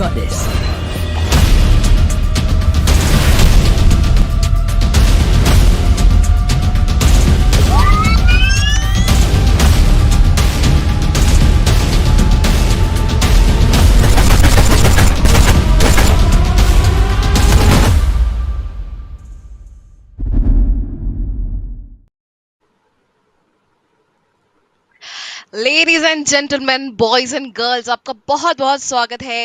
got this. Ladies and gentleman boys and girls आपका बहुत बहुत स्वागत है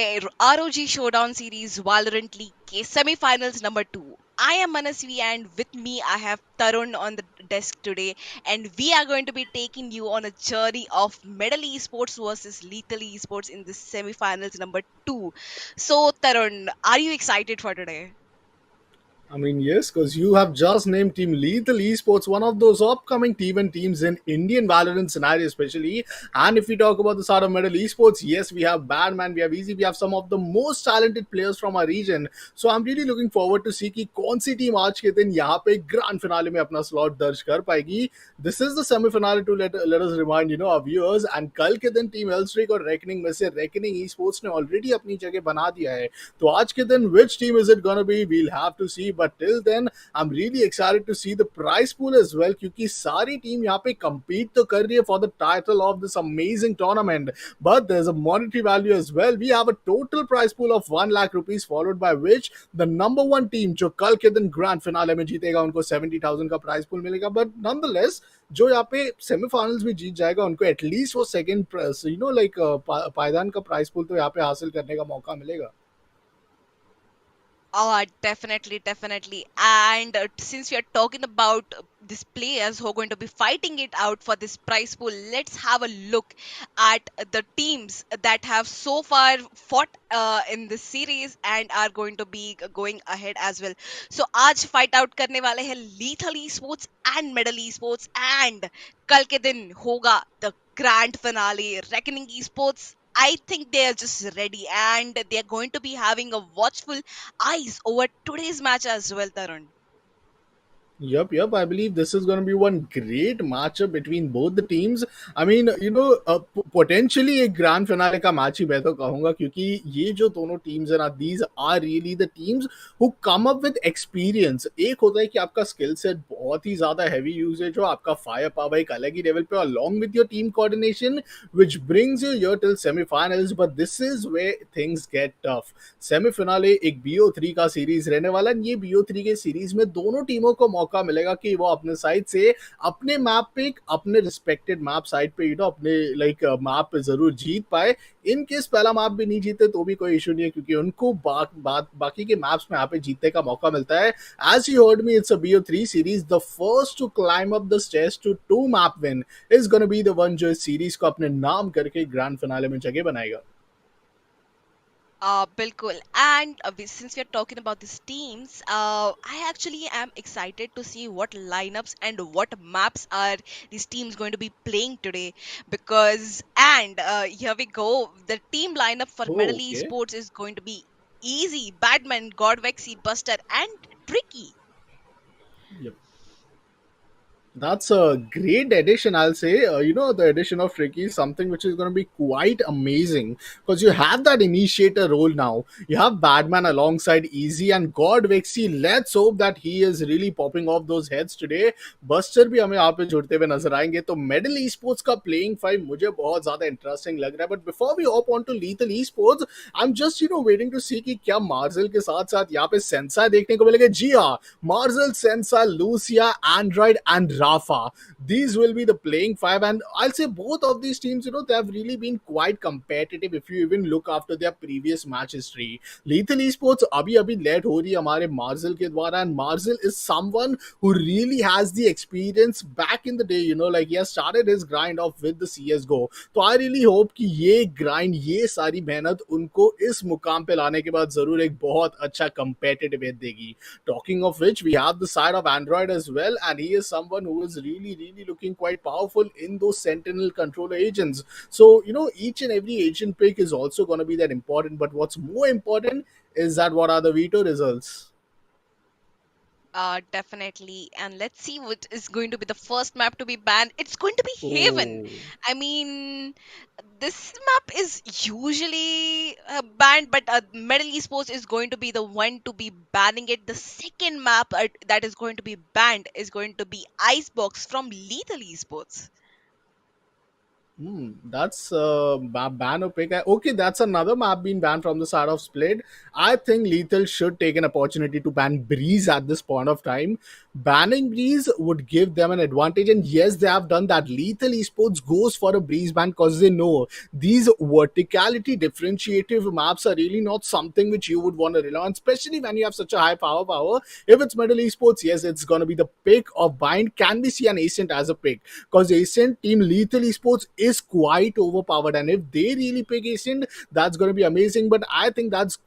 ROG showdown series Valorant league के semifinals number 2. I am Manasvi and with me I have Tarun on the desk today, and we are going to be taking you on a journey of Medal Esports versus Lethal Esports in the semifinals number two. So, Tarun, are you excited for today? I mean, yes, because you have just named Team Lethal Esports, one of those upcoming T1 teams in Indian Valorant scenario, especially. And if we talk about the side of Medal Esports, yes, we have Badman, we have Easy, we have some of the most talented players from our region. So I'm really looking forward to see कि कौन सी team आज के दिन यहाँ पे grand finale में अपना slot दर्ज कर पाएगी. This is the semi-finale to let us remind our viewers. And कल के दिन टीम एल्स्ट्रिक और रेकनिंग में से रेकनिंग esports ने ऑलरेडी अपनी जगह बना दिया है. तो आज के दिन which team is it gonna be? We'll have to see. But till then, I'm really excited to see the prize pool as well क्योंकि सारी टीम यहाँ पे compete तो कर रही है for the title of this amazing tournament. But there's a monetary value as well. We have a total prize pool of 1 lakh rupees followed by which the number one team जो कल के दिन grand finale में जीतेगा उनको 70,000 का prize pool मिलेगा. But nonetheless जो यहाँ पे सेमीफाइनल्स में जीत जाएगा उनको एटलीस्ट वो सेकंड लाइक पायदान का प्राइस पूल तो यहाँ पे हासिल करने का मौका मिलेगा. Oh, definitely, definitely. And since we are talking about these players who are going to be fighting it out for this prize pool, let's have a look at the teams that have so far fought in this series and are going to be going ahead as well. So, आज fight out करने वाले हैं Lethal Esports and Medal Esports, and कल के दिन होगा the grand finale. Reckoning Esports, I think they are just ready and they are going to be having a watchful eyes over today's match as well, Tarun. Yep. I believe this is going to be one great matchup between both the teams. I mean, potentially एक grand finale का match ही मैं तो कहूँगा क्योंकि ये जो दोनों teams हैं ना, these are really the teams who come up with experience. एक होता है कि आपका skill set बहुत ही ज़्यादा heavy usage हो, आपका fire power एक अलग ही level पे, along with your team coordination, which brings you here till semi-finals. But this is where things get tough. Semi-finale एक BO3 का सीरीज रहने वाला है. ये BO3 के सीरीज में दोनों टीमों को मौका मिलेगा कि वो अपने साइड से अपने मैप पे अपने रिस्पेक्टेड मैप साइड पे अपने लाइक मैप पे जरूर जीत पाए. इन केस पहला मैप भी नहीं जीते तो भी कोई इशू नहीं है क्योंकि उनको बाकी के मैप्स में यहाँ पे जीतने का मौका मिलता है. As you heard me, it's a BO3 series. The first to climb up the stairs to two map win is gonna be the one जो इस सीरीज को अपने नाम करके ग्रैंड फिनाले में जगह बनाएगा. Bilkul. And since we are talking about these teams, I actually am excited to see what lineups and what maps are these teams going to be playing today. Because, and here we go, the team lineup for Medal Oh, okay. Esports is going to be easy, Badman, Godvexy, Buster, and Tricky. Yep. That's a great addition, I'll say. The addition of Ricky is something which is going to be quite amazing because you have that initiator role now. You have Badman alongside Easy and God Vexy. Let's hope that he is really popping off those heads today. Buster भी हमें यहाँ पे जुड़ते हुए नजर आएंगे. तो Medal Esports का playing five मुझे बहुत ज़्यादा interesting लग रहा है. But before we hop on to Lethal Esports, I'm just waiting to see कि क्या Marzel के साथ साथ यहाँ पे Sensa देखने को मिलेगा. जी हाँ, Marzel, Sensa, Lucia, Android, and Rafa. These will be the playing five, and I'll say both of these teams, they have really been quite competitive if you even look after their previous match history. Lethal Esports अभी late हो रही है हमारे मार्जल के द्वारा, and Marzel is someone who really has the experience back in the day, like he has started his grind off with the CSGO. तो I really hope कि ये grind, ये सारी मेहनत उनको इस मुकाम पे लाने के बाद जरूर एक बहुत अच्छा competitive edge देगी. Talking of which, we have the side of Android as well, and he is someone who is really looking quite powerful in those Sentinel controller agents. So, each and every agent pick is also going to be that important, but what's more important is that what are the veto results? Definitely. And let's see what is going to be the first map to be banned. It's going to be Haven. Oh, I mean, this map is usually banned, but Medal Esports is going to be the one to be banning it. The second map that is going to be banned is going to be Icebox from Lethal Esports. That's ban or pick. Okay, that's another map being banned from the side of Split. I think Lethal should take an opportunity to ban Breeze at this point of time. Banning Breeze would give them an advantage, and yes, they have done that. Lethal Esports goes for a Breeze ban because they know these verticality differentiative maps are really not something which you would want to rely on, especially when you have such a high power. If it's Middle Esports, yes, it's gonna be the pick of Bind. Can we see an Ascent as a pick? Because Ascent team Lethal Esports is quite overpowered, and if they really pick Ascent, that's going to be amazing. But I think that's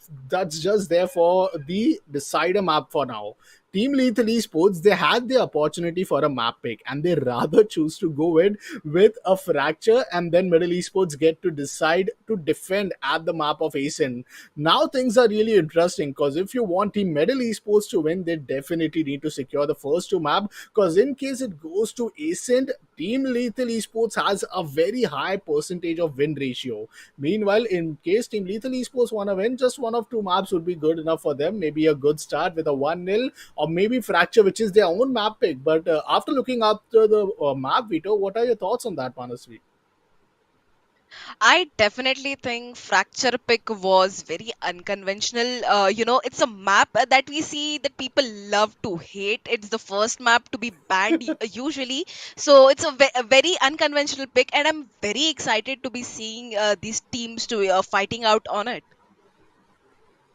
just there for the decider map for now. Team Lethal Esports, they had the opportunity for a map pick, and they rather choose to go with a fracture, and then Middle Esports get to decide to defend at the map of Ascent. Now things are really interesting because if you want Team Middle Esports to win, they definitely need to secure the first two map, because in case it goes to Ascent, Team Lethal Esports has a very high percentage of win ratio. Meanwhile, in case Team Lethal Esports want to win, just one of two maps would be good enough for them. Maybe a good start with a 1-0, or maybe Fracture, which is their own map pick. But after looking after the map, Vito, what are your thoughts on that, Manasvi? I definitely think Fracture Pick was very unconventional. It's a map that we see that people love to hate. It's the first map to be banned usually. So it's a very unconventional pick, and I'm very excited to be seeing these teams to fighting out on it.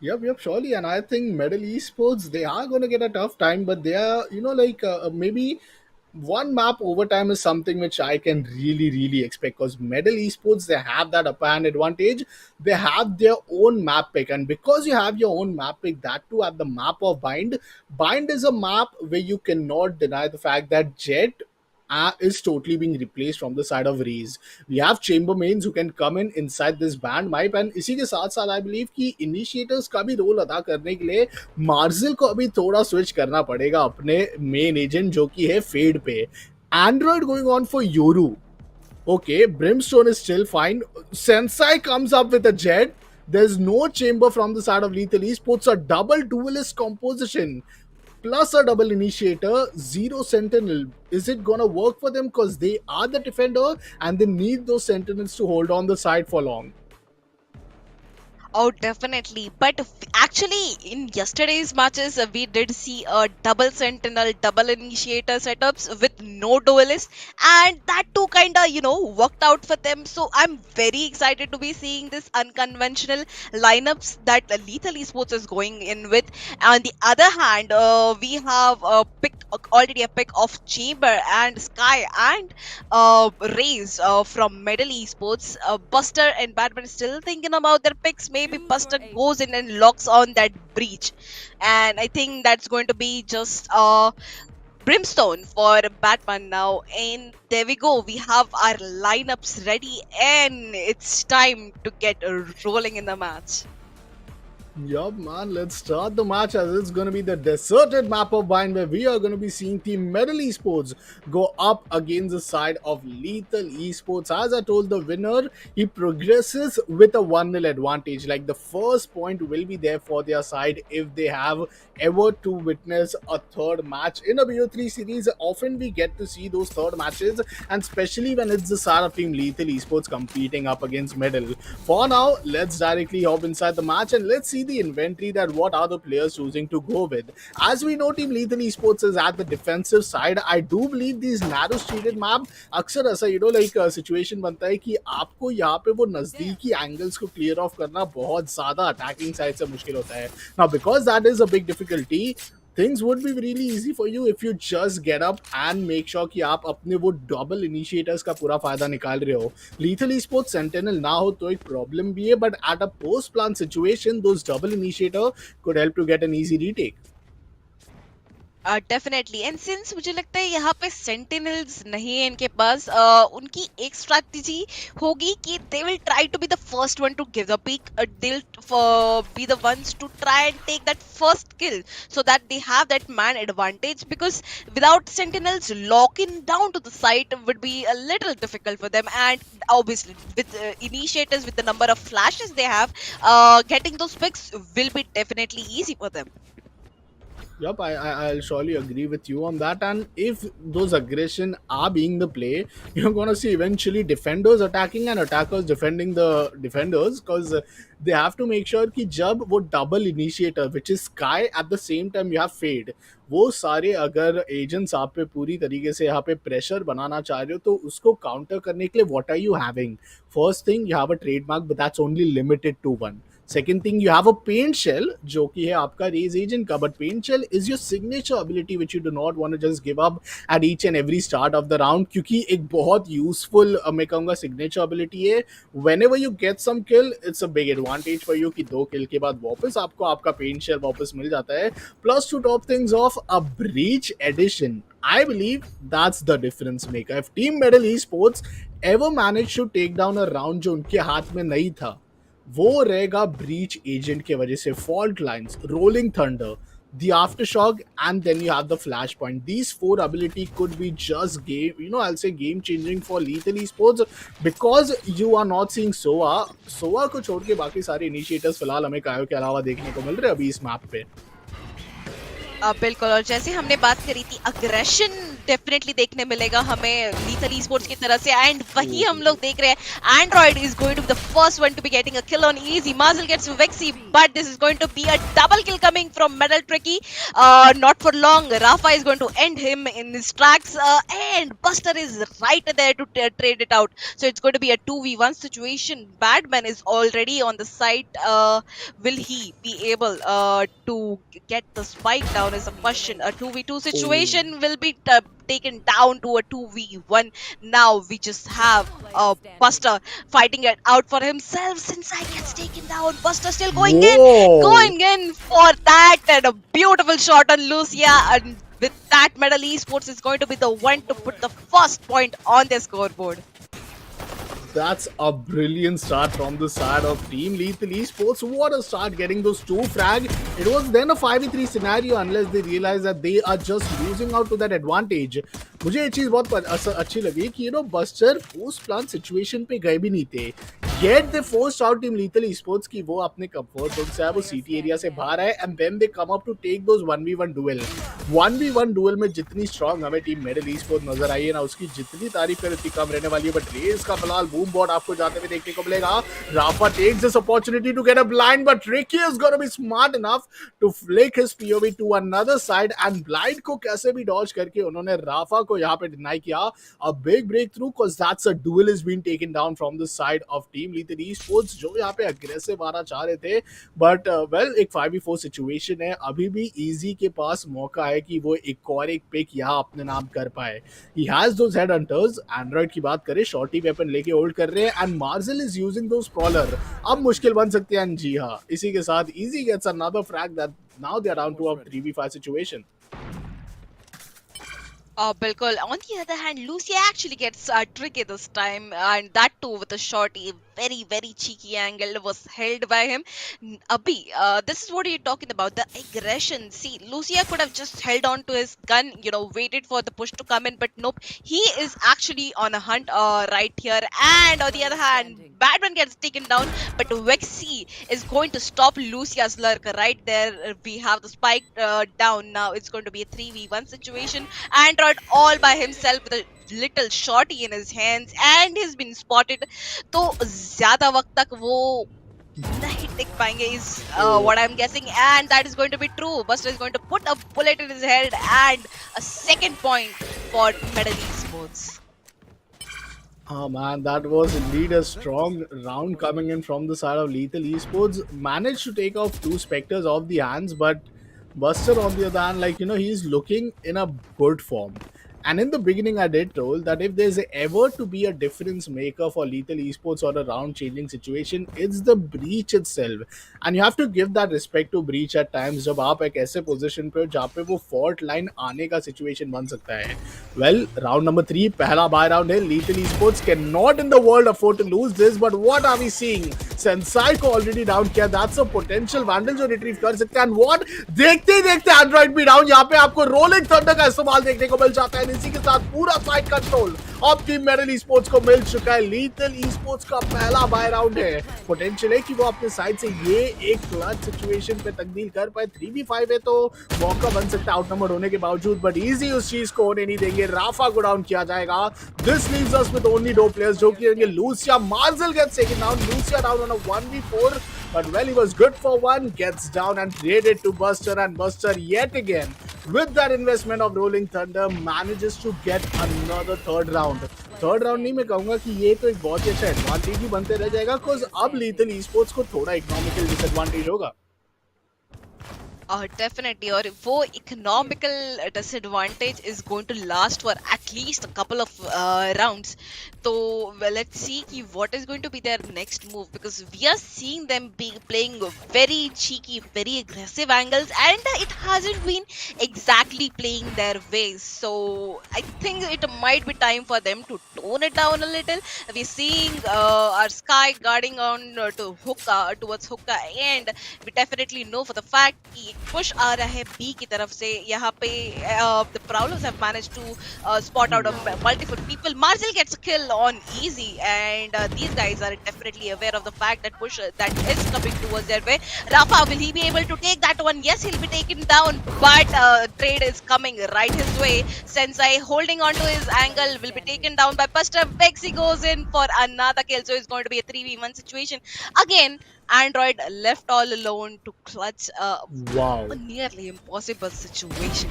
Yep, surely. And I think Medal Esports, they are going to get a tough time, but they are, maybe one map overtime is something which I can really expect, because Medal Esports, they have that upper hand advantage. They have their own map pick, and because you have your own map pick, that too at the map of Bind. Bind is a map where you cannot deny the fact that Jet is totally being replaced from the side of Raze. We have chambermaids who can come in inside this band. My pen इसी के साथ साथ I believe कि initiators का भी role अदा करने के लिए मार्जिल को अभी थोड़ा स्विच करना पड़ेगा अपने मेन एजेंट जो कि है फेड पे. Android going on for Yoru. Okay, Brimstone is still fine. Sensei comes up with a jet. There's no chamber from the side of Lethal East. Puts a double duelist composition plus a double initiator, zero sentinel. Is it gonna work for them? Because they are the defender and they need those sentinels to hold on the side for long. Oh, definitely. But actually, in yesterday's matches, we did see a double sentinel, double initiator setups with no duelist, and that too kind of worked out for them. So I'm very excited to be seeing this unconventional lineups that Lethal Esports is going in with. On the other hand, we have picked already a pick of Chamber and Sky and Raze from Medal Esports. Buster and Batman still thinking about their picks. Maybe Buster goes in and locks on that breach. And I think that's going to be just Brimstone for Batman now. And there we go. We have our lineups ready, and it's time to get rolling in the match. Yup, man, let's start the match as it's going to be the deserted map of Bind, where we are going to be seeing Team Metal Esports go up against the side of Lethal Esports. As I told, the winner, he progresses with a 1-0 advantage. Like, the first point will be there for their side if they have ever to witness a third match. In a BO3 series, often we get to see those third matches, and especially when it's the side of Team Lethal Esports competing up against Metal. For now, let's directly hop inside the match and let's see the inventory that what are the players choosing to go with. As we know, Team Lethal Esports is at the defensive side. I do believe these narrow streeted map अक्सर ऐसा like situation बनता है कि आपको यहाँ पे वो नजदीकी एंगल्स को क्लियर ऑफ करना बहुत ज्यादा अटैकिंग साइड से मुश्किल होता है. Now because that is a big difficulty, things would be really easy for you if you just get up and make sure कि आप अपने वो डबल इनिशिएटर्स का पूरा फायदा निकाल रहे हो. Lethal Esports Sentinel ना हो तो एक प्रॉब्लम भी है, but at a post plan situation, those double initiator could help to get an easy retake. Definitely and since मुझे लगता है यहाँ पे सेंटिनल्स नहीं है इनके पास उनकी एक स्ट्रैटेजी होगी कि they will try to be the first one to give the peek they will be the ones to try and take that first kill so that they have that man advantage because without sentinels locking down to the site would be a little difficult for them and obviously with initiators with the number of flashes they have getting those picks will be definitely easy for them. Yep, I'll surely agree with you on that. And if those aggression are being the play, you're gonna see eventually defenders attacking and attackers defending the defenders, because they have to make sure कि जब वो double initiator, which is Sky, at the same time you have Fade, वो सारे अगर agents आप पे पूरी तरीके से यहाँ पे pressure बनाना चाह रहे हो तो उसको counter करने के लिए what are you having? First thing, you have a trademark, but that's only limited to one. Second thing, you have a paint shell, जो कि है आपका रेज एजेंट का, but paint shell is your signature ability which you do not want to just give up at each and every start of the round, क्योंकि एक बहुत useful मैं कहूँगा सिग्नेचर एबिलिटी है. Whenever you get some kill, it's a big advantage for you कि 2 किल के बाद वापस आपको आपका पेंट शेल वापस मिल जाता है. Plus to top things off a Breach addition, I believe that's the difference maker. If Team Medal Esports ever managed to take down a round जो उनके हाथ में नहीं था, वो रहेगा ब्रीच एजेंट के वजह से. Fault lines, rolling thunder, the aftershock, and then you have the flashpoint. These four ability could be just game, I'll say game changing for lethal esports, because you are not seeing सोआ को छोड़ के बाकी सारे initiators फिलहाल हमें कायो के अलावा देखने को मिल रहे हैं अभी इस मैप पे. बिल्कुल, और जैसे हमने बात करी थी अग्रेशन डेफिनेटली देखने मिलेगा हमें लीथल ईस्पोर्ट्स की तरफ से, एंड वही हम लोग देख रहे हैं. Android is going to be the first one to be getting a kill on Easy. Marshal gets Vexi, but this is going to be a double kill coming from Medal Tricky. Not for long, Rafa is going to end him in his tracks, and Buster is right there to trade it out. So it's going to be a 2v1 situation. Badman is already on the site. Will he be able to get the spike down is a question. A 2v2 situation will be taken down to a 2v1. Now we just have Buster fighting it out for himself. Sensei gets taken down. Buster still going in for that, and a beautiful shot on Lucia. And with that, Medal Esports is going to be the one to put the first point on their scoreboard. That's a brilliant start from the side of Team Lethal Esports. What a start getting those 2 frag. It was then a 5v3 scenario unless they realize that they are just losing out to that advantage. मुझे ये चीज़ बहुत अच्छी लगी कि buster post plan situation पे गए भी नहीं थे. Yet they forced out Team Lethal Esports कि वो अपने कंफर्ट जोन से है, वो सिटी एरिया से बाहर है, and then they come up to take those 1v1 duel. 1v1 duel में जितनी स्ट्रॉन्ग हमें टीम मेडल ईस्पोर्ट्स नजर आई है ना, उसकी जितनी तारीफ करें उतनी कम रहने वाली है. बट रेस का फिलहाल बूम बॉट आपको जाते हुए देखने को मिलेगा. Rafa takes this opportunity to get a blind, but Ricky is gonna be smart enough to flick his POV to another side, and blind को कैसे भी डॉज करके उन्होंने राफा को यहाँ पे डिनाई किया. A big breakthrough, because that's a duel is being taken down from the side of Team Lethal Esports, जो यहाँ पे अग्रेसिव आना चाह रहे थे. बट वेल, एक 5v4 सिचुएशन है, अभी भी इजी के पास मौका है कि वो एक और एक पिक यहाँ अपने नाम कर पाए. He has those head hunters. Android की बात करें, शॉर्टी वेपन लेके होल्ड कर रहे हैं, and martial is using those प्रॉलर. अब मुश्किल बन सकती है. जी हाँ, इसी के साथ Easy gets another frag that now they are down to a 3v5 situation. Oh, Bilkul. On the other hand, Lucia actually gets tricky this time, and that too with a shorty. Very, very cheeky angle was held by him. Abhi, this is what you're talking about, the aggression. See, Lucia could have just held on to his gun, waited for the push to come in, but nope. He is actually on a hunt right here. And on the other hand, Batman gets taken down, but Vexy is going to stop Lucia's lurk right there. We have the spike down now. It's going to be a 3v1 situation. Android all by himself with a little shorty in his hands, and he's been spotted. तो ज़्यादा वक्त तक वो नहीं टिक पाएंगे is what I'm guessing, and that is going to be true. Buster is going to put a bullet in his head, and a second point for Medal Esports. Oh man, that was indeed a strong round coming in from the side of Lethal Esports. Managed to take off 2 Spectres off the hands, but Buster on the other hand, he's looking in a good form. And in the beginning, I did told that if there's ever to be a difference maker for Lethal Esports or a round changing situation, it's the breach itself. And you have to give that respect to breach at times. जब आप एक ऐसे position पे हो जहाँ पे वो fault line आने का सिचुएशन बन सकता है. Well, round number 3, पहला बाय राउंड है. Lethal Esports cannot in the world afford to lose this. But what are we seeing? Sensei को already down किया. That's a potential vandal जो retrieve कर सकते हैं. And what? देखते ही देखते Android भी down. यहाँ पे आपको rolling thunder का इस्तेमाल देखने को मिल जाता है. इसी के साथ पूरा साइड कंट्रोल अब टीम मेडल ई स्पोर्ट्स को मिल चुका है। लीथल ई स्पोर्ट्स का पहला बाय राउंड है, पोटेंशियल है कि वो अपने साइड से ये एक क्लच सिचुएशन पे तब्दील कर पाए। 3v5 है तो मौका बन सकता है आउटनंबर होने के बावजूद, बट इजी उस चीज को होने नहीं देंगे। राफा को डाउन किया जाएगा। This leaves us with only 2 players जो कि रहेंगे Lucia. Marzil gets taken down, Lucia down on a 1v4, but well, he was good for one, gets down and traded to Buster, and Buster yet again with that investment of Rolling Thunder manages to get another third round. Third round नहीं, मैं कहूंगा कि ये तो एक बहुत ही अच्छा advantage ही बनते रह जाएगा, बिकॉज अब लीथल ई स्पोर्ट्स को थोड़ा इकोनॉमिकल डिसएडवांटेज होगा। Definitely, or वो economical disadvantage is going to last for at least a couple of rounds. So well, let's see ki what is going to be their next move, because we are seeing them be playing very cheeky, very aggressive angles, and it hasn't been exactly playing their ways. So I think it might be time for them to tone it down a little. We're seeing our Sky guarding on to Hookah, towards Hookah, and we definitely know for the fact कि push आ रहा है B की तरफ से। यहाँ पे the Prowlers have managed to spot out multiple people. Marcel gets a kill on easy, and these guys are definitely aware of the fact that push that is coming towards their way. Rafa, will he be able to take that one? Yes, he'll be taken down, but trade is coming right his way. Sensei holding on to his angle will be taken down by Buster. Vexy goes in for another kill, so it's going to be a 3v1 situation. Again, Android left all alone to clutch Wow. a nearly impossible situation.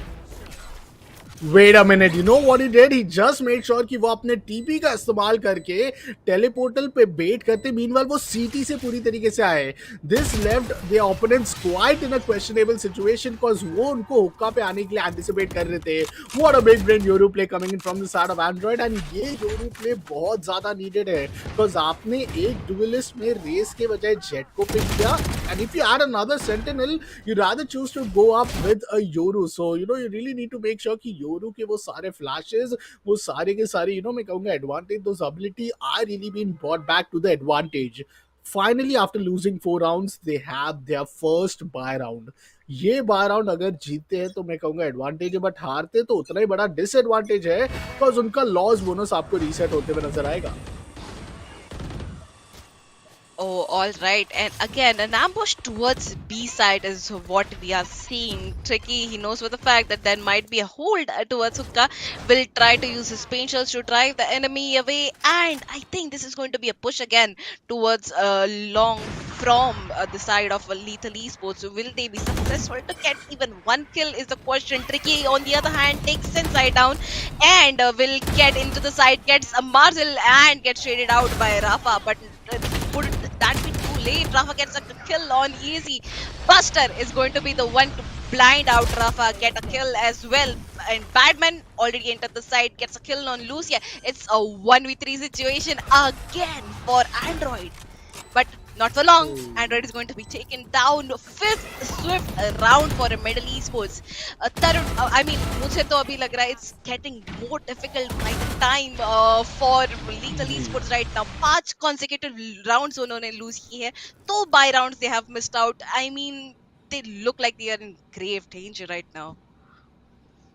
Wait a minute, you know what he did? He just made sure कि वो अपने TP का इस्तेमाल करके टेलीपोर्टल पे बेट करते, meanwhile वो सीटी से पूरी तरीके से आए। This left the opponents quite in a questionable situation, because वो उनको हुक्का पे आने के लिए एंटिसिपेट कर रहे थे। What a big brain Yoru play coming in from the side of Android, and ये योरू प्ले बहुत ज्यादा नीडेड है, बिकॉज आपने एक डुएलिस्ट में रेस के बजाय जेट को पिक किया, and if you are another sentinel you rather choose to go up with a Yoru. So you know you really need to make sure कि योरू के वो सारे फ्लैशेस, वो सारे के सारे मैं कहूंगा advantage, those ability are really been brought back to the advantage. Finally after losing 4 rounds they have their first buy round. ये बाय राउंड अगर जीतते हैं तो मैं कहूंगा एडवांटेज है, बट हारते तो उतना ही बड़ा डिसएडवांटेज है, बिकॉज उनका लॉस बोनस आपको रीसेट होते हुए नजर आएगा। Oh, all right. And again, an ambush towards B side is what we are seeing. Tricky, he knows for the fact that there might be a hold towards Hukka. Will try to use his paint shells to drive the enemy away. And I think this is going to be a push again towards long from the side of Lethal Esports. Will they be successful to get even one kill is the question. Tricky, on the other hand, takes Sensei down and will get into the side, gets a Marzel and gets traded out by Rafa. But would that be too late? Rafa gets a kill on easy. Buster is going to be the one to blind out Rafa, get a kill as well. And Badman already entered the side, gets a kill on Lucia. It's a 1v3 situation again for Android. But not for long. Android is going to be taken down. 5th swift round for a Middle Esports. Tarun, I mean, मुझे तो अभी लग रहा है it's getting more difficult by the time for Lethal Esports right now. 5 consecutive rounds उन्होंने lose की है. 2 bye rounds they have missed out. I mean, they look like they are in grave danger right now.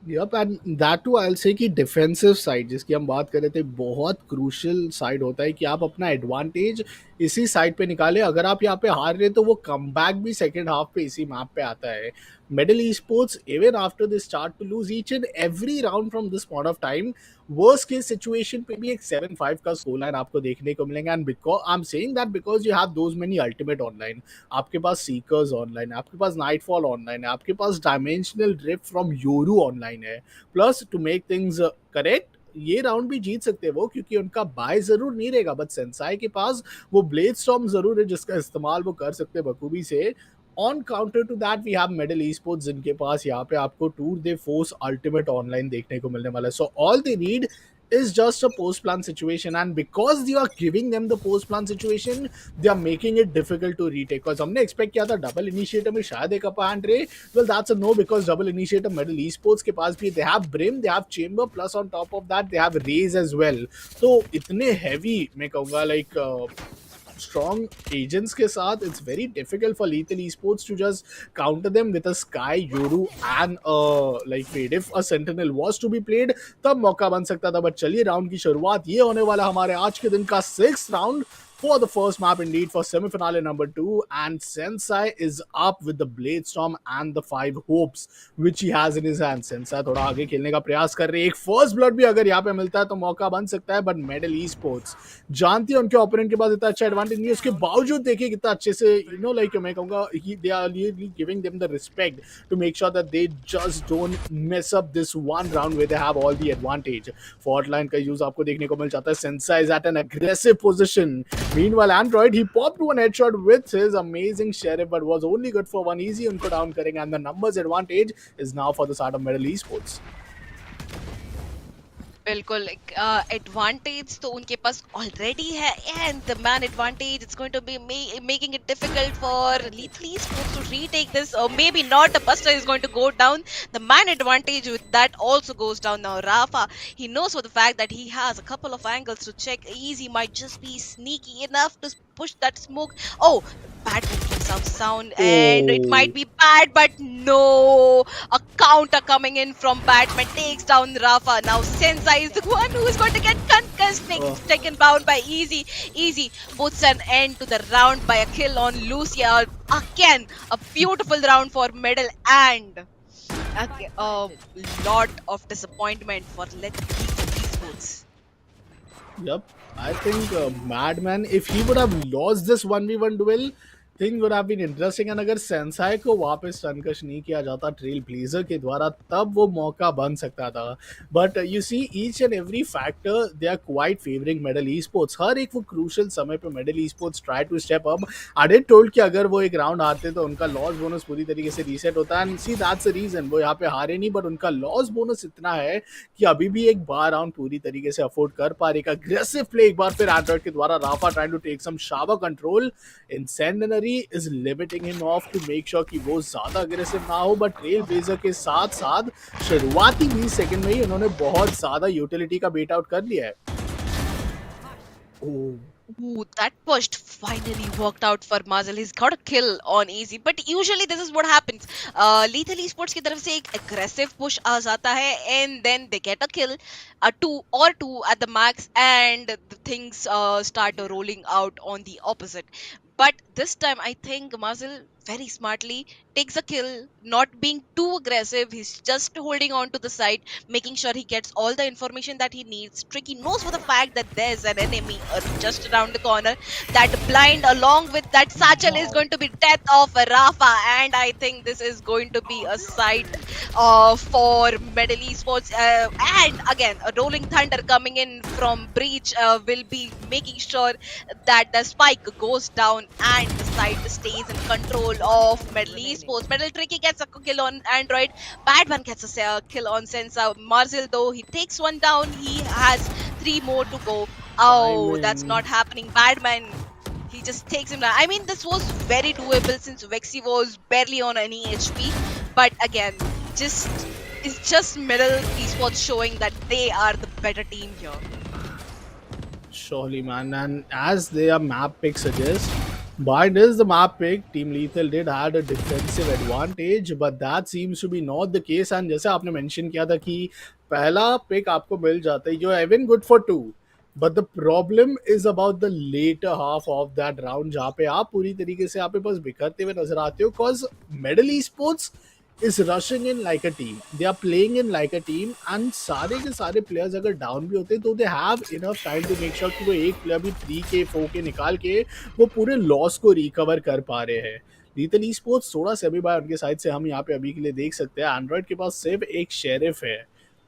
Yep, and that too I'll say कि defensive side जिसकी हम बात कर रहे थे, बहुत क्रूशियल साइड होता है कि आप अपना एडवांटेज इसी साइड पे निकाले। अगर आप यहाँ पे हार रहे तो वो कम बैक भी सेकेंड हाफ पे इसी मैप पे आता है। Middle Esports even after they start to lose each and every round from this point of time, worst case situation पे भी एक 7-5 का स्कोर लाइन आपको देखने को मिलेंगे। And because I am saying that because you have those many ultimate online, आपके पास seekers online है, आपके पास नाइटफॉल ऑनलाइन है, आपके पास dimensional drift from Yoru online है। Plus to make things correct, ये राउंड भी जीत सकते हैं वो, क्योंकि उनका बाय जरूर नहीं रहेगा, बट सेंसाई के पास वो ब्लेड स्टॉर्म जरूर है जिसका इस्तेमाल वो कर सकते हैं बखूबी से। On counter to that we have Middle Esports, जिनके पास यहाँ पे आपको tour de force ultimate online देखने को मिलने वाला है। So all they need is just a post plan situation, and because you are giving them the post plan situation they are making it difficult to retake, because हमने expect किया था double initiator में शायद एक upper hand रहे। well that's a no, because double initiator middle Esports के पास भी, they have brim, they have chamber, plus on top of that they have raise as well। तो इतने हैवी मैं कहूँगा लाइक strong agents के साथ, it's very difficult for Lethal Esports to just counter them with a Sky, Yoru and like Fade. If a Sentinel was to be played, तब मौका बन सकता था. बट चलिए राउंड की शुरुआत ये होने वाला हमारे आज के दिन का 6th round for the first map indeed for semi-finale number 2, and Sensei is up with the Blade Storm and the 5 hopes which he has in his hand. Sensei थोड़ा आगे खेलने का प्रयास कर रहे हैं. एक फर्स्ट ब्लड भी अगर यहाँ पे मिलता है तो मौका बन सकता है. बट मेडल ई स्पोर्ट्स जानती है उनके ओपोनेंट के पास इतना अच्छा एडवांटेज नहीं है, उसके बावजूद देखिए कितना अच्छे से लाइक मैं कहूंगा they are giving them the respect to make sure that they just don't mess up this one round where they have all the advantage. Fault line का यूज आपको देखने को मिल जाता है. Sensei is at an aggressive position. Meanwhile, Android he popped one headshot with his amazing sheriff, but was only good for one. Easy उनको down करेंगे, and the numbers advantage is now for the side of Middle Esports. बिल्कुल advantage तो उनके पास already है and the man advantage it's going to be making it difficult for Lethal Esports to retake this, or maybe not. The Buster is going to go down. The man advantage with that also goes down. Now Rafa, he knows for the fact that he has a couple of angles to check. Easy might just be sneaky enough to push that smoke. Oh, Batman gives out sound and it might be bad, but no, a counter coming in from Batman takes down Rafa. Now Sensei is the one who is going to get concussed, taken down by Easy. Easy puts an end to the round by a kill on Lucia. Again, a beautiful round for Middle, and a lot of disappointment for Lethal Esports. Yep, I think Madman, if he would have lost this 1v1 duel, things would have been interesting. And अगर Sensei को वापस टनकश नहीं किया जाता trail blazer के द्वारा, तब वो मौका बन सकता था. But you see each and every factor they are quite favouring Medal esports. हर एक वो क्रूशल समय पे Medal esports try to step up. I did told कि अगर वो एक राउंड हारते तो उनका लॉस बोनस पूरी तरीके से रीसेट होता है. And see that's the reason वो यहाँ पे हारे नहीं, बट उनका लॉस बोनस इतना है कि अभी भी एक बार राउंड पूरी तरीके से अफोर्ड कर पा रहे. एक अग्रेसिव प्ले एक बार फिर एंड्रॉइड के द्वारा. Rafa trying to take some shower control. Incendiary is limiting him off to make sure कि वो ज्यादा अग्रेसिव ना हो. बट ट्रेल ब्लेजर के साथ साथ शुरुआती 20 सेकंड में ही उन्होंने बहुत ज्यादा यूटिलिटी का बेट आउट कर लिया है. Ooh, that push finally worked out for Mazel. He's got a kill on Easy, but usually this is what happens. Lethal Esports की तरफ से एक aggressive push आ जाता है and then they get a kill, two at the max, and the things start rolling out on the opposite. But this time, I think Mazel very smartly takes a kill, not being too aggressive. He's just holding on to the side, making sure he gets all the information that he needs. Tricky knows for the fact that there's an enemy just around the corner. That blind, along with that satchel, is going to be death of Rafa, and I think this is going to be a sight for Middle Esports. And again, a rolling thunder coming in from Breach will be making sure that the spike goes down and the side stays in control of Middle Esports. Middle Tricky gets a kill on Android. Badman gets a kill on Sensa. Marzil, though, he takes one down. He has 3 more to go. Oh, that's not happening. Badman, he just takes him down. I mean, this was very doable since Vexy was barely on any HP. But again, it's just Middle Esports showing that they are the better team here. Surely, man. And as their map pick suggests, by this the map pick, Team Lethal did had a defensive advantage, but that seems to be not the case. And जैसे आपने mention किया था कि पहला pick आपको मिल जाता है, you're even good for 2. But the problem is about the later half of that round, जहाँ पे आप पूरी तरीके से आप बस बिखरते हुए नजर आते हो, cause Middle Esports is rushing in like a team. They are playing in like a team, and सारे के सारे players अगर down भी होते हैं तो they have enough time to make sure कि वो एक player भी 3K 4K निकाल के वो पूरे loss को recover कर पा रहे हैं. Lethal Esports थोड़ा सेमी बाय उनके साइड से हम यहाँ पे अभी के लिए देख सकते हैं. एंड्रॉइड के पास सिर्फ एक शेरिफ है.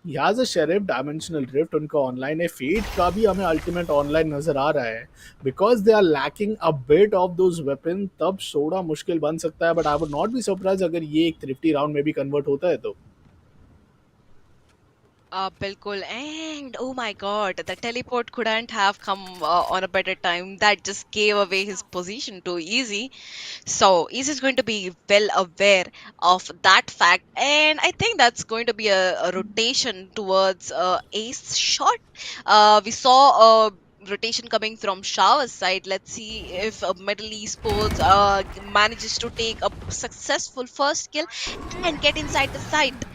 He has a sheriff, dimensional rift उनका ऑनलाइन है. फेट का भी हमें अल्टीमेट ऑनलाइन नजर आ रहा है. Because they are lacking a bit of those weapon, तब थोड़ा मुश्किल बन सकता है. But I would not be surprise अगर ये एक थ्रिफ्टी राउंड में भी कन्वर्ट होता है तो. Bilkul. And oh my god, the teleport couldn't have come on a better time. That just gave away his position to Easy. So Easy is going to be well aware of that fact. And I think that's going to be a rotation towards Ace shot. We saw rotation coming from Shower's side. Let's see if Middle Esports manages to take a successful first kill and get inside the site.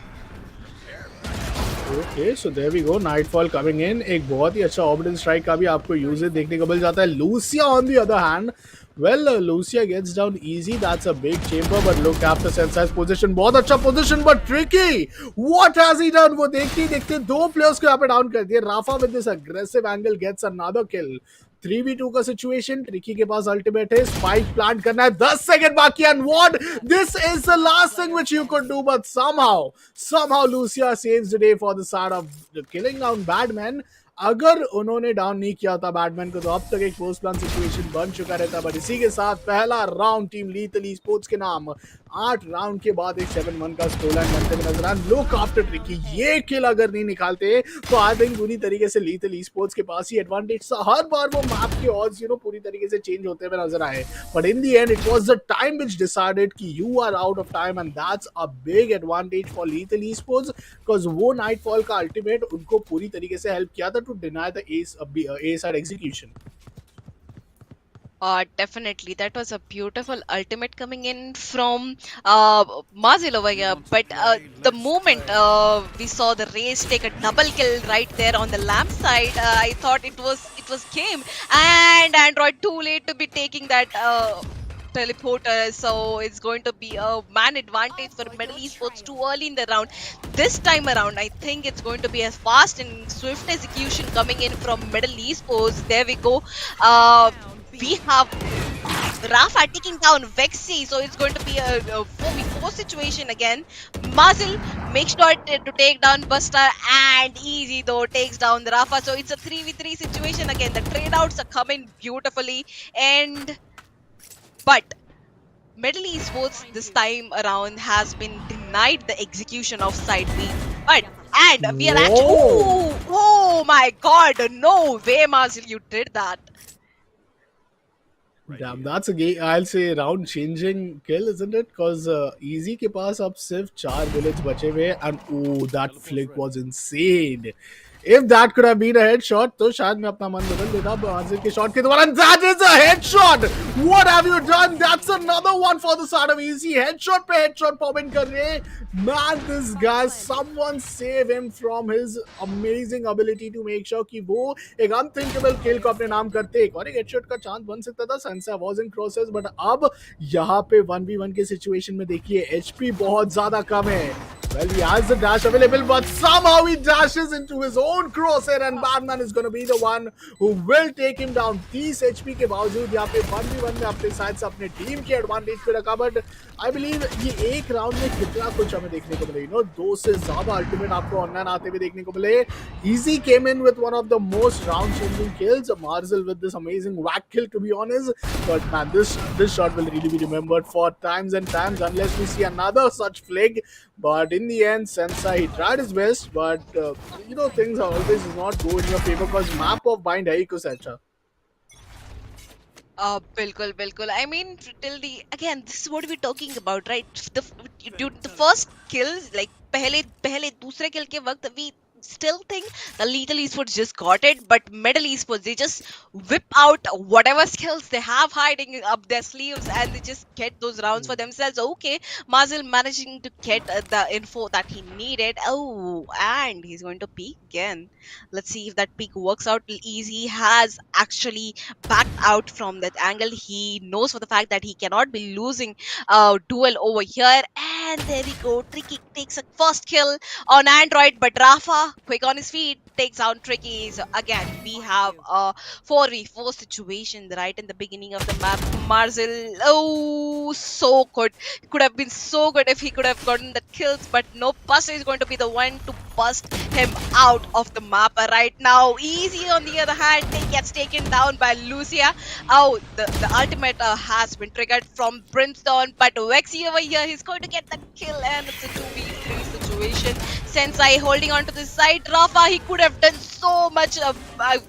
Okay so there we go Nightfall coming in एक बहुत ही अच्छा orbital strike का भी आपको usage देखने को मिल जाता है Lucia on the other hand well Lucia gets down Easy that's a big chamber but look after Sensei's position बहुत अच्छा position but Tricky what has he done वो देखते ही देखते दो प्लेयर्स को यहाँ पे डाउन कर दिया Rafa with this aggressive angle gets another kill 3v2 का सिचुएशन ट्रिकी के पास अल्टीमेट है स्पाइक प्लांट करना है 10 सेकंड बाकी and what this is the last thing which you could do but somehow Lucia saves the day for the side of killing down Badman अगर उन्होंने down नहीं किया था बैटमैन को तो अब तक एक पोस्ट प्लान सिचुएशन बन चुका रहता बट इसी के साथ पहला राउंड टीम लीथल स्पोर्ट्स के नाम 8 राउंड के बाद एक 7-1 का स्कोर लाइन बनते हुए नजर आए लुक आफ्टर ट्रिकी ये किल अगर नहीं निकालते तो आई थिंक पूरी तरीके से लीथल स्पोर्ट्स के पास ही एडवांटेज था हर बार वो मैप के ऑड्स पूरी तरीके से चेंज होते हुए नजर आए but in the end it was the time which decided कि you are out of time and that's a big advantage for Lethal Sports because वो नाइटफॉल का अल्टीमेट उनको पूरी तरीके से हेल्प किया था to deny the A side execution. Definitely, that was a beautiful ultimate coming in from Mazil over here. But the moment we saw the race take a double kill right there on the lamp side, I thought it was game, and Android too late to be taking that teleporter. So it's going to be a man advantage for Middle Esports too early in the round. This time around, I think it's going to be a fast and swift execution coming in from Middle Esports. There we go. We have Rafa taking down Vexy, so it's going to be a 4v4 situation again. Mazil makes sure to take down Buster, and easy though takes down the Rafa. So it's a 3v3 situation again. The trade outs are coming beautifully, but Middle Esports this time around has been denied the execution of side B. And we are actually. Oh my god, no way, Mazil, you did that. Damn, that's a game. I'll say round changing kill, isn't it? Because Easy के पास अब सिर्फ 4 bullets बचे हुए and oh, that flick was insane. If that could have been a headshot, तो शायद मैं अपना मन बदल देता हाजिर के शॉट के द्वारा. That is a headshot. What have you done? That's another one for the side of Easy. Headshot पे headshot pop in कर रहे. Man, this guy, someone save him from his amazing ability to make sure कि वो एक unthinkable kill को अपने नाम करते. एक और एक headshot का चांस बन सकता था. Sansa was in crosses, but अब यहाँ पे 1v1 के situation में देखिए HP बहुत ज़्यादा कम है. Well, he has the dash available, but somehow he dashes into his own crosshair, and Batman is going to be the one who will take him down. 30 HP के बावजूद यहाँ पे 1v1 में अपने साइड से अपने टीम के advantage पे रखा, बट आई बिलीव ये एक राउंड में कितना कुछ हमें देखने को मिले. 2 से ज्यादा अल्टीमेट आपको ऑनलाइन आते हुए देखने को मिले. Easy came in with one of the most round-changing kills. Marzel with this amazing whack kill, to be honest. But man, this shot will really be remembered for times and times unless we see another such flick. But in the end, Sensa, he tried his best, but things are always not go in your favor because map of bind hai hi kuch acha. Bilkul, bilkul. I mean, till the again, this is what we're talking about, right? The first kills, like पहले दूसरे kill के वक्त we still think the Lethal Esports just got it, but Middle Esports, they just whip out whatever skills they have hiding up their sleeves and they just get those rounds for themselves. Okay, Mazil managing to get the info that he needed. Oh, and he's going to peek again. Let's see if that peek works out. Easy has actually backed out from that angle. He knows for the fact that he cannot be losing duel over here. And there we go. Tricky takes a first kill on Android, but Rafa, quick on his feet, takes out Tricky. So again, we have a 4v4 situation right in the beginning of the map. Marzil, oh, so good. Could have been so good if he could have gotten the kills, but no, Buster is going to be the one to bust him out of the map right now. Easy on the other hand, he gets taken down by Lucia. Oh, the ultimate has been triggered from Brimstone, but Vexy over here, he's going to get the kill, and it's a 2v3 situation. situation. Sensei holding on to the side. Rafa, he could have done so much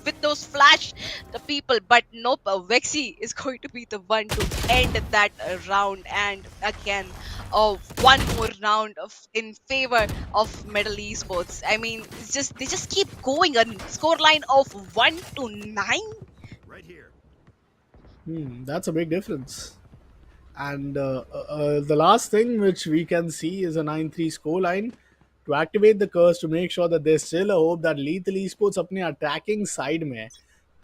with those flash the people, but nope. Vexi is going to be the one to end that round, and again, one more round of in favor of Medal Esports. I mean, it's just they just keep going. A scoreline of 1-9. That's a big difference. And the last thing which we can see is a 9-3 scoreline. To activate the curse, to make sure that there's still a hope that Lethal Esports अपने attacking side में है,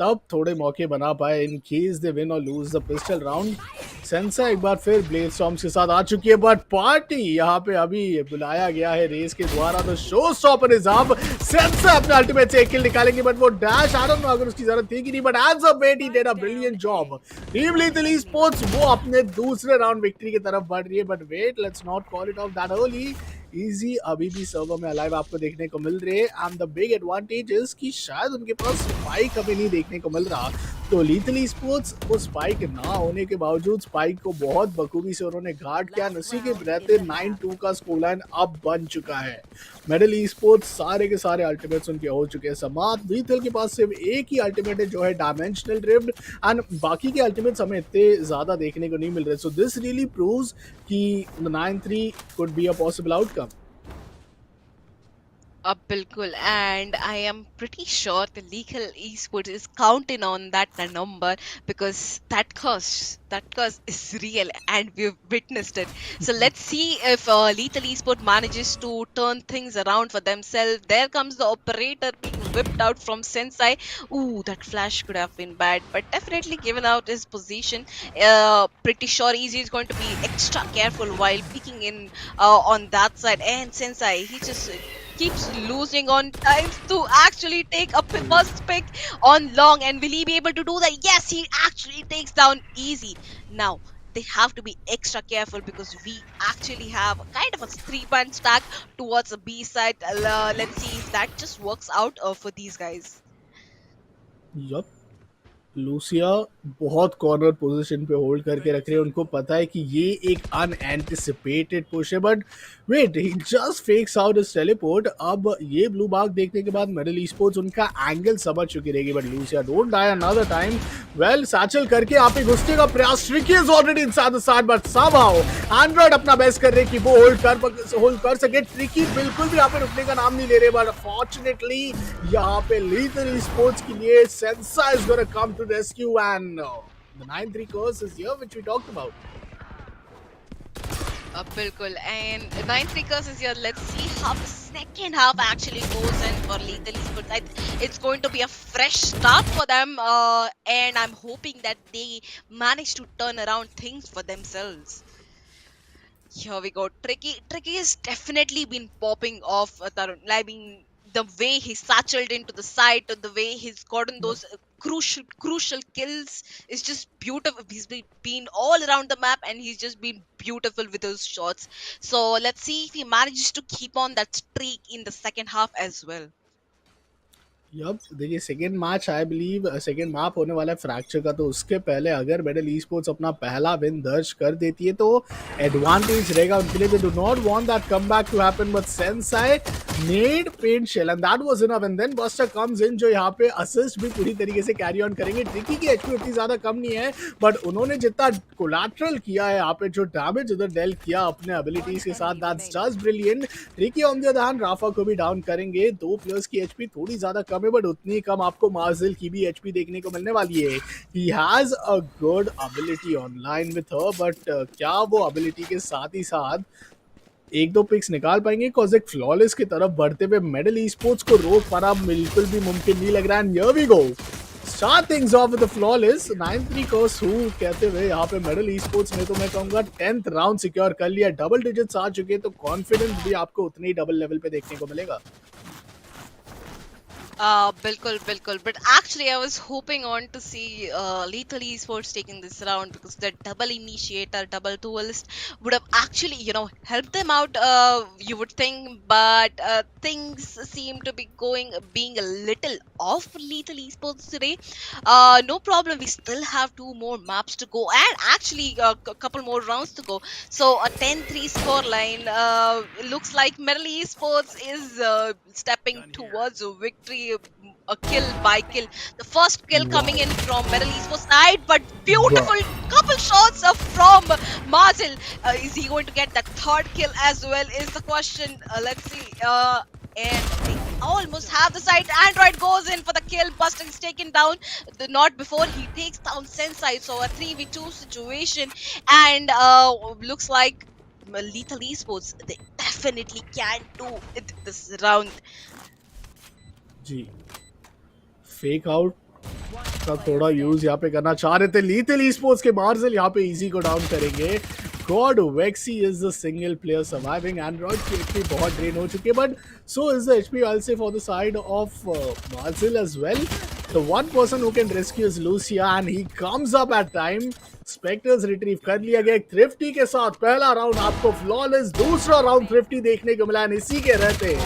तब थोड़े मौके बना पाए in case they win or lose the pistol round. सेंसा एक बार फिर ब्लेड स्टॉर्म्स के साथ आ चुकी है, बट पार्टी यहाँ पे अभी बुलाया गया है रेस के द्वारा. तो शो स्टॉपर इज अप. सेंसा अपने अल्टीमेट से एक किल निकालेंगे, बट वो डैश आई डोंट नो अगर उसकी जरूरत थी कि नहीं, but as a bet he did a brilliant job. Team Lethal Esports वो अपने दूसरे राउंड विक्ट्री की तरफ बढ़ रही है, but wait, let's not call it off that early. Easy अभी भी सर्वर में अलाइव आपको देखने को मिल रहे हैं, and the big advantage is कि शायद उनके पास स्पाइक अभी नहीं देखने को मिल रहा. तो लीथल स्पोर्ट्स वो स्पाइक ना होने के बावजूद स्पाइक को बहुत बखूबी से उन्होंने गार्ड किया. नसी के रहते 9-2 का स्कोर लाइन अब बन चुका है. मेडल स्पोर्ट्स सारे के सारे अल्टीमेट्स उनके हो चुके हैं समाप्त. लीथल के पास सिर्फ एक ही अल्टीमेट है जो है डायमेंशनल ड्रिफ्ट, एंड बाकी के अल्टीमेट्स हमें इतने ज्यादा देखने को नहीं मिल रहे. सो दिस रियली प्रूव्स कि 9-3 could be a possible outcome. Bilkul, and I am pretty sure the legal esports is counting on that number because that curse is real and we've witnessed it. So let's see if lethal esport manages to turn things around for themselves. There comes the operator being whipped out from Sensei. Ooh, that flash could have been bad, but definitely given out his position. Pretty sure Easy is going to be extra careful while peeking in on that side, and Sensei, he just keeps losing on times to actually take a first pick on long. And will he be able to do that? Yes, he actually takes down Easy. Now they have to be extra careful because we actually have kind of a 3-punch stack towards the B side. Let's see if that just works out for these guys. Yup. Lucia बहुत corner position पे hold करके रख रहे हैं. उनको पता है कि ये एक अनएंटिसिपेटेड पुश है, but wait, he just fakes out his teleport. अब ये ब्लू बाग देखने के बाद मेडल ईस्पोर्ट्स उनका एंगल समझ चुकी रहेगी, but Lucia don't die another time. Well, satchel करके आप ही घुसने का प्रयास. Tricky is already inside the side, but somehow Android अपना बेस्ट कर रहे कि वो होल्ड कर सके. ट्रिकी बिल्कुल भी यहाँ पे रुकने का नाम नहीं ले रहे, बट फॉर्चुनेटली यहाँ पे लीथल स्पोर्ट्स के लिए Sensei is gonna come to rescue, and the 9-3 curse is here which we talked about. Bilkul, and 9-3 curse is here. Let's see how the second half actually goes in for Lethal Esports. It's going to be a fresh start for them, and I'm hoping that they manage to turn around things for themselves. Here we go. Tricky has definitely been popping off, Tarun. I mean, the way he satcheled into the side, the way he's gotten those crucial kills is just beautiful. He's been all around the map and he's just been beautiful with those shots. So let's see if he manages to keep on that streak in the second half as well. Yep, देखिए second match I believe second map होने वाला है fracture का, तो उसके पहले अगर medal esports अपना पहला विन दर्ज कर देती है तो एडवांटेज रहेगा उनके लिए. They do not want that comeback to happen, but sensei need paint shell and that was enough. And then Buster comes in जो यहाँ पे असिस्ट भी पूरी तरीके से कैरी ऑन करेंगे. ट्रिकी की एचपी उतनी ज्यादा कम नहीं है, बट उन्होंने जितना कोलैटरल किया है यहाँ पे, जो डैमेज उधर डेल किया अपने एबिलिटीज के साथ, that's just brilliant. Tricky on the other hand Rafa को भी डाउन करेंगे. दो प्लेयर्स की एचपी थोड़ी ज्यादा कम है, बट उतनी कम आपको मार्जिल की भी एचपी देखने को मिलने वाली है. He has a good ability online with her, but क्या वो एबिलिटी के साथ ही साथ एक दो पिक्स निकाल पाएंगे? बिकॉज एक फ्लॉलेस की तरफ बढ़ते हुए मेडल ई-स्पोर्ट्स को रोक पाना बिल्कुल भी मुमकिन नहीं लग रहा है. And here we go, start things off with the flawless 9-3 कर्स हु कहते हुए यहाँ पे मेडल ई-स्पोर्ट्स ने तो मैं कहूंगा 10th राउंड सिक्योर कर लिया. डबल डिजिट्स आ चुके, तो कॉन्फिडेंस भी आपको उतने ही डबल लेवल पे देखने को मिलेगा. Bilkul, bilkul. But actually, I was hoping on to see Lethal Esports taking this round because the double initiator, double duelist would have actually, helped them out. You would think, but things seem to be being a little off for Lethal Esports today. No problem. We still have two more maps to go, and actually a couple more rounds to go. So a 10-3 score line. Looks like Metal Esports is stepping towards a victory, a kill by kill. The first kill coming Wow. in from Metal Esports side, but Wow. beautiful couple shots from Mazil. Is he going to get that third kill as well? Is the question. Let's see. And they almost have the side. Android goes in for the kill. Buster is taken down. Not before he takes down Sensei. So a 3v2 situation, and looks like Lethal Esports, they definitely can do it this round. जी fake out का थोड़ा use यहाँ पे करना चाह रहे थे lethal Sports के बाहर से यहाँ पे इजी को डाउन करेंगे God Vexy is the single player surviving Android की एचपी बहुत ड्रेन हो चुकी है but so is the HP also for the side of Marzil as well the one person who can rescue is Lucia and he comes up at time Specters retrieve कर लिया गया एक thrifty के साथ पहला राउंड आपको flawless दूसरा round thrifty देखने को मिला इसी के रहते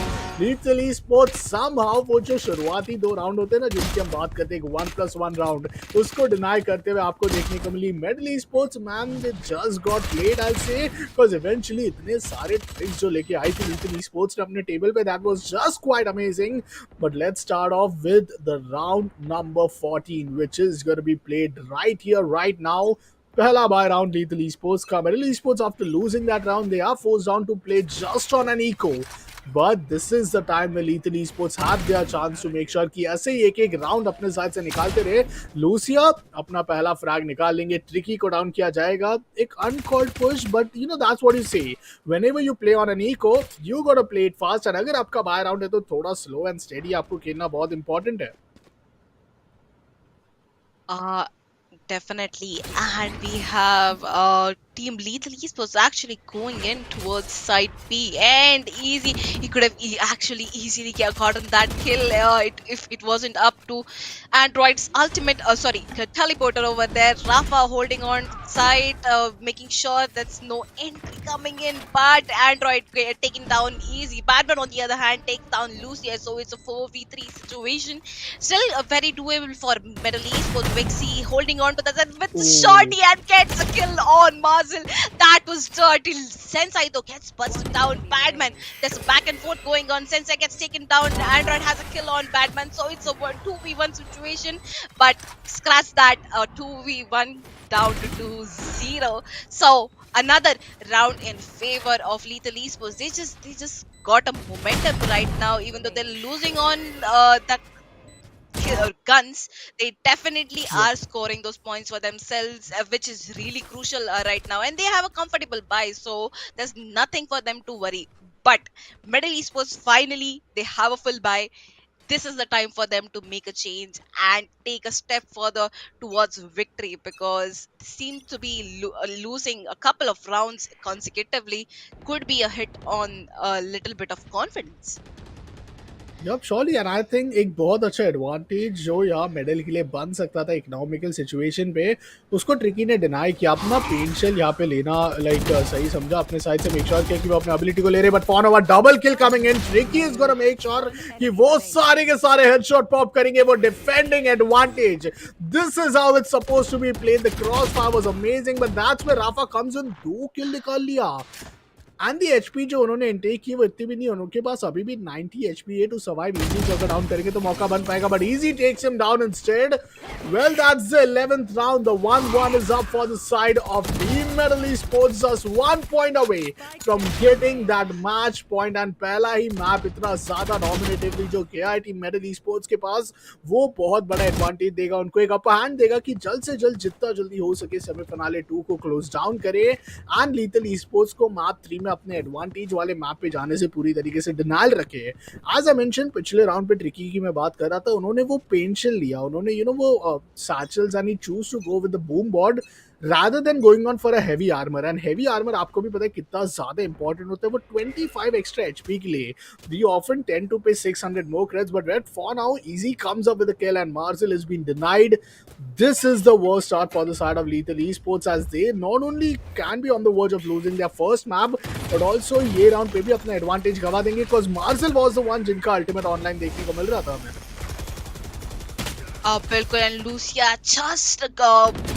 लीथल स्पोर्ट्स समहाउ वो जो शुरुआती दो राउंड होते हैं ना जिनकी हम बात करते हैं 1+1 राउंड उसको डिनाई करते हुए आपको देखने को मिली Medal Sports man they just got played I say because eventually इतने सारे ट्रिक्स जो लेके आई थी लीथल स्पोर्ट्स ने अपने टेबल पे that was just quite amazing but let's start of with the round number 14 which is gonna be played right here right now Pehla by round Lethal Esports का Metal Esports after losing that round they are forced down to play just on an eco but this is the time where Lethal Esports have their chance to make sure कि ऐसे ही एक एक round अपने side से निकालते रहे Lucia अपना पहला फ्रैग निकाल लेंगे ट्रिकी को डाउन किया जाएगा एक uncalled push but you know that's what you say whenever you play on an eco you gotta play it fast and अगर आपका बाय राउंड है तो थोड़ा स्लो एंड स्टेडी आपको खेलना बहुत इंपॉर्टेंट है Uh, Definitely. And we have Team Lethal Esports actually going in towards side B. And easy. He could have actually easily gotten that kill if it wasn't up to Android's ultimate, teleporter over there. Rafa holding on side, making sure there's no entry coming in. But Android taken down easy. Batman, on the other hand, takes down Lucia. So it's a 4v3 situation. Still very doable for Metal Esports. Vixie holding on to that with the shorty and gets a kill on Marzel. That was dirty. Sensei though gets busted down. Badman. There's a back and forth going on. Sensei gets taken down. Android has a kill on Badman. So it's a 2v1 situation. But scratch that 2v1 down to 2-0. So another round in favor of Lethal Esports. They just got a momentum right now, even though they're losing on that guns. They definitely Yep. are scoring those points for themselves, which is really crucial right now, and they have a comfortable buy, so there's nothing for them to worry. But Metal Esports, finally they have a full buy. This is the time for them to make a change and take a step further towards victory, because they seem to be losing a couple of rounds consecutively. Could be a hit on a little bit of confidence. Yup surely and I think एक बहुत अच्छा advantage जो यहाँ medal के लिए बन सकता था इकोनॉमिकल सिचुएशन पे उसको ट्रिकी ने डिनाई किया अपना पेंशियल यहाँ पे लेना लाइक सही समझा अपने साइड से मेक श्योर किया कि वो अपने एबिलिटी को ले रहे but fawn over double kill coming in Tricky is gonna make sure कि वो सारे के सारे हेडशॉट पॉप करेंगे वो defending advantage this is how it's supposed to be played the crossfire was amazing but that's where Rafa comes in दो kill निकाल लिया एंड दी एचपी जो उन्होंने इनटेक की वो इतनी भी नहीं उनके पास अभी भी 90 एचपी है टू सर्वाइव इजी अगर डाउन करेंगे तो मौका बन पाएगा but Easy takes him down instead well that's the 11th round the 1-1 is up for the side of Team Metal Esports just 1 point away from getting that match point and पहला ही map इतना ज्यादा डोमिनेटिवली जो गया है team metal esports के पास वो बहुत बड़ा एडवांटेज देगा उनको एक अपर हैंड देगा कि जल्द से जल्द जितना जल्दी हो सके सेमीफिनाले 2 को क्लोज डाउन करे एंड लीथल esports को मैप 3 में अपने एडवांटेज वाले मैप पे जाने से पूरी तरीके से डिनाइल रखे एज आई मेंशन पिछले राउंड पे ट्रिकी की मैं बात कर रहा था उन्होंने वो पेंशिल लिया उन्होंने यू नो वो satchels and he chose to go with the boom bot rather than going on for a heavy armor. And heavy armor आपको भी पता है कितना ज़्यादा important होता है वो 25 extra HP के लिए. We often tend to pay 600 more creds, but Red for now, Easy comes up with a kill and Marzel has been denied. This is the worst start for the side of Lethal Esports as they not only can be on the verge of losing their first map, but also ये round पे भी अपना advantage गवा देंगे because Marzel was the one जिनका ultimate online देखने को मिल रहा था हमें. Bilkul, and Lucia just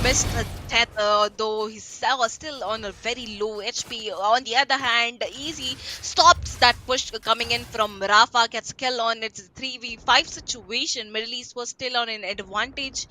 missed a death, though his cell was still on a very low HP. On the other hand, Easy stops that push coming in from Rafa, gets kill on. It's a 3v5 situation. Middle East was still on an advantage,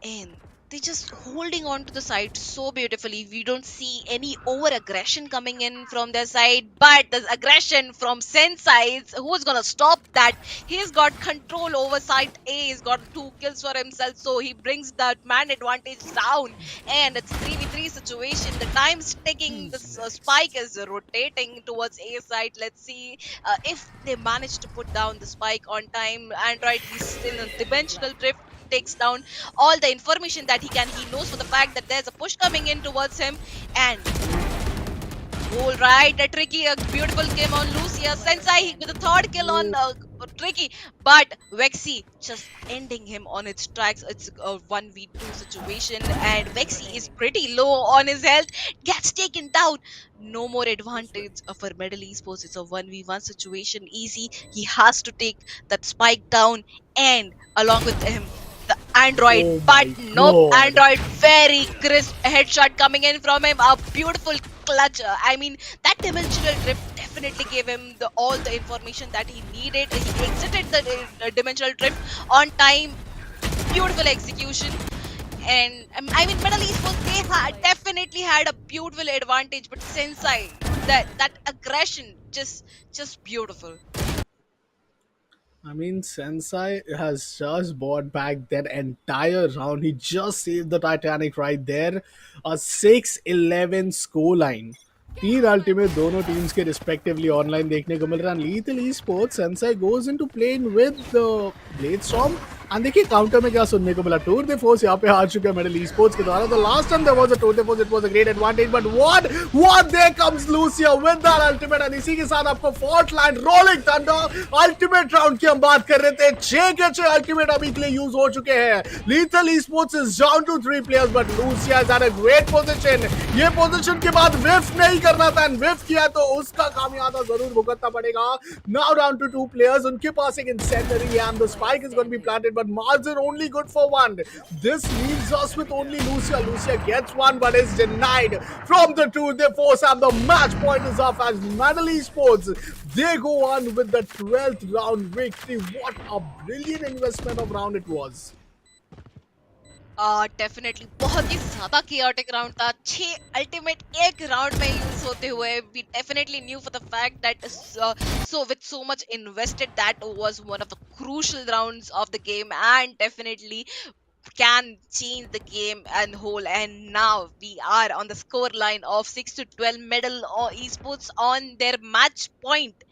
and they just holding on to the side so beautifully. We don't see any over aggression coming in from their side, but the aggression from Sen sides, who's gonna stop that? He's got control over side A. He's got 2 kills for himself, so he brings that man advantage down, and it's 3v3 situation. The time's ticking. The spike is rotating towards A side. Let's see if they manage to put down the spike on time. Android, he's still in dimensional drift, takes down all the information that he can. He knows for the fact that there's a push coming in towards him, and all right, a tricky, a beautiful game on Lucia. Sensei with a third kill on Tricky, but Vexi just ending him on its tracks. It's a 1v2 situation, and Vexi is pretty low on his health, gets taken down. No more advantage for Middle Esports. It's a 1v1 situation. Easy, he has to take that spike down, and along with him, the Android. Oh But my nope, god. Android, very crisp headshot coming in from him. A beautiful clutch. I mean, that dimensional drift definitely gave him all the information that he needed. He exited the dimensional drift on time. Beautiful execution. And I mean, Middle Esports, they definitely had a beautiful advantage, but Sensei, that aggression, just beautiful. I mean, Sensei has just bought back that entire round. He just saved the Titanic right there. A 6-11 scoreline. तीन ultimate दोनों teams के respectively online देखने को मिल रहा है. Lethal e sports Sensei goes into playing with blade storm. And देखिए counter में क्या सुनने को मिला. टूर दे फोर्स यहाँ पे हार चुके हैं मेडल ई स्पोर्ट्स के द्वारा. The last time there was a tour de force, it was a great advantage, but what there comes Lucia with that ultimate. And इसी के साथ आपको fourth line rolling thunder ultimate round की हम बात कर रहे थे. 6 के 6 अल्टीमेट अभी के लिए यूज हो चुके हैं. Lethal Esports is down to 3 players, but Lucia is at a great position. ये पोजीशन के बाद विफ नहीं करना था, एंड विफ किया तो उसका खामियाजा जरूर भुगतना पड़ेगा. Now down to 2 players. उनके पास एक incendiary and the spike is going to be planted, but Margin only good for 1. This leaves us with only Lucia. Lucia gets 1 but is denied from the 2. They force up. The match point is off as Medal Esports, they go on with the 12th round victory. What a brilliant investment of round it was. Definitely बहुत ही ज्यादा chaotic round था. 6 ultimate एक round में use होते हुए, we definitely knew for the fact that so with so much invested, that was one of the crucial rounds of the game, and definitely can change the game and whole. And now we are on the score line of 6-12 medal or esports on their match point.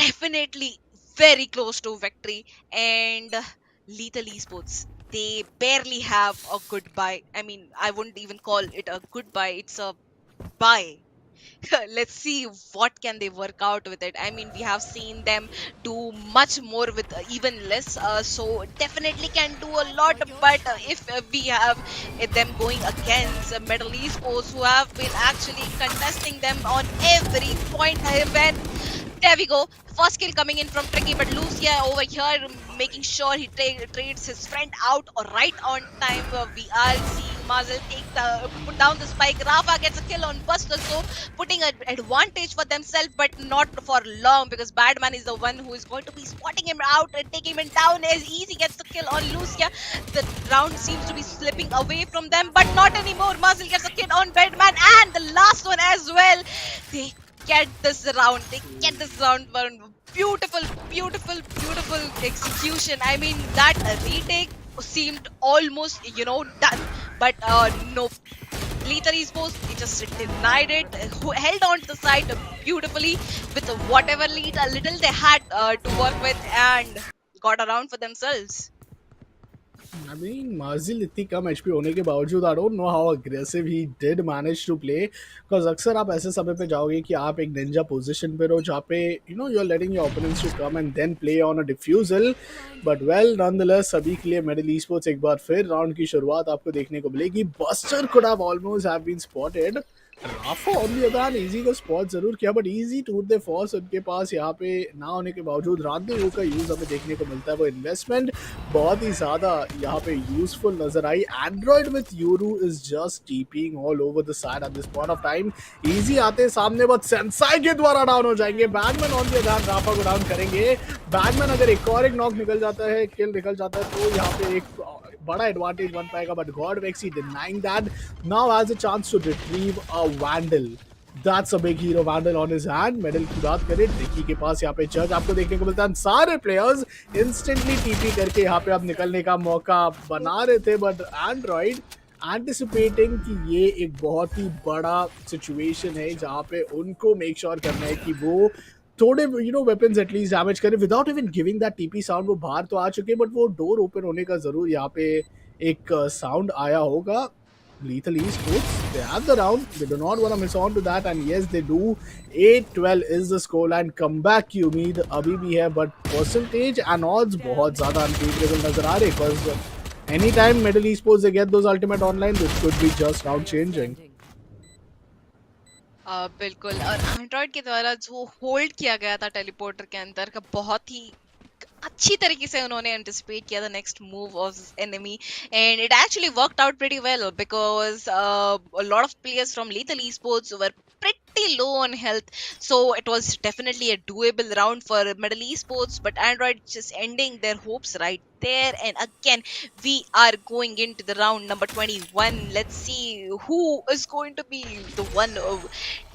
Definitely very close to victory. And lethal esports, they barely have a goodbye. I mean, I wouldn't even call it a goodbye, it's a bye. Let's see what can they work out with it. I mean, we have seen them do much more with even less, so definitely can do a lot. But if we have them going against Middle Esports, who have been actually contesting them on every point event. There we go. First kill coming in from Tricky, but Lucia over here making sure he trades his friend out or right on time. We are seeing Mazel put down the spike. Rafa gets a kill on Buster, so putting an advantage for themselves, but not for long, because Badman is the one who is going to be spotting him out and taking him down. As Easy gets the kill on Lucia, the round seems to be slipping away from them, but not anymore. Mazel gets a kill on Badman, and the last one as well. They get this round. They get this round for beautiful, beautiful, beautiful execution. I mean, that retake seemed almost, done. But no. Lethal Esports, they just denied it, who held on to the side beautifully with whatever little they had to work with, and got around for themselves. I mean, Marzil इतनी कम HP होने के बावजूद I don't know how aggressive he did manage to play, because अक्सर आप ऐसे समय पे जाओगे कि आप एक निंजा पोजीशन पे रहो जहाँ पे you are letting your opponents to come and then play on a defusal. But well nonetheless सभी के लिए मिडिल ई स्पोर्ट्स एक बार फिर राउंड की शुरुआत आपको देखने को मिलेगी। Buster could have almost have been spotted. Rafa on the other hand Easy को स्पॉट जरूर किया, but Easy tour de force उनके पास यहाँ पे ना होने के बावजूद रांदे का यूज हमें देखने को मिलता है। वो इन्वेस्टमेंट बहुत ही ज़्यादा यहाँ पे यूजफुल नजर आई। Android with Yoru is just tipping all over the side at this point of time. Easy आते सामने बट सेंसाई के द्वारा डाउन हो जाएंगे। Badman on the other Rafa को डाउन करेंगे। बैडमैन अगर एक और एक नॉक निकल जाता है, किल निकल जाता है, तो यहाँ पे एक बड़ा एडवांटेज बन पाएगा। But got Vexi denying that now has a chance to retrieve a vandal. That's a big hero vandal on his hand. Medal की बात करें, डिकी के पास यहाँ पे चर्च आपको देखने को मिलता है। सारे प्लेयर्स इंस्टेंटली टीपी करके यहाँ पे अब निकलने का मौका बना रहे थे, बट एंड्रॉइड एंटिसिपेटिंग कि ये एक बहुत ही बड़ा सिचुएशन है जहाँ पे उनको मेक श्योर करना है कि वो थोड़े वेपन्स एटलीस्ट डैमेज करें without even giving that TP sound. वो बाहर तो आ चुके हैं, बट वो डोर ओपन होने का जरूर यहाँ पे एक साउंड आया होगा। Lethal Esports, they have the round. They do not want to miss on to that, and yes, they do. 8-12 is the scoreline. Comeback की उम्मीद अभी भी है, but percentage and odds बहुत ज़्यादा unfavorable नजर आ रहे, because anytime Middle Esports they get those ultimate online, this could be just round changing. बिल्कुल। और एंड्रॉइड के द्वारा जो होल्ड किया गया था टेलीपोर्टर के अंदर का, बहुत ही अच्छी तरीके से उन्होंने एंटिसिपेट किया था next move of enemy, and it actually worked out pretty well because a lot of players from Lethal Esports were pretty low on health, so it was definitely a doable round for Middle Esports, but Android just ending their hopes right there. And again, we are going into the round number 21. Let's see who is going to be the one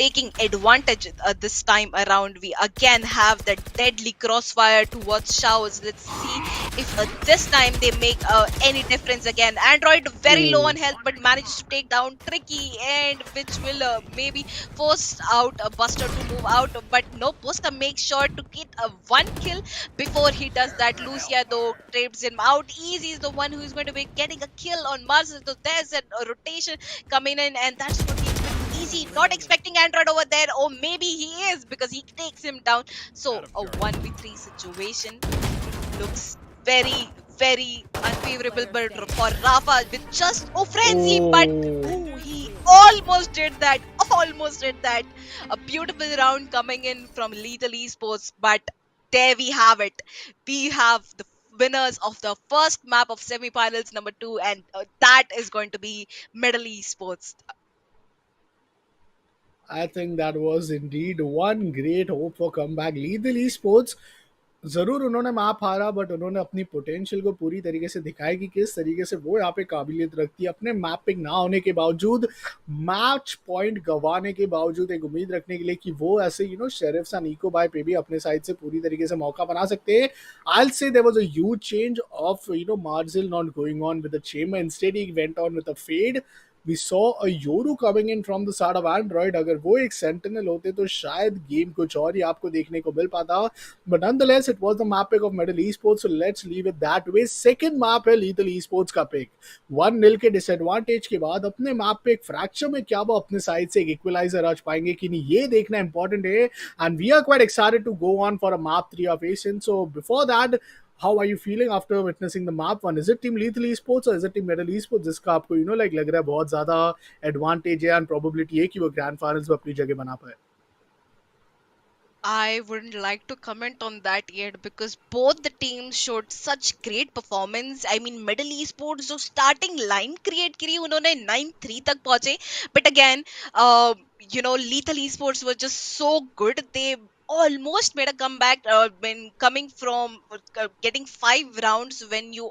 taking advantage this time around. We again have the deadly crossfire towards Showers. Let's see if this time they make any difference again. Android very low Oh. on health, but manages to take down Tricky, and which will maybe force out Buster to move out. But no, Buster makes sure to get a one kill before he does that. Lucia though traps him out. Easy is the one who is going to be getting a kill on Mars. So there's a rotation coming in, and that's what we expect. Easy, not expecting Android over there, or maybe he is because he takes him down. So a 1v3 situation. It looks very, very unfavorable but for Rafa with just frenzy, but Oh. oh, he almost did that. Almost did that. A beautiful round coming in from Lethal Esports, but there we have it. We have the winners of the first map of semi-finals number 2, and that is going to be Middle Esports. I think that was indeed one great hope for comeback. Lethal Esports जरूर उन्होंने map हारा, but उन्होंने अपनी potential को पूरी तरीके से दिखाया कि किस तरीके से वो यहाँ पे काबिलियत रखती है। अपने मैप पे ना होने के बावजूद, मैच पॉइंट गंवाने के बावजूद एक उम्मीद रखने के लिए कि वो ऐसे शेरिफ्स एंड इको बाय पे भी अपने साइड से पूरी तरीके से मौका बना सकते हैं। I will say there was a huge change of Marzil not going on with the chamber, instead he went on with a fade. We saw a Yoru coming in from the side of Android. अगर वो एक sentinel होते तो शायद game कुछ और ही आपको देखने को मिल पाता, but nonetheless it was the map pick of Middle Esports, so let's leave it that way. Second map है Lethal Esports का pick। 1-0 के डिसएडवांटेज के बाद अपने मैप पे एक फ्रैक्चर में क्या वो अपने साइड से एक इक्वलाइजर रच पाएंगे कि नहीं, ये देखना इंपॉर्टेंट है। And we are quite excited to go on for a map 3 of Asian. So before that, how are you feeling after witnessing the map one? Is it team Lethal Esports or is it team Middle Esports जिसका आपको like लग रहा है बहुत ज्यादा advantage है and probability है कि वो ग्रैंड फाइनल्स में अपनी जगह बना पाए? I wouldn't like to comment on that yet because both the teams showed such great performance. I mean, Middle Esports जो starting line create करी उन्होंने 9-3 तक पहुंचे. But again, Lethal Esports were just so good. They almost made a comeback when coming from getting 5 rounds when you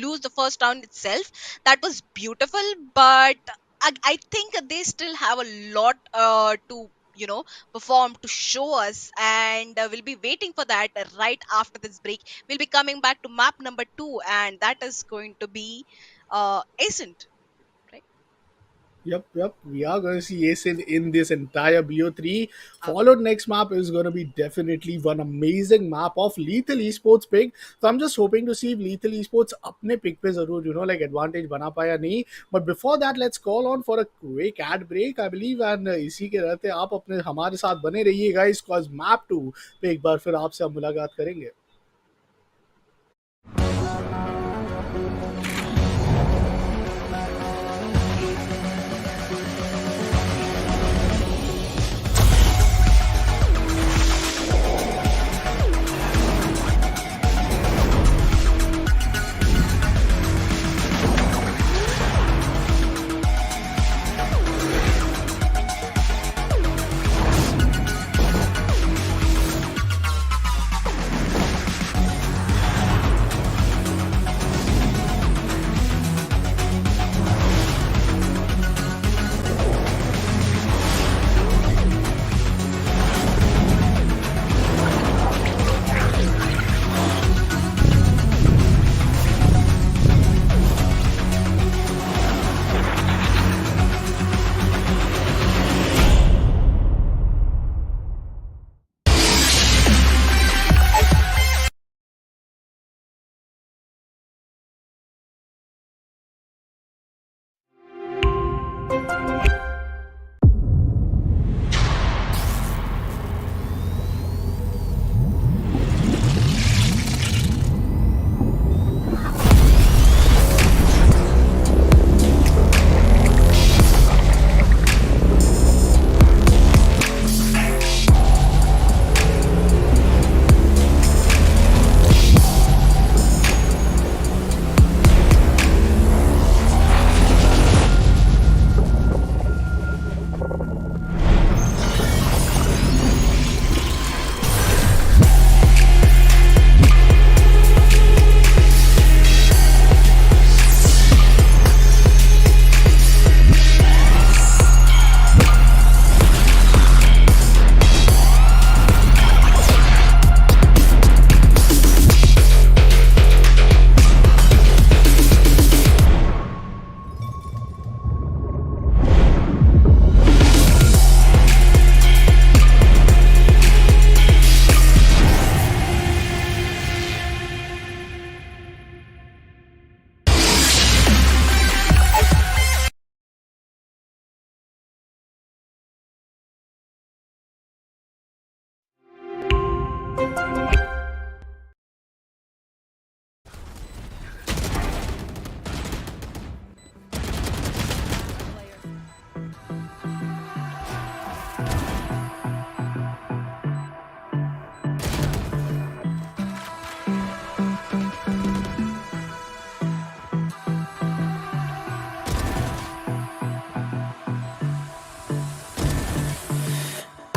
lose the first round itself. That was beautiful, but I think they still have a lot to perform to show us, and we'll be waiting for that right after this break. We'll be coming back to map number 2, and that is going to be Ascent, right? Yep. We are going to see Ace in this entire BO3. Followed next map is going to be definitely one amazing map of Lethal Esports pick. So I'm just hoping to see if Lethal Esports अपने pick पे जरूर like advantage बना पाया नहीं. But before that, let's call on for a quick ad break, I believe, and इसी के रहते आप अपने हमारे साथ बने रहिए guys, cause map 2 पे एक बार फिर आपसे हम मुलाकात करेंगे.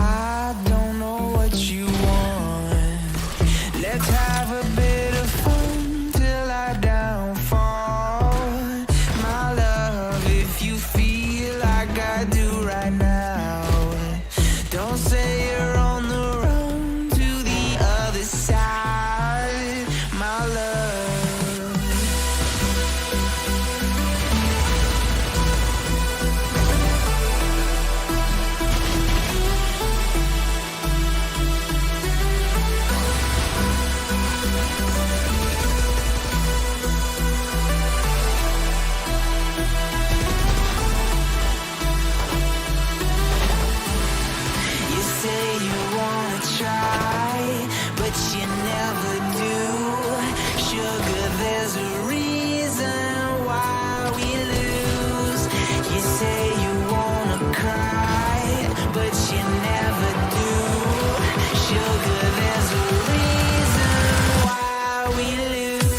I don't know what you want. Let's have a bit of fun till I downfall. My love, if you feel like I do right now, don't say you're on the run to the other side. My love. You say you wanna try, but you never do. Sugar, there's a reason why we lose. You say you wanna cry, but you never do. Sugar, there's a reason why we lose.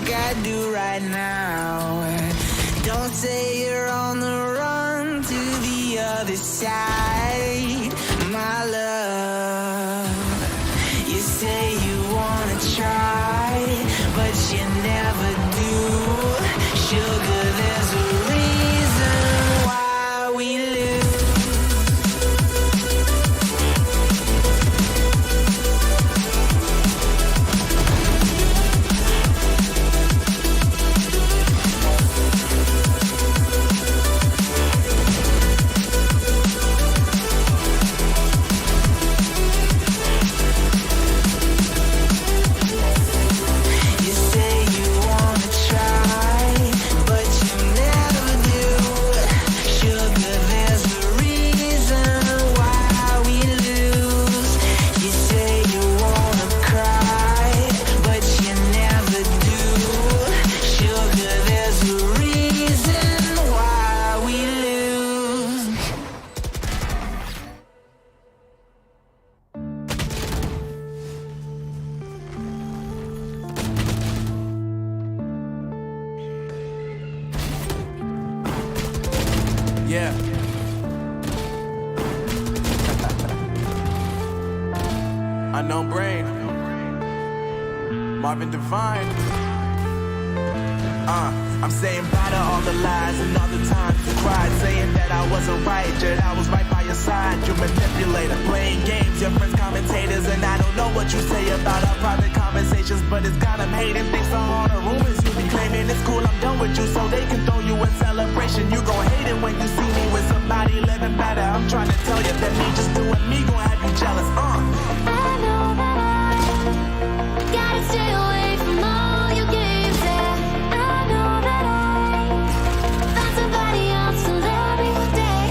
like I do right now. Don't say you're on the run to the other side, my love. You say you wanna try, but you never do. Sugar, there's a reason why we lose. You say you wanna try, but you never do. Sugar, there's a reason why we lose. You say you wanna cry, but you never do. Sugar, there's a reason why we lose. Yeah. Unknown Brain. Marvin Devine. I'm saying bye to all the lies and all the times you cried, saying that I wasn't right, yet I was right by your side. You manipulator, playing games, your friends commentators, and I don't know what you say about our private conversations, but it's got them hating. Thanks to all the rumors you be claiming. It's cool, I'm done with you, so they can throw you a celebration. You gon' hate it when you see me with somebody living better. I'm trying to tell you that me just doing me gon' have you jealous. I know that I gotta stay away from all your games. Yeah, I know that I found somebody else to love me one day.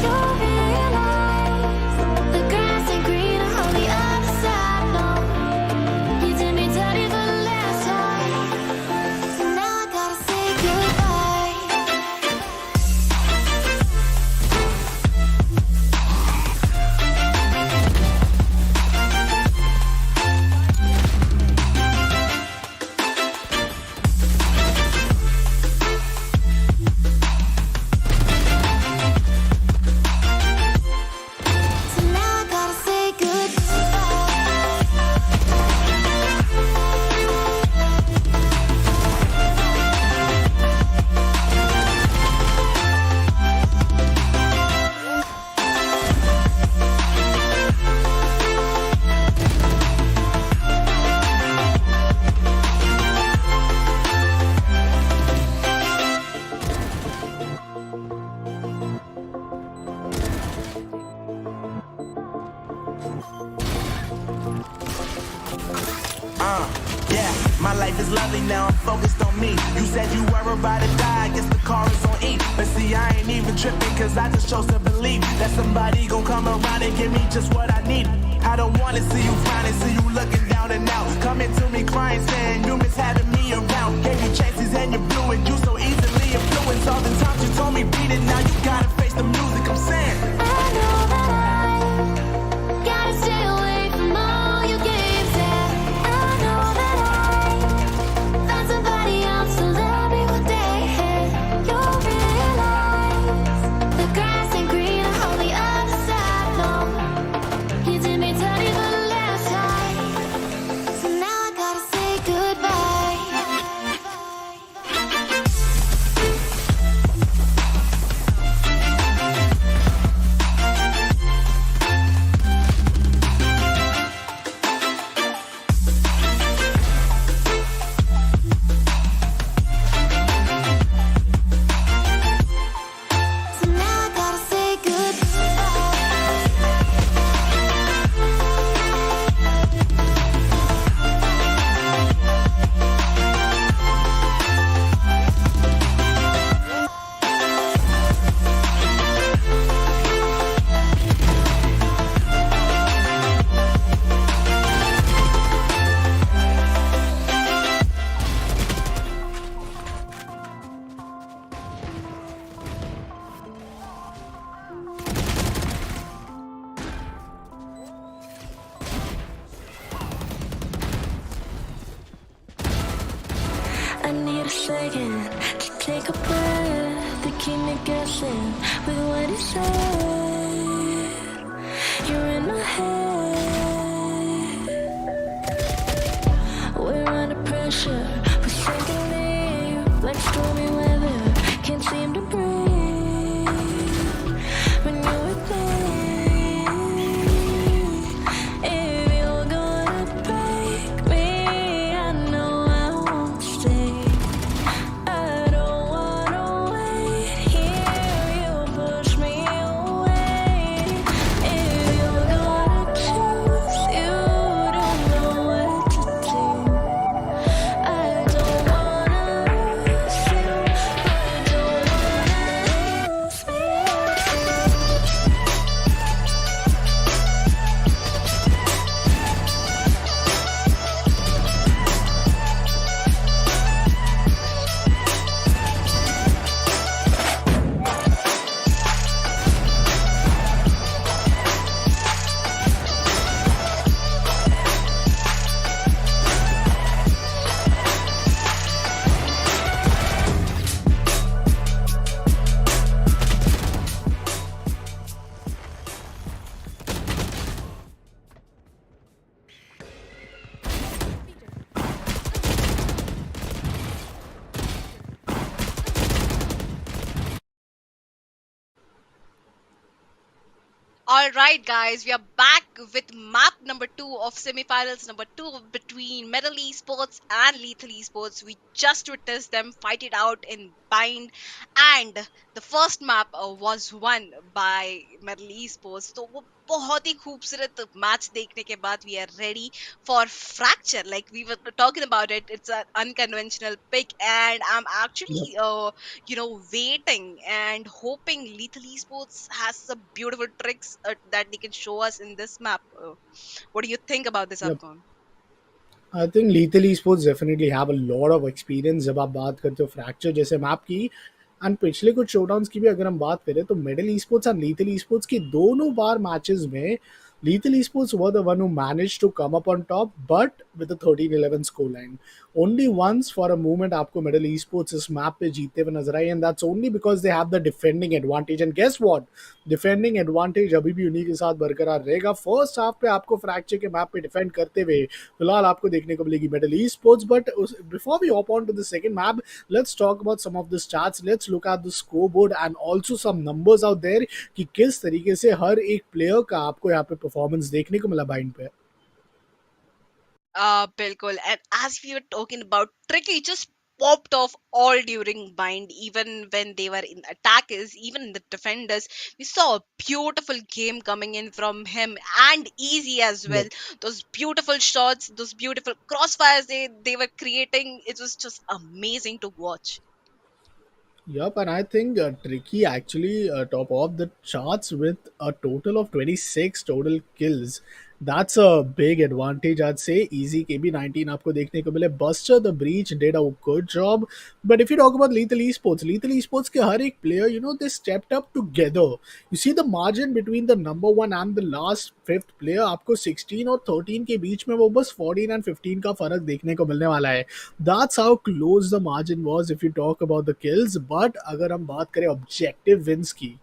You'll realize the grass ain't greener on the other side. No, you did me dirty for the last time, so now I gotta say goodbye. So now I gotta say Yeah, my life is lovely now, I'm focused on me. You said you were about to die, I guess the car is on E. But see, I ain't even tripping, cause I just chose to believe that somebody gon' come around and give me just what I need. I don't wanna see you frowning, see you looking down and out. Coming to me crying, saying you miss having me around. Gave you chances and you blew it, you so easily influenced. All the times you told me beat it, now you gotta face the music, I'm saying. I know that I gotta stay away from all your games. Yeah, I know that I found somebody else to love me one day. You'll realize the grass ain't greener on the other side. No, you did me dirty for the last time, so now I gotta say goodbye. I need a second to take a breath, to keep me guessing with what he said. You're in my head. We're under pressure, we're sinking deep like stormy weather. Can't seem to breathe when you're with me. If you're gonna break me, I know I won't stay. I don't wanna wait here. You push me away. If you're gonna choose, you don't know what to do. I don't wanna lose you. I don't wanna lose me. All right, guys, we are back with map number two of semifinals number two between Metal Esports and Lethal Esports. We just witnessed them fight it out in Bind, and the first map was won by Metal Esports. तो वो बहुत ही खूबसूरत match देखने के बाद we are ready for fracture. Like we were talking about it, it's an unconventional pick, and I'm Yep. actually waiting and hoping Lethal Esports has some beautiful tricks that they can show us in this map. What do you think about this, Yep. Afghan? I think lethal esports definitely have a lot of experience जब आप बात करते हो fracture जैसे map की and पिछले कुछ शोडाउन्स की भी अगर हम बात करें तो middle esports and lethal esports की दोनों बार मैचेस में Lethal Esports were the one who managed to come up on top, but with a 13-11 scoreline. Only once for a moment आपको Middle Esports इस मैप पे जीतते हुए नजर आई, and that's only because they have the defending advantage. And guess what? Defending advantage अभी भी उन्हीं के साथ बरकरार रहेगा. फर्स्ट हाफ पे आपको फ्रैक्चर के मैप पे डिफेंड करते हुए फिलहाल आपको देखने को मिलेगी Middle Esports. But before we hop on to the second map, let's talk about some of the stats. Let's look at the scoreboard and also some numbers out there कि किस तरीके से हर एक प्लेयर का आपको यहाँ पे परफॉर्मेंस देखने को मिला बाइंड पे. Bilkul. And as we were talking about, Tricky just popped off all during bind, even when they were in attackers, even in the defenders. We saw a beautiful game coming in from him and easy as well. Yep. Those beautiful shots, those beautiful crossfires they were creating, it was just amazing to watch. Yep, and I think Tricky actually top off the charts with a total of 26 total kills. That's a big advantage, I'd say. Easy KB19 आपको देखने को मिले. Buster the Breach did a good job. But if you talk about Lethal Esports के हर एक player, they stepped up together. You see the margin between the number one and the last fifth player, आपको 16 और 13 के बीच में वो बस 14 and 15 का फर्क देखने को मिलने वाला है. That's how close the margin was if you talk about the kills. But अगर हम बात करें objective wins की,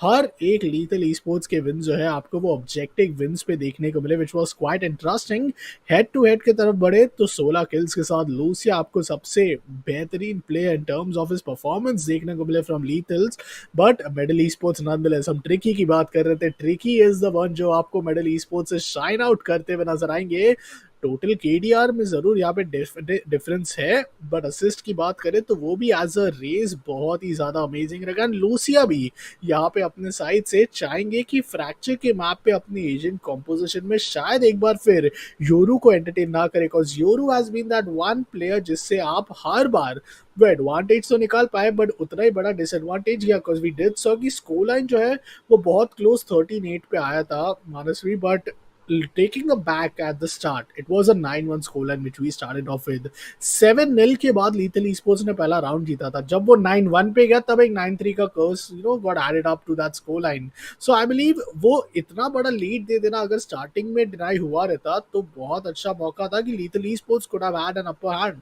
हर एक लीथल esports के विन जो है आपको वो ऑब्जेक्टिव विंस पे देखने को मिले which was quite interesting. Head to head की तरफ बढ़े तो 16 किल्स के साथ लूसिया आपको सबसे बेहतरीन player in terms of his performance देखने को मिले from Lethals. But Medal esports nonetheless. हम ट्रिकी की बात कर रहे थे. ट्रिकी इज द वन जो आपको मेडल esports से शाइन आउट करते हुए नजर आएंगे. टोटल केडीआर में जरूर यहाँ पे डिफरेंस है, बट असिस्ट की बात करें तो वो भी एज अ रेस बहुत ही ज्यादा अमेजिंग रहेगा. लूसिया भी यहाँ पे अपने साइड से चाहेंगे कि फ्रैक्चर के मैप पे अपनी एजेंट कॉम्पोजिशन में शायद एक बार फिर योरू को एंटरटेन ना करे, because Yoru has been that one player जिससे आप हर बार वो एडवांटेज तो निकाल पाए बट उतना ही बड़ा डिसएडवांटेज किया. बिकॉज वी डिड सो कि स्कोर लाइन जो है वो बहुत क्लोज 13-8 पे आया था मानसवी, but taking a back at the start, it was a 9-1 scoreline which we started off with. 7-0 के बाद Lethal Esports ने पहला राउंड जीता था. जब वो 9-1 पे गया तब एक 9-3 का कर्स got added up to that scoreline. So I believe वो इतना बड़ा लीड दे देना अगर स्टार्टिंग में डिनाई हुआ रहता तो बहुत अच्छा मौका था कि Lethal Esports could have had an upper hand.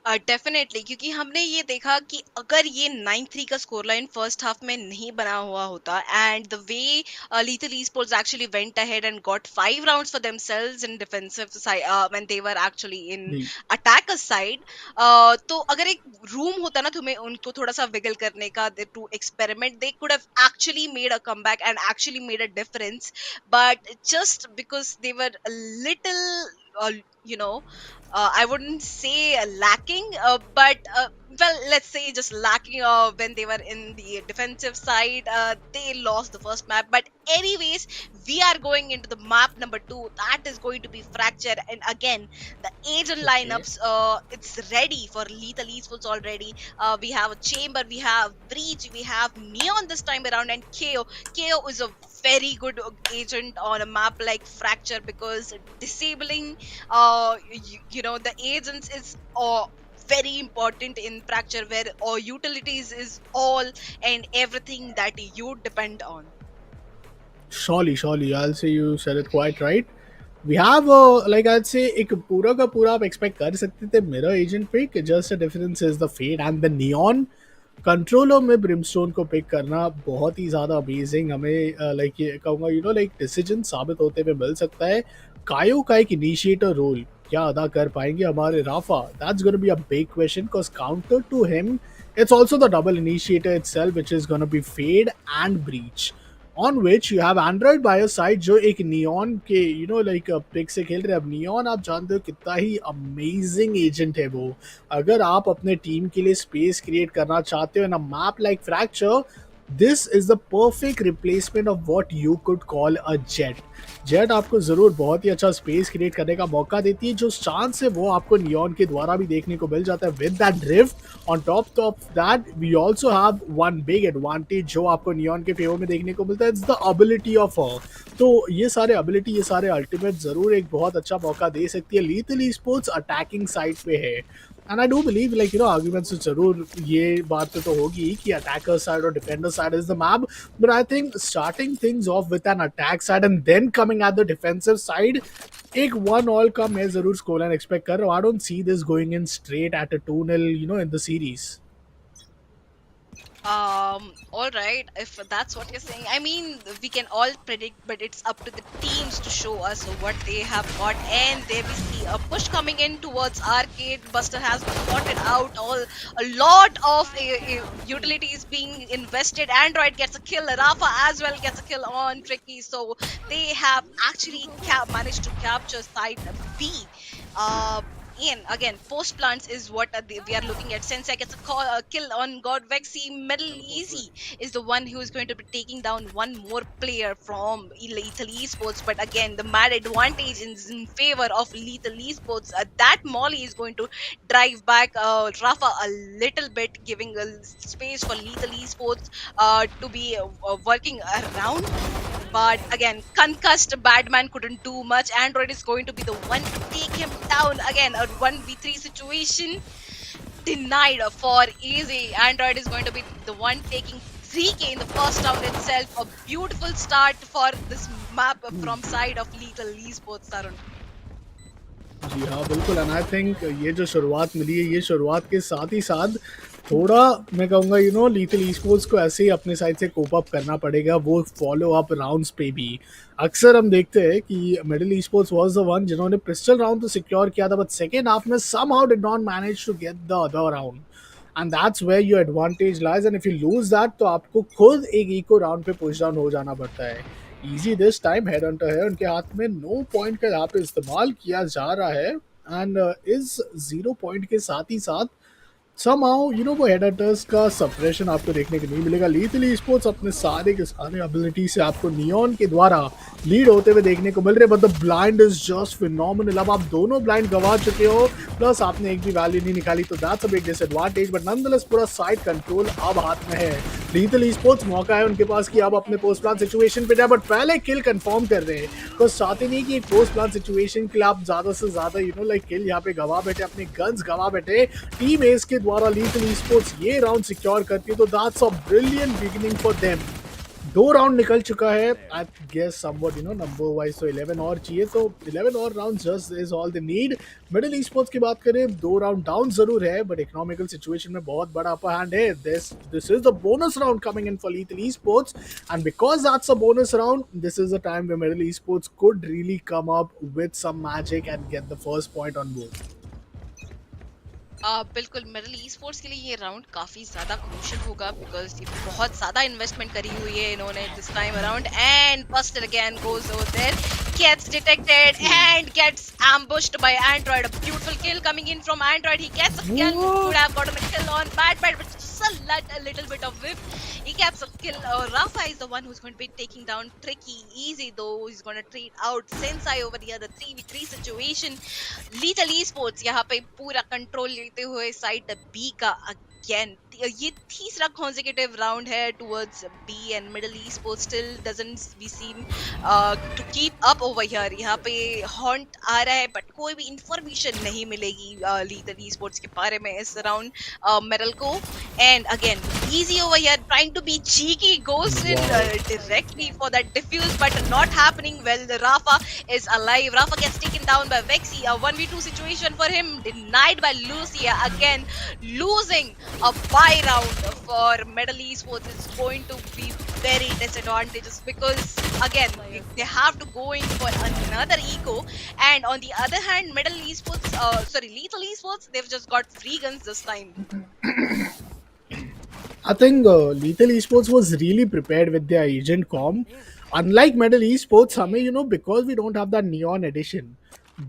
Definitely, क्योंकि हमने ये देखा कि अगर ये 9-3 का स्कोर लाइन फर्स्ट हाफ में नहीं बना हुआ होता, and the way Lethal Esports actually went ahead and got 5 rounds for themselves in defensive side, when they were actually in जी, attacker side, तो अगर एक रूम होता ना तुम्हें उनको थोड़ा सा विगल करने का, to experiment, they could have actually made a comeback and actually made a difference, but just because they were little, you know, I wouldn't say lacking, but well, let's say just lacking when they were in the defensive side. They lost the first map, but anyways, we are going into the map number two. That is going to be fractured, and again, the agent okay, lineups. It's ready for Lethal Esports already. We have a chamber, we have breach, we have neon this time around, and KO. KO is a very good agent on a map like fracture, because disabling the agents is very important in fracture, where utilities is all and everything that you depend on. surely, I'll say you said it quite right. We have like I'd say एक पूरा का पूरा आप expect कर सकते थे mirror agent पे कि just the difference is the Fade and the Neon controller में ब्रिमस्टोन को पिक करना बहुत ही ज़्यादा अमेजिंग हमें लाइक ये कहूँगा लाइक डिसीजन साबित होते हुए मिल सकता है कायो का एक इनिशिएटर रोल क्या अदा कर पाएंगे हमारे Rafa that's gonna be a big question because counter to him it's also the double initiator itself which is going to be fade and breach on which you have Android by your side जो एक neon के like pick से खेल रहे हैं अब neon आप जानते हो कितना ही अमेजिंग एजेंट है वो अगर आप अपने टीम के लिए स्पेस क्रिएट करना चाहते हो in a map like Fracture this is the perfect replacement of what you could call a Jett Jett आपको जरूर बहुत ही अच्छा स्पेस क्रिएट करने का मौका देती है जो चांस है वो आपको नियॉन के द्वारा भी देखने को मिल जाता है with that drift on top of that we also have one big advantage जो आपको नियॉन के फेवर में देखने को मिलता है इट्स द एबिलिटी ऑफ तो ये सारे एबिलिटी ये सारे अल्टीमेट जरूर एक बहुत अच्छा मौका दे सकती है लीथल स्पोर्ट्स अटैकिंग साइड पे है and I do believe like arguments जरूर ये बात तो होगी कि अटैकर साइड और defender side is the map but I think starting things off with an attack side and then coming at the defensive side एक 1-1 का मैं जरूर स्कोर लाइन एक्सपेक्ट कर रहा हूँ I don't see this going in straight at a 2-0 in the series All right, if that's what you're saying, I mean, we can all predict, but it's up to the teams to show us what they have got. And there we see a push coming in towards arcade. Buster has been spotted out. A lot of utilities being invested. Android gets a kill. Rafa as well gets a kill on Tricky. So they have actually managed to capture side B. Ian, again, post plants is what we are looking at. Sensei gets a kill on God Vexi. Metal Easy is the one who is going to be taking down one more player from Lethal Esports. But again, the mad advantage is in favor of Lethal Esports. That Molly is going to drive back Rafa a little bit, giving a space for Lethal Esports to be working around. But again, concussed Badman couldn't do much. Android is going to be the one to take him down. Again, a 1v3 situation denied for easy. Android is going to be the one taking 3k in the first round itself. A beautiful start for this map from side of Lethal Esports, Tarun. जी हाँ बिल्कुल and I think ये जो शुरुआत मिली है ये शुरुआत के साथ ही साथ थोड़ा मैं कहूँगा लीथल स्पोर्ट्स को ऐसे ही अपने साइड से कोप अप करना पड़ेगा वो फॉलो अप राउंड्स पे भी अक्सर हम देखते हैं कि middle sports was the one जिन्होंने पिस्टल राउंड तो सिक्योर किया था बट सेकेंड हाफ में somehow did not manage to get the other round and that's where your advantage lies and if you lose that तो आपको खुद एक eco round पे पुश डाउन हो जाना पड़ता है Easy this time headhunter है उनके हाथ में नो पॉइंट का यहाँ पे इस्तेमाल किया जा रहा है एंड इस 0 पॉइंट के साथ ही साथ somehow वो हेडर्स का सप्रेशन आपको देखने को नहीं मिलेगा लीथल स्पोर्ट्स अपने सारे के सारे एबिलिटी से आपको नियॉन के द्वारा लीड होते हुए देखने को मिल रहे but the blind is just phenomenal अब आप दोनों ब्लाइंड गवा चुके हो प्लस आपने एक भी वैल्यू नहीं निकाली तो that's a big disadvantage but nonetheless पूरा साइड कंट्रोल अब हाथ में है लीथल स्पोर्ट्स मौका है उनके पास कि अब अपने पोस्ट प्लान सिचुएशन पे जाए बट पहले किल कंफर्म कर रहे हैं तो चाहते नहीं कि एक पोस्ट प्लान सिचुएशन के लिए आप ज्यादा से ज्यादा लाइक किल यहाँ पे गवा बैठे अपने गन्स गवा बैठे टीम एस के द्वारा लीथल स्पोर्ट्स ये राउंड सिक्योर करती है तो that's a brilliant beginning for them दो राउंड निकल चुका है, I guess somewhat number wise तो 11 और चाहिए, तो 11 और round just is all the need. Middle Esports की बात करें, दो राउंड डाउन जरूर है बट इकोनॉमिकल सिचुएशन में बहुत बड़ा अपर हैंड है। This is the bonus round coming in for Lethal Esports, and because that's a bonus round, this is the time where Middle Esports could really come up with some magic and get the first point on board. बिल्कुल middle Esports के लिए ये round काफी ज्यादा crucial होगा because ये बहुत ज्यादा इन्वेस्टमेंट करी हुई है इन्होंने this time around and Buster again goes over there gets detected and gets ambushed by Android. A beautiful kill coming in from Android. He gets a kill. Could have gotten a kill on Bad, but just a little bit of whiff. He gets a kill. Rafa is the one who's going to be taking down Tricky. Easy though. He's going to treat out Sensei over here. The 3v3 situation. Lethal Esports यहाँ पे पूरा control लेते हुए side B का again. ये तीसरा consecutive round है towards B and Middle Esports still doesn't be seen to keep up over here. यहाँ पे हॉन्ट आ रहा है बट कोई भी इंफॉर्मेशन नहीं मिलेगी Lethal Esports के बारे में इस राउंड मेडल को. And again, easy over here trying to be cheeky, goes in directly for that diffuse but not happening. Well, Rafa is alive. Rafa gets taken down by Vexy. A 1v2 situation for him denied by Lucia. Again, losing a bye round for Middle Esports is going to be very disadvantageous because again they have to go in for another eco, and on the other hand Middle Esports Lethal Esports, they've just got free guns this time. I think Lethal Esports was really prepared with their agent com. Unlike Middle Esports, हमें because we don't have that neon edition,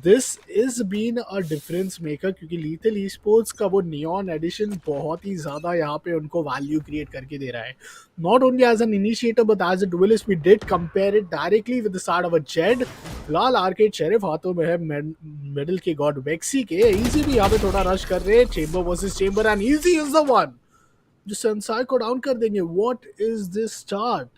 this is been a difference maker क्योंकि Lethal Esports का वो neon edition बहुत ही ज़्यादा यहाँ पे उनको value create करके दे रहा है. Not only as an initiator but as a duelist, we did compare it directly with the start of a Jed. फिलहाल आर्केड शेरिफ हाथों में है मिडिल के गॉड वेक्सी के. इजी भी यहाँ पे थोड़ा रश कर रहे हैं, chamber versus chamber, and easy is the one जो सेंसाई को डाउन कर देंगे. What is this start?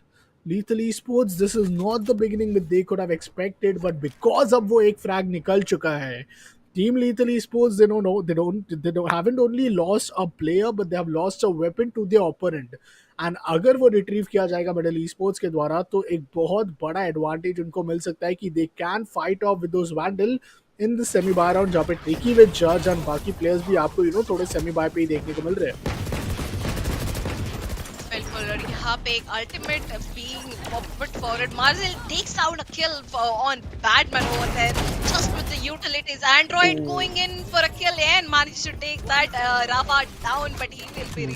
Lethal Esports, this is not the beginning that they could have expected, but because अब वो एक फ्रैग निकल चुका है, Team Lethal Esports, haven't only lost a player, but they have lost a weapon to their opponent. And अगर वो retrieve किया जाएगा मिडिल Esports के द्वारा, तो एक बहुत बड़ा एडवांटेज उनको मिल सकता है कि they can fight off with those Vandal in the semi buy round, जहाँ पे ट्रिकी विद जज एंड बाकी प्लेयर्स भी आपको थोड़े सेमी बाय पे ही देखने को मिल रहे हैं. बिल्कुल, और यहाँ पे एक ultimate being put forward. Marzel takes down a kill on Batman over there just with the utilities. Android going in for a kill and managed to take that Rafa down, but he will be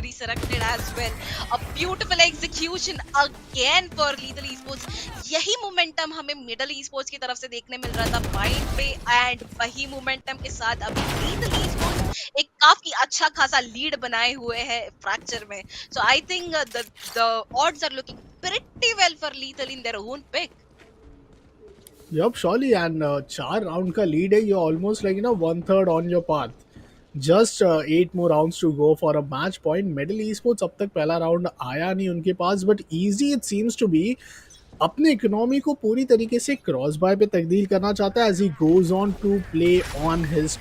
resurrected as well. A beautiful execution again for Lethal Esports. यही momentum हमें middle Esports की तरफ से देखने मिल रहा था bind पे, and वही मोमेंटम के साथ अभी Lethal Esports एक काफी अच्छा खासा लीड बनाए हुए हैं फ्रैक्चर में. So I think the odds are looking pretty well for Lethal in their own pick. Yup, surely, and 4 round का lead है. You're almost like 1/3 on your path. Just 8 more rounds to go for a match point. Middle Esports अब तक पहला round आया नहीं उनके पास, but easy it seems to be. अपने economy को पूरी तरीके से क्रॉस बाय पे तब्दील करना चाहता है as he goes on to play on his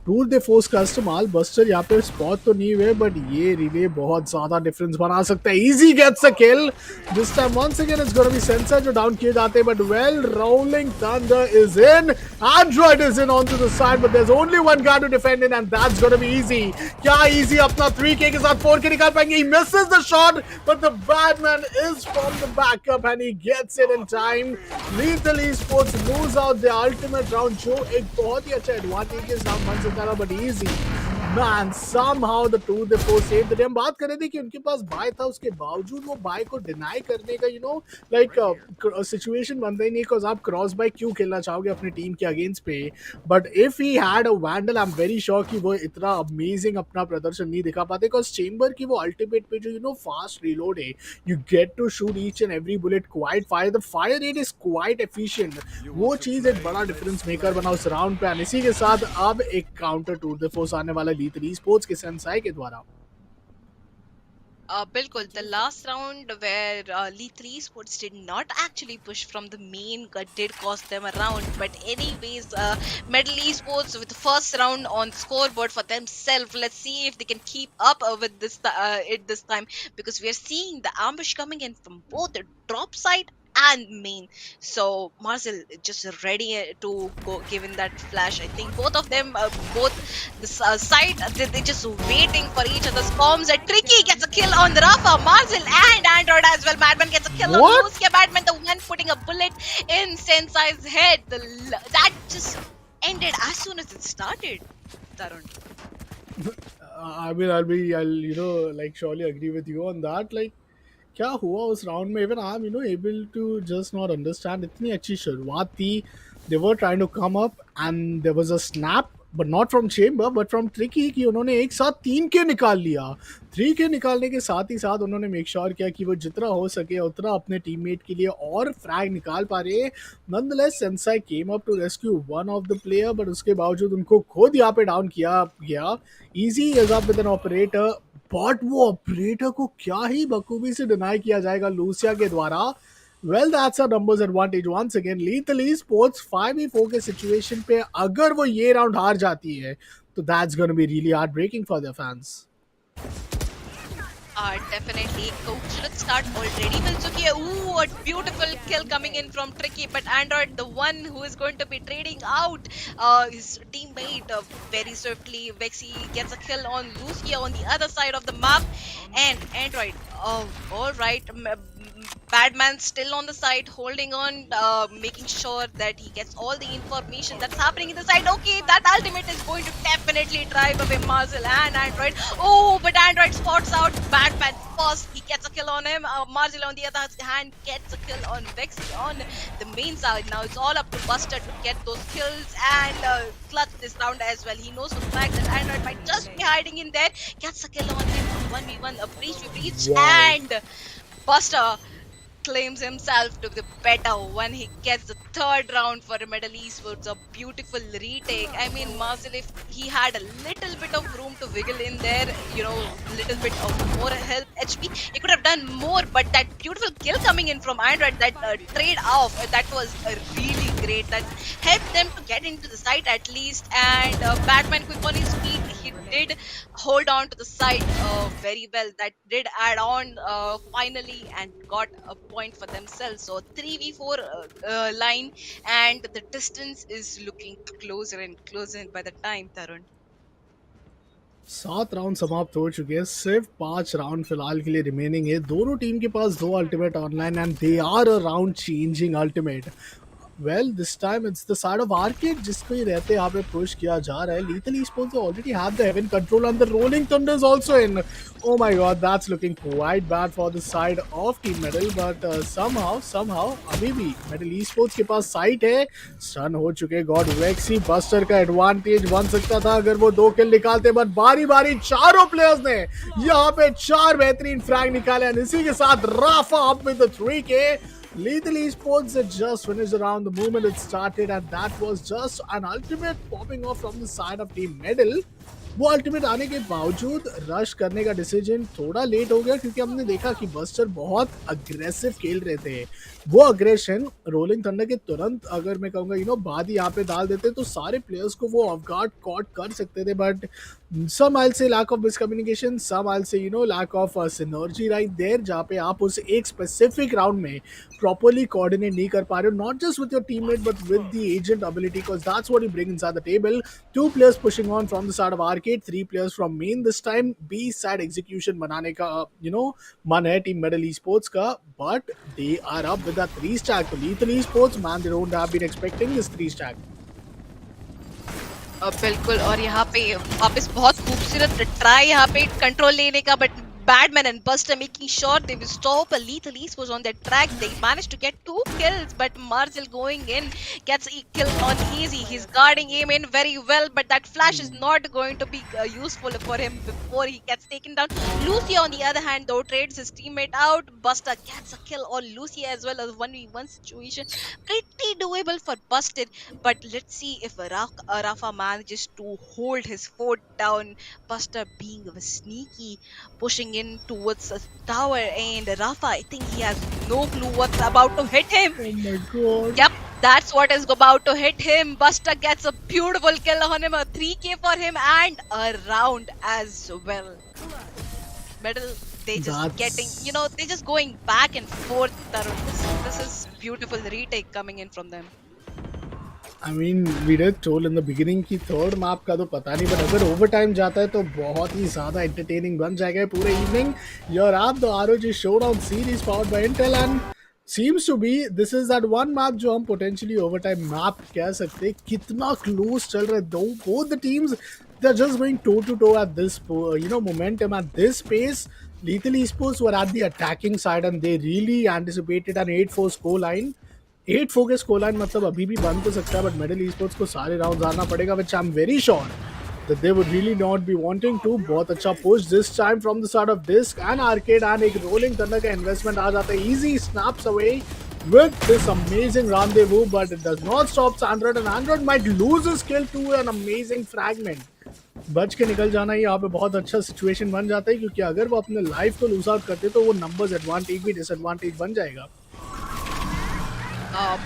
Tour de Force का इस्तेमाल. बस्टर यहाँ पे स्पॉट तो नहीं हुए, बट ये रिले बहुत ज्यादा डिफरेंस बना सकता है. Easy gets a kill this time. Once again it's gonna be Sensei जो डाउन किए जाते हैं, but well Rolling Thunder is in. Android is in on to the side, but there is only one guy to defend in, and that's gonna be Easy. क्या Easy अपना 3K के साथ 4K निकाल पाएंगे? He misses the shot, but the Batman is from the backup and he gets it in time. Lethal Esports lose out their ultimate round, जो एक बहुत ही अच्छा एडवांटेज है round 1 but easy. Man, somehow the Tour de Force saved the day. हम बात कर रहे थे कि उनके पास बाय था, उसके बावजूद वो बाय को डिनाई करने का सिचुएशन बनता ही नहीं, बिकॉज आप क्रॉस बाय क्यों खेलना चाहोगे अपनी टीम के अगेंस्ट पे. But if he had a vandal, I am very sure कि वो इतना अमेजिंग अपना प्रदर्शन नहीं दिखा पाते, बिकॉज चेंबर की वो अल्टीमेट पे जो फास्ट रीलोड है, you get to shoot each and every bullet quite fire. The fire rate is quite efficient. वो चीज एक बड़ा डिफरेंस मेकर बना उस राउंड पे. इसी के साथ अब एक काउंटर टूर de force आने वाला Lethal Esports के सेंसाई के द्वारा. Bilkul, the last round where Lethal Esports did not actually push from the main did cost them a round. But anyways, Medal Esports with the first round on the scoreboard for themselves. Let's see if they can keep up with it this time, because we are seeing the ambush coming in from both the drop side and main. So Marcel just ready to go given that flash. I think both of them, both this side, they just waiting for each other's comms. And Tricky gets a kill on Rafa, Marzel, and Android as well. Madman gets a kill on What? Lucia. Madman, the one putting a bullet in Sensei's head. That just ended as soon as it started, Tarun. I'll like surely agree with you on that. Like, क्या हुआ उस round में? Even I am able to just not understand. इतनी अच्छी शुरुआत थी. They were trying to come up and there was a snap, but not from chamber but from Tricky, कि उन्होंने एक साथ 3 के निकाल लिया. 3 के निकालने के साथ ही साथ उन्होंने मेक श्योर किया कि वो जितना हो सके उतना अपने टीममेट के लिए और फ्रैग निकाल पा रहे. Nonetheless Sensei came up to rescue one of the player, but उसके बावजूद उनको खुद यहाँ पे डाउन किया गया. Easy is up with an operator, but वो ऑपरेटर को क्या ही बखूबी से डिनाई किया जाएगा लूसिया के द्वारा. Well that's a numbers advantage once again. Lethal Sports 5v4 के सिचुएशन पे अगर वो ये राउंड हार जाती है तो that's gonna be really heartbreaking for their fans. Definitely. खूबसूरत start already मिल चुकी है. Ooh, a beautiful kill coming in from Tricky. But Android, the one who is going to be trading out his teammate very swiftly. Vexy gets a kill on Lucia on the other side of the map. And Android, oh, all right. Badman still on the side, holding on, making sure that he gets all the information that's happening in the side. Okay, that ultimate is going to definitely drive away Marcel and Android. Oh, but Android spots out Batman first. He gets a kill on him. Marcel on the other hand gets a kill on Vexy on the main side. Now it's all up to Buster to get those kills and clutch this round as well. He knows for the fact that Android might just be hiding in there. Gets a kill on him. 1v1, a breach, we breach, Wow. and Buster claims himself to be the better when he gets the third round for Medal Esports. A beautiful retake. I mean, Marcel, if he had a little bit of room to wiggle in there, little bit of more health HP, he could have done more. But that beautiful kill coming in from Android, that trade off, that was really great. That helped them to get into the site at least. And Batman, quick on his feet, he did hold on to the site very well. That did add on finally and got a point for themselves. So 3v4 line, and the distance is looking closer and closer by the time, Tarun. 7 round समाप्त हो चुके हैं. सिर्फ 5 round फिलहाल के लिए remaining है. दोनों टीम के पास 2 ultimate online and they are a round changing ultimate. Well this time it's the side of Arcade जिसको ही रहते यहाँ पे पुश किया जा रहा है. Lethal esports already have the haven control and the rolling thunder's also in. Oh my god, that's looking quite bad for the side of Team Medal, but somehow अभी भी Medal Esports के पास site है. Stun हो चुके God. वेक्सी buster का advantage बन सकता था अगर वो 2 किल निकालते, बट बारी बारी चारों प्लेयर्स ने यहाँ पे 4 बेहतरीन फ्रैग निकाले and इसी के साथ Rafa up with the 3K. Lethal Esports had just finished around the moment it started, and that was just an ultimate popping off from the side of Team Medal. वो ultimate आने के बावजूद rush करने का decision थोड़ा late हो गया, क्योंकि हमने देखा कि बस्टर बहुत अग्रेसिव खेल रहे थे. वो अग्रेशन रोलिंग थंडर के तुरंत अगर मैं कहूँगा बाद ही यहाँ पे डाल देते तो सारे प्लेयर्स को वो ऑफ गार्ड कॉट कर सकते थे. But some I'll say lack of miscommunication, some I'll say lack of synergy right there, जहाँ पे आप उस एक specific round में properly coordinate नहीं कर पा रहे हो, not just with your teammate but with the agent ability, because that's what you bring inside the table. 2 players pushing on from the side of arcade, 3 players from main. This time B side execution बनाने का मन है Team Medal Esports का, but they are up with a 3 stack. तो Lethal Esports, man, they don't have been expecting this 3 stack. बिल्कुल. और यहाँ पे वापस बहुत खूबसूरत ट्राई यहाँ पे कंट्रोल लेने का, but Badman and Buster making sure they will stop a Lethal Esports on their track. They managed to get 2 kills, but Marcel going in gets a kill on easy. He's guarding him in very well, but that flash is not going to be useful for him before he gets taken down. Lucia on the other hand though trades his teammate out. Buster gets a kill on Lucia as well as 1v1 situation. Pretty doable for Buster, but let's see if Rafa manages to hold his foot down. Buster being sneaky, pushing coming in towards the tower, and Rafa, I think he has no clue what's about to hit him. Oh my god. Yep, that's what is about to hit him. Buster gets a beautiful kill on him, a 3k for him, and a round as well. Medal, they just getting, That's they just going back and forth, Tarun. This is beautiful retake coming in from them. I mean, we did told in the beginning कि third map का तो पता नहीं, but अगर over time जाता है तो बहुत ही ज़्यादा एंटरटेनिंग बन जाएगा ये पूरे evening. Your app the ROG Showdown series powered by Intel and seems to be this is that one map जो हम potentially ओवर टाइम मैप कह सकते हैं. कितना क्लोज चल रहा है दो both the teams. They're just going toe to toe at this momentum at this pace. Lethal Esports were at the attacking side and they really anticipated an 8-4 score line. 8-4 के score line मतलब अभी भी बन तो सकता है, but medal sports को सारे राउंड आना पड़ेगा, which I am very sure that they would really not be wanting to. बहुत अच्छा push this time from the side of disc and arcade and एक rolling thunder का investment आ जाता है. Easy snaps away with this amazing rendezvous, but it does not stop Android and Android might lose his kill to an amazing fragment. बच के निकल जाना ही यहाँ पे बहुत अच्छा सिचुएशन बन जाता है, क्योंकि अगर वो अपने लाइफ को लूज आउट करते तो वो नंबर्स एडवांटेज भी डिसएडवांटेज बन जाएगा.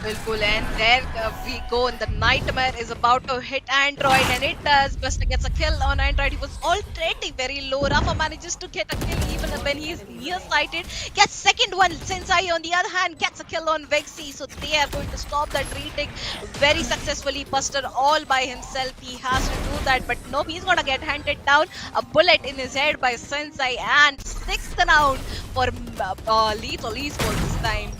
Bilkul, and there we go. And the nightmare is about to hit Android, and it does. Buster gets a kill on Android. He was already very low. Rafa manages to get a kill even when he is nearsighted. Gets second one. Sensei, on the other hand, gets a kill on Vexy. So they are going to stop that retake very successfully. Buster all by himself. He has to do that, but nope, he's gonna get handed down. A bullet in his head by Sensei, and sixth round for Lethal Esports this time.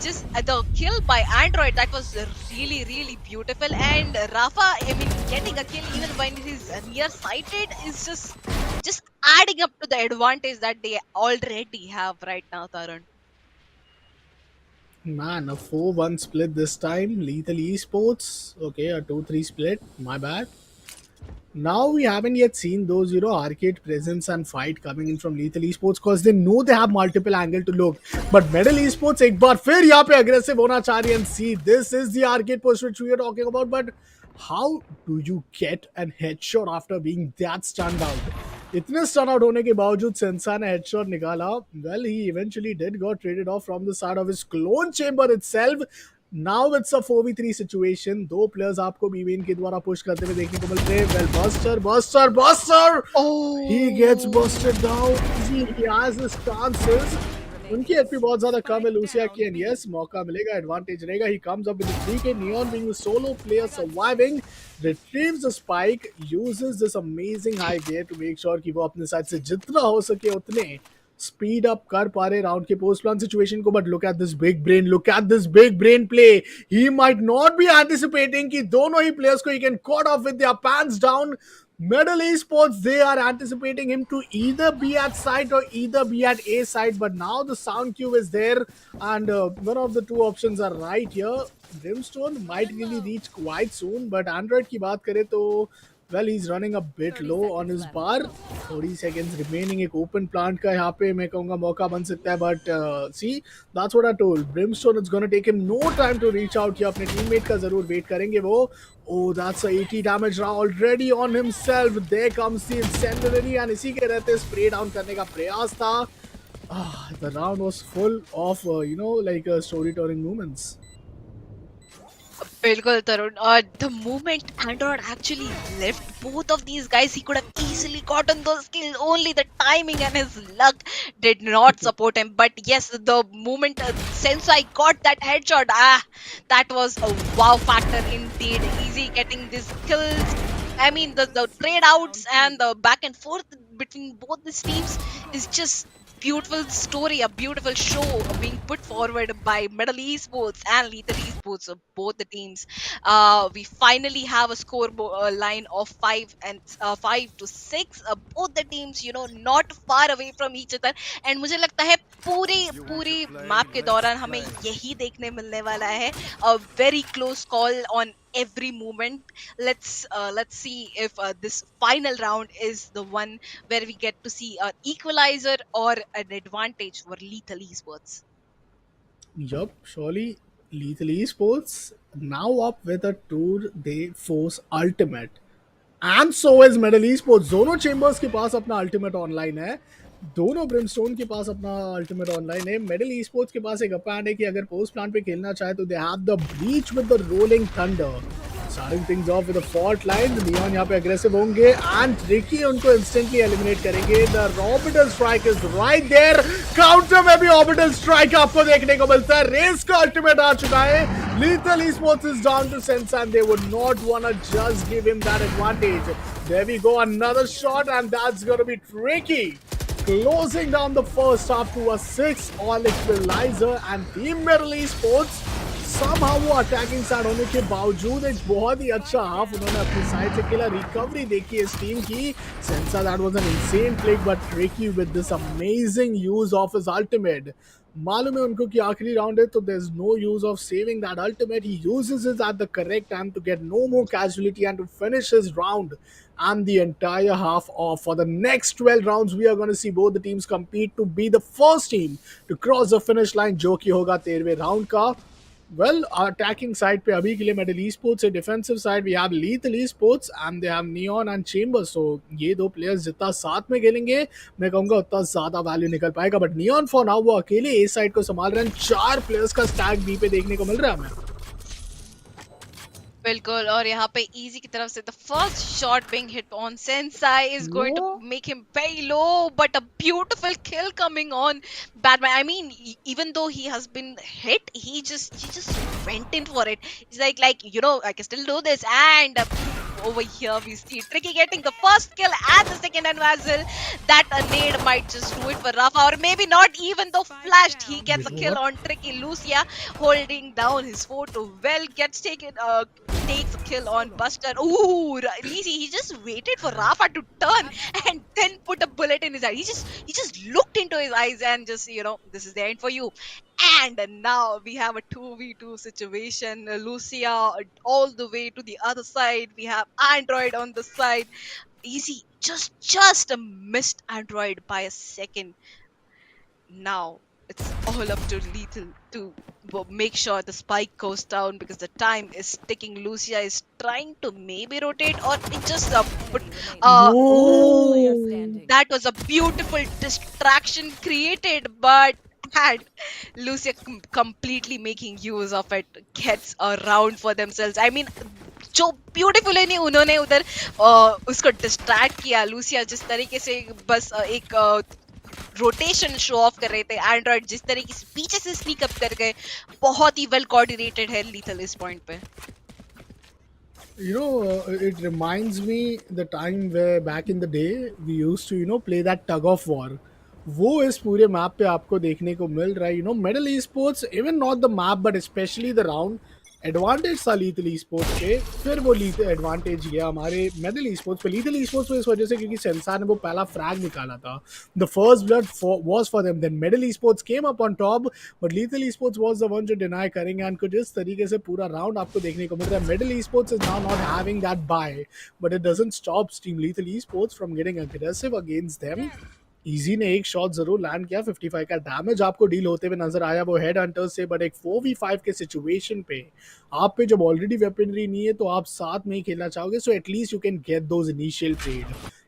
Just the kill by Android, that was really beautiful. And Rafa, I mean, getting a kill even when he's nearsighted is just adding up to the advantage that they already have right now, Tarun. Man, a 4-1 split this time. Lethal Esports. Okay, a 2-3 split. My bad. Now we haven't yet seen those, arcade presence and fight coming in from Lethal Esports because they know they have multiple angle to look. But Medal Esports एक बार फिर यहाँ पे aggressive होना चाह रही है. And see, this is the arcade push which we are talking about. But how do you get an headshot after being that stunned out? इतने stun out होने के बावजूद सेंसा ने headshot निकाला. Well, he eventually did got traded off from the side of his clone chamber itself. Now it's a 4v3 situation. दो players आपको B-Win के द्वारा push करते हुए देखने को मिल रहे हैं. Well, Buster! He gets busted down. He has his chances. उनकी HP बहुत ज़्यादा कम है लूसिया की, and yes, मौका मिलेगा, advantage रहेगा. He comes up with the 3k. Neon being the solo player surviving, retrieves the spike, uses this amazing high gear to make sure कि वो अपने साइड से जितना हो सके उतने स्पीड अप कर पा रहे राउंड के पोस्ट प्लान सिचुएशन को. But look at this big brain play. He might not be anticipating कि दोनों ही प्लेयर्स को ही can caught off with their pants down. Medal Esports, they are anticipating him to either be at site or either be at A site, but now the sound cube is there, and one of the two options are right here. Brimstone might really reach quite soon, but Android की बात करें तो well, he's running a bit low on his bar. 30 seconds remaining. एक open plant का यहाँ पे मैं कहूँगा मौका बन सकता है, but see, that's what I told. Brimstone, it's gonna take him no time to reach out here. अपने teammate का जरूर wait करेंगे वो. Oh, that's a 80 damage now already on himself. There comes the incendiary, and इसी के रहते spray down करने का प्रयास था. The round was full of like storytelling moments. Bilkul, Tarun. The moment Android actually left both of these guys, he could have easily gotten those kills. Only the timing and his luck did not support him. But yes, the moment Sensei got that headshot, that was a wow factor indeed. Easy getting these kills. I mean, the trade outs and the back and forth between both these teams is just beautiful story, a beautiful show being put forward by Medal Esports and Lethal Esports, both the teams. We finally have a score line of 5-6. Both the teams, not far away from each other. And मुझे लगता है पूरी map के दौरान हमें यही देखने मिलने वाला है. A very close call on every moment. Let's see if this final round is the one where we get to see an equalizer or an advantage for Lethal Esports. Yup, surely Lethal Esports now up with a Tour de Force Ultimate. And so is medal esports. दोनों chambers के पास अपना ultimate online है, दोनों Brimstone के पास अपना ultimate online है. Medal esports के पास एक अपर हैंड है कि अगर पोस्ट प्लान पे खेलना चाहे तो दे have the breach with the rolling thunder. Starting things off with a fault line. Neon यहाँ पे aggressive होंगे and Ricky उनको instantly eliminate करेंगे. The orbital strike is right there. Counter में भी orbital strike आपको देखने को मिलता है. Race का ultimate आ चुका है. Lethal Esports is down to sense and they would not wanna just give him that advantage. There we go, another shot and that's gonna be tricky. Closing down the first half to a 6-all equalizer and Team Metal Esports somehow वो attacking side होने के बावजूद एक बहुत ही अच्छा half उन्होंने अपनी side से खेला. रिकवरी देखी इस टीम की. सेंसा that was an insane flick but tricky with this amazing use of his ultimate. मालूम है उनको कि आखिरी राउंड है तो there is no use of saving that ultimate. He uses it at the correct time to get no more casualty and to finish his round and the entire half off. For the next 12 rounds we are going to see both the teams compete to be the first team to cross the finish line, जो कि होगा 13वें round का. Well, attacking side पे अभी के लिए medal esports है. Defensive side we have lethal esports and they have neon and chambers. So ये दो प्लेयर्स जितना साथ में खेलेंगे मैं कहूँगा उतना ज्यादा वैल्यू निकल पाएगा. बट नियॉन फॉर नाउ वो अकेले ए साइड को संभाल रहे हैं. 4 प्लेयर्स का स्टैक बी पे देखने को मिल रहा है हमें. बिल्कुल. और यहाँ पे इजी की तरफ से the first shot being hit on Sensei is going to make him very low but a beautiful kill coming on Batman. I mean even though he has been hit, he just went in for it. He's like you know, I can still do this. And over here we see Tricky getting the first kill and the second and as well. That a nade might just do it for Rafa, or maybe not. Even though flashed, he gets a kill on Tricky. Lucia holding down his photo well gets takes a kill on Buster. Ooh, easy. He just waited for Rafa to turn and then put a bullet in his eye. He just looked into his eyes and just, you know, this is the end for you. And now we have a 2v2 situation. Lucia all the way to the other side. We have Android on the side. Easy, just a missed Android by a second. Now it's all up to Lethal to make sure the spike goes down because the time is ticking. Lucia is trying to maybe rotate, or it just put. Ooh, that was a beautiful distraction created, but had Lucia completely making use of it, gets a round for themselves. I mean, जो beautifully नहीं उन्होंने उधर उसको distract किया. Lucia जिस तरीके से बस एक रोटेशन शो ऑफ कर रहे थे, एंड्रॉइड जिस तरीके से पीछे से स्नीक अप कर गए, बहुत ही वेल कोऑर्डिनेटेड है लीथल इस पॉइंट पे. You know, it reminds me the time where back in the day we used to, you know, play that tug of war. वो इस पूरे मैप पे आपको देखने को मिल रहा है. You know, medal esports, even not the map but specially the round, advantage था लीथल esports पे. फिर वो एडवांटेज गया हमारे मेडल esports पे. लीथल esports पे इस वजह से क्योंकि सेंसार ने वो पहला फ्रैग निकाला था. The first blood was for them. Then Medal esports came up on top but Lethal esports was the one जो डिनाई करेंगे. एंड कुछ इस तरीके से पूरा राउंड आपको देखने को मिल रहा है. Medal esports is now not having that bye but it doesn't stop team lethal esports from getting aggressive against them. Easy ने एक शॉट जरूर लैंड किया. 55 का डैमेज आपको डील होते हुए नजर आया वो हेड हंटर्स से. बट एक 4v5 के सिचुएशन पे आप पे जब ऑलरेडी वेपनरी नहीं है तो आप साथ में ही खेलना चाहोगे. So at least you can get those initial trade.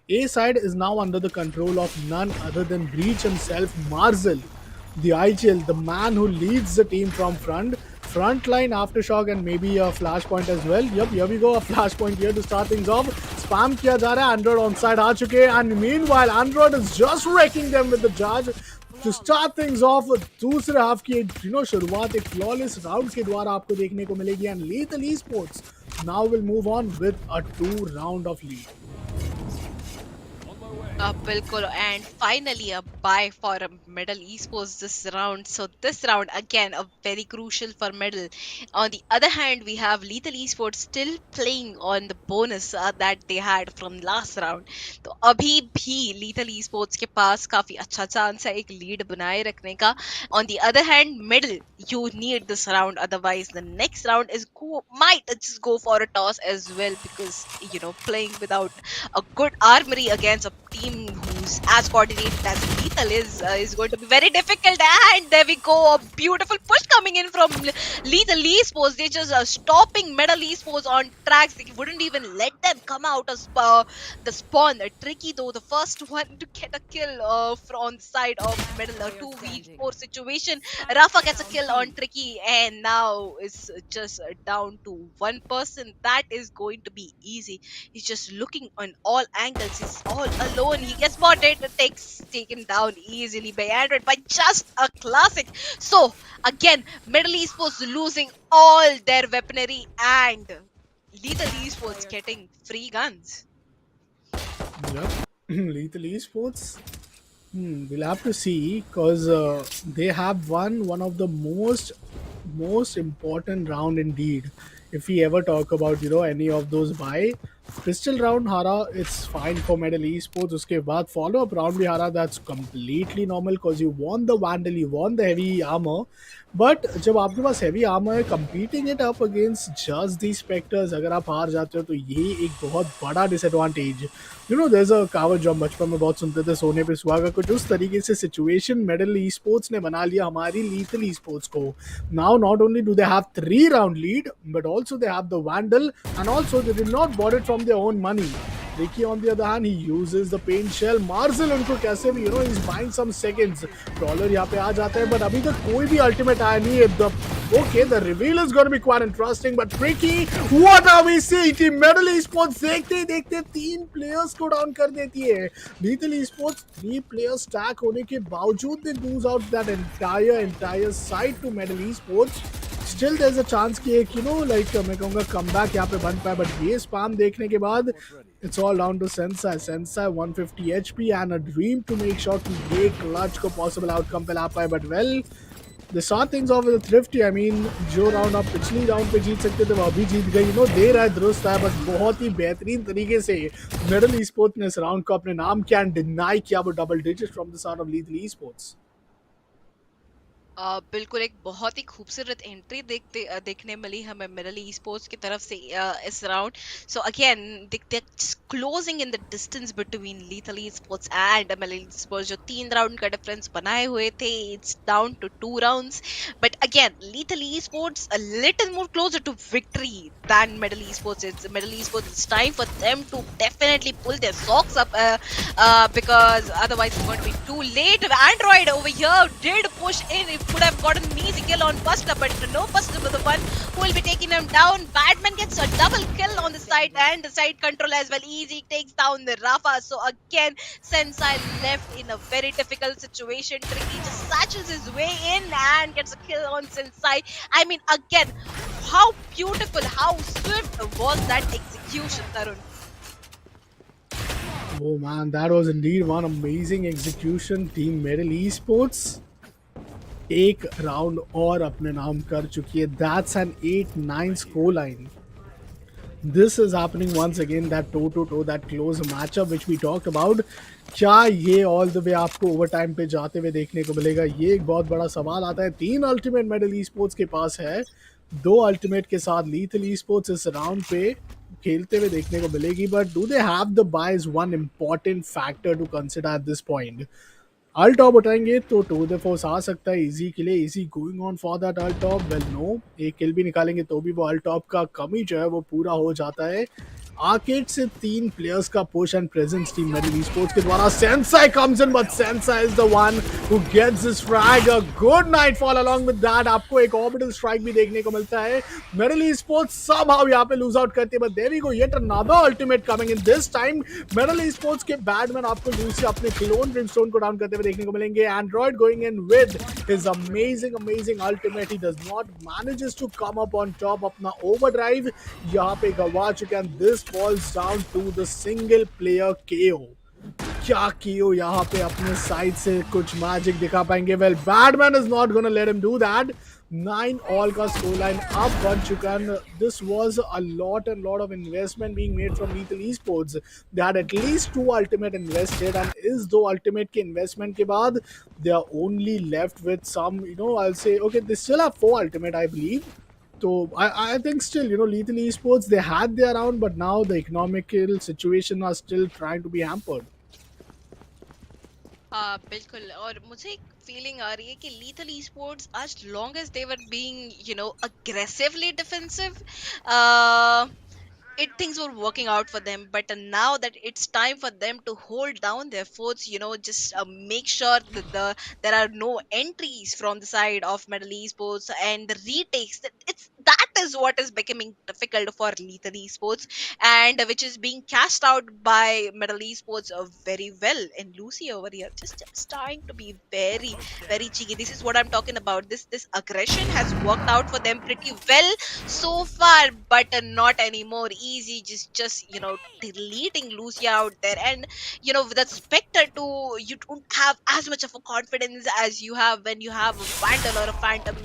A side is now under the control of none other than Breach himself, Marzel, the IGL, the man who leads the team from frontline, aftershock and maybe a flashpoint as well. Yep, here we go, a flashpoint here to start things off. Spam किया जा रहा है. Android on side आ चुके हैं and meanwhile Android is just wrecking them with the charge to start things off. दूसरे half की you know शुरुआत एक flawless round के द्वारा आपको देखने को मिलेगी and Lethal Esports now will move on with a 2 round of lead. बिल्कुल. And finally a buy for a medal esports this round. So this round again a very crucial for medal. On the other hand we have lethal esports still playing on the bonus that they had from last round. तो अभी भी lethal esports के पास काफी अच्छा chance है एक lead बनाए रखने का. On the other hand medal, you need this round, otherwise the next round is might just go for a toss as well, because you know playing without a good armory against a team who use. As coordinated as Lethal is going to be very difficult. And there we go, a beautiful push coming in from Lethal Esports. They just stopping Metal Esports on tracks. They wouldn't even let them come out of the spawn. Tricky though, the first one to get a kill on the side of Metal, a 2v4 situation. Rafa gets a kill on Tricky, and now it's just down to one person. That is going to be easy. He's just looking on all angles. He's all alone. He gets spotted, taken down easily by Android by just a classic. So again, Middle Esports losing all their weaponry and Lethal Esports getting free guns. Yep. Lethal Esports. We'll have to see because they have won one of the most important round indeed. If we ever talk about any of those buy pistol round hara, it's fine for Medal Esports. Uske baad follow up round bhi hara, that's completely normal because you won the Vandal, you won the heavy armor. But जब आपके पास heavy armor है, competing it up against just these specters, अगर आप हार जाते हो तो ये एक बहुत बड़ा disadvantage. There's a कहावत जो हम बचपन में बहुत सुनते थे, सोने पे सुहागा, कुछ उस तरीके से situation Medal Esports ने बना लिया हमारी Lethal Esports को. Now not only do they have 3-round lead, but also they have the Vandal, and also they did not bought it from their own money. Ricky on the other hand, he uses the paint shell. Marzel उनको कैसे भी he's buying some seconds. Brawler यहाँ पे आ जाता है, but अभी तक कोई भी ultimate आया नहीं है. Okay, the reveal is going to be quite interesting, but tricky. What are we seeing? Team Metal Esports देखते ही देखते 3 players को down कर देती है. Lethal Esports 3 players stack होने के बावजूद they lose out that entire side to Metal Esports. Still there's a chance कि एक मैं कहूँगा comeback यहाँ पे बन पाए, but ये spam देखने के बाद it's all down to Sensei 150 HP and a dream to make sure कि ये clutch को possible outcome पे ला पाए. But well, they saw things off with a thrifty. I mean, जो round आप पिछली round पे जीत सकते थे वो अभी जीत गए. दे रहा है दुरुस्त है, बस बहुत ही बेहतरीन तरीके से Metal Esports ने इस round को अपने नाम किया and deny किया वो double digits from the side of Lethal Esports. बिल्कुल एक बहुत ही खूबसूरत एंट्री देखने मिली हमें मिडल ई स्पोर्ट्स की तरफ से इस round. So again they closing in the distance between Lethal Esports and Middle Esports. जो 3 राउंड का डिफरेंस बनाए हुए थे, it's down to 2 rounds. But again Lethal Esports a little more closer to victory than Middle Esports. It's Middle Esports. It's time for them to definitely pull their socks up because otherwise it's going to be too late. Android over here did push in. It could have gotten an easy kill on Buster, but no, Buster was the one who will be taking him down. Batman gets a double kill on the side and the side control as well. Easy takes down the Rafa. So again, Sensei left in a very difficult situation. Tricky just satchels his way in and gets a kill on Sensei. I mean, again, how beautiful, how swift was that execution, Tarun? Oh man, that was indeed one amazing execution. Team Middle Esports एक round और अपने नाम कर चुकी है. That's an 8-9 score line. This is happening once again, that toe-to-toe, that close matchup which we talked about. क्या ये all the way आपको ओवर टाइम पे जाते हुए देखने को मिलेगा? ये एक बहुत बड़ा सवाल आता है. 3 अल्टीमेट मेडल ई स्पोर्ट्स के पास है. 2 अल्टीमेट के साथ लीथल ई स्पोर्ट्स इस राउंड पे खेलते हुए देखने को मिलेगी. But do they have the buy is one important factor to consider at this point. अल टॉप उठाएंगे तो टू द फोर्स आ सकता है इजी के लिए. Easy going on for that अल टॉप. वेल नो, एक किल भी निकालेंगे तो भी वो अल टॉप का कमी जो है वो पूरा हो जाता है. आर्केड से 3 प्लेयर्स का push and presence team medal esports के द्वारा. Sensei comes in, but Sensei is the one who gets this frag. A good nightfall along with that. आपको एक ऑर्बिटल स्ट्राइक भी देखने को मिलता है. मेडल ई-स्पोर्ट्स somehow यहाँ पे लूज आउट करते हैं, but there we go, yet another ultimate coming in. This time medal esports के बैडमैन आपको लूसी अपने क्लोन ब्रिमस्टोन को डाउन करते हुए देखने को मिलेंगे. Android going in with his amazing ultimate. He does not manages to come up on top. अपना overdrive यहाँ पे गवा चुके हैं. This falls down to the single player KO. क्या KO यहाँ पे अपने साइड से कुछ मैजिक दिखा पाएंगे? Well, Batman is not gonna let him do that. 9 all का स्कोर लाइन अब बन चुका है. This was a lot of investment being made from Lethal Esports. They had at least 2 ultimate invested, and इस 2 ultimate के investment के बाद they are only left with some, I'll say, okay, they still have 4 ultimate, I believe. So I think still, Lethal Esports, they had their round, but now the economical situation are still trying to be hampered. बिल्कुल। और मुझे एक feeling आ रही है कि lethal esports, as long as they were being, aggressively defensive, things were working out for them. But now that it's time for them to hold down their forts, just make sure that there are no entries from the side of Metal Esports and the retakes. That is what is becoming difficult for Lethal Esports, and which is being cashed out by Metal Esports very well. And Lucy over here just trying to be very very cheeky. This is what I'm talking about. This aggression has worked out for them pretty well so far, but not anymore easy. Just deleting Lucia out there, and with that Spectre too, you don't have as much of a confidence as you have when you have a Vandal or a Phantom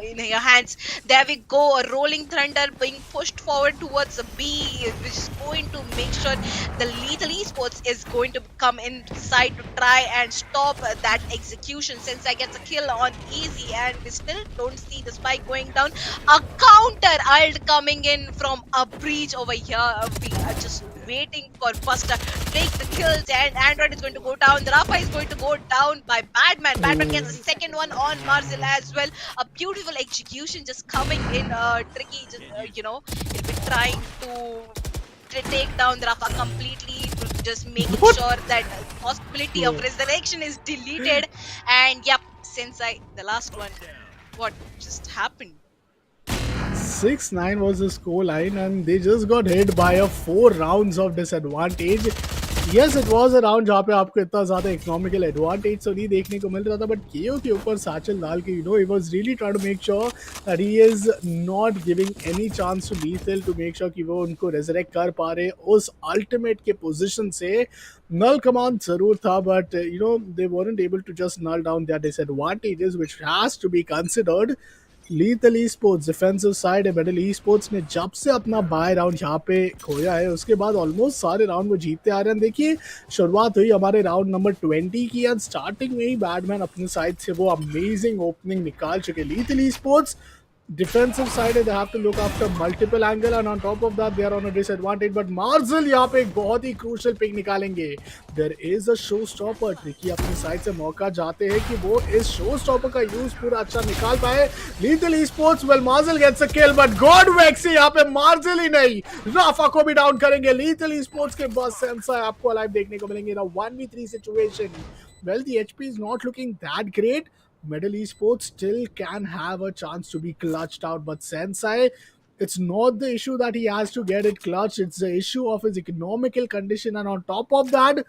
in your hands. There we go, a Rolling Thunder being pushed forward towards a B, which is going to make sure the Lethal Esports is going to come inside to try and stop that execution. Since I gets a kill on easy, and we still don't see the spike going down. A counter ult coming in from a breach over here. We are just waiting for Buster to take the kills, and Android is going to go down. The Rafa is going to go down by Badman. Badman gets a second one on Marzil as well. A beautiful execution just coming in. Tricky, just he'll be trying to take down the Rafa completely, to just making What? sure that possibility of Bro. resurrection is deleted. And yep, since the last one, what just happened? 6-9 was the score line, and they just got hit by a 4 rounds of disadvantage. Yes, it was a round जहाँ पे आपको इतना ज़्यादा economical advantage तो नहीं देखने को मिल रहा था, बट केओ के ऊपर साचल डाल के he was really trying to make sure that he is not giving any chance to lethal to make sure कि वो उनको resurrect कर पा रहे उस ultimate के position से. Null command जरूर था, but they weren't able to just null down their disadvantages, which has to be considered. Lethal esports defensive side है. मिडिल esports ने जब से अपना बाय राउंड यहाँ पे खोया है, उसके बाद ऑलमोस्ट सारे राउंड वो जीतते आ रहे हैं. देखिए, शुरुआत हुई हमारे राउंड नंबर 20 की, एंड स्टार्टिंग में ही बैडमैन अपने साइड से वो अमेजिंग ओपनिंग निकाल चुके. Lethal esports defensive side, they have to look after multiple angle, and on top of that they are on a disadvantage. But Marzil यहाँ पे एक बहुत ही crucial pick निकालेंगे. There is a showstopper. Tricky अपनी side से मौका जाते हैं कि वो इस showstopper का यूज पूरा अच्छा निकाल पाए. Lethal esports, well, Marzil gets a kill, but God Vexy यहाँ पे Marzil ही नहीं, राफा को भी डाउन करेंगे. Lethal esports के बस सेंसा आपको अलाइव देखने को मिलेंगे. ना 1v3 situation. Well, the HP is not looking that great. Middle Esports still can have a chance to be clutched out, but Sensei, it's not the issue that he has to get it clutched, it's the issue of his economical condition, and on top of that,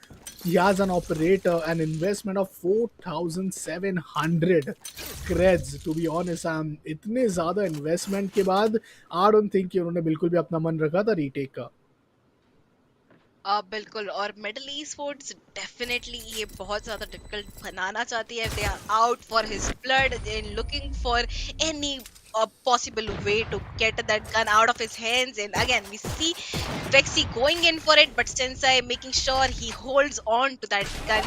he has an operator, an investment of 4,700 creds. To be honest, इतने ज़्यादा investment के बाद, I don't think कि उन्होंने बिल्कुल भी अपना मन रखा था retake का. बिल्कुल। और मिडल ईस्पोर्ट्स डेफिनेटली ये बहुत ज्यादा डिफिकल्ट बनाना चाहती है. They are out for his blood and looking for any possible way to get that gun out of his hands. And again, we see Vexy going in for it, but Sensei making sure he holds on to that gun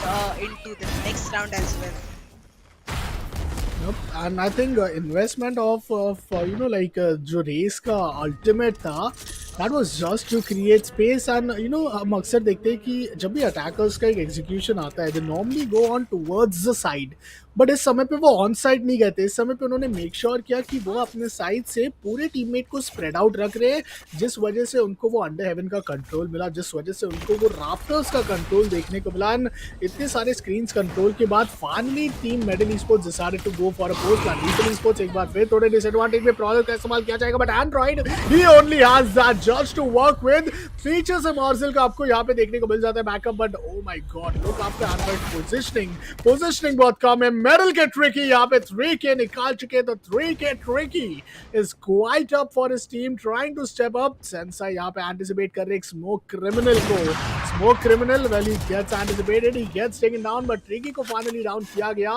into the next round as well. Yep. And I think investment of जो race का ultimate था, that was just to create space. And हम अक्सर देखते हैं कि जब भी अटैकर्स का एक एग्जीक्यूशन आता है, they normally go on towards the side. But इस समय पे वो ऑन साइड नहीं गए थे. इस समय पे उन्होंने मेक श्योर किया कि वो अपने साइड से पूरे टीममेट को स्प्रेड आउट रख रहे हैं, जिस वजह से उनको वो अंडर हेवन का कंट्रोल मिला, जिस वजह से उनको वो राफ्टर्स का कंट्रोल देखने को मिला. एंड इतने सारे स्क्रीन्स कंट्रोल के बाद finally team Middle Esports decided to go for a post plan. Lethal Esports एक बार फिर थोड़े डिसएडवांटेज में प्रॉब्लम का इस्तेमाल किया जाएगा, but Android he only has that just to work with. Features है मार्जिल का आपको यहाँ पे देखने को मिल जाता है backup, but oh my God, look after Android positioning बहुत कम है. मेडल के ट्रिकी यहाँ पे 3K निकाल चुके, तो 3K tricky is quite up for his team, trying to step up. Sensei यहाँ पे anticipate कर रहे एक smoke criminal को. Smoke criminal, well, he gets anticipated, he gets taken down, but Tricky को finally down किया गया.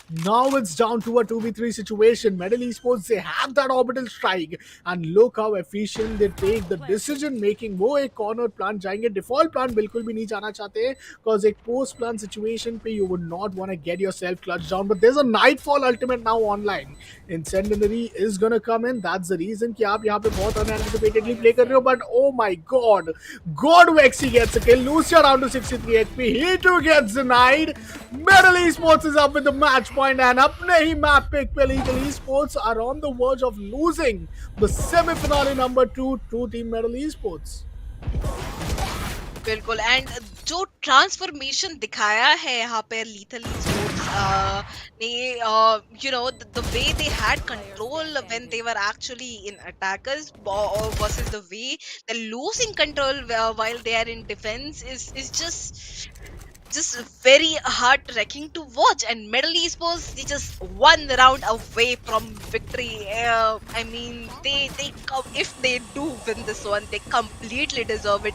Now it's down to a 2v3 situation. Medal Esports, they have that orbital strike. And look how efficient they take the decision making. वो एक corner plan जाएंगे. Default plan बिल्कुल भी नहीं जाना चाहते. Because एक post plan situation पे you would not want to get yourself clutched down. But there's a Nightfall ultimate now online. Incendiary is gonna come in. That's the reason कि आप यहाँ पे बहुत unanticipatedly play कर रहे हो. But oh my god. God Vexy gets a kill. Lucia down to 63 HP. He too gets denied. Medal Esports is up with the match point, and अपने ही map pick पे Lethal Esports are on the verge of losing the semi-finale number 2 to Team Medal Esports. बिल्कुल and जो transformation दिखाया है यहाँ पे lethal ने the way they had control when they were actually in attackers versus the way they're losing control while they are in defense is just very heart-wrecking to watch. And Medal Esports, they just one round away from victory. I mean, if they do win this one, they completely deserve it.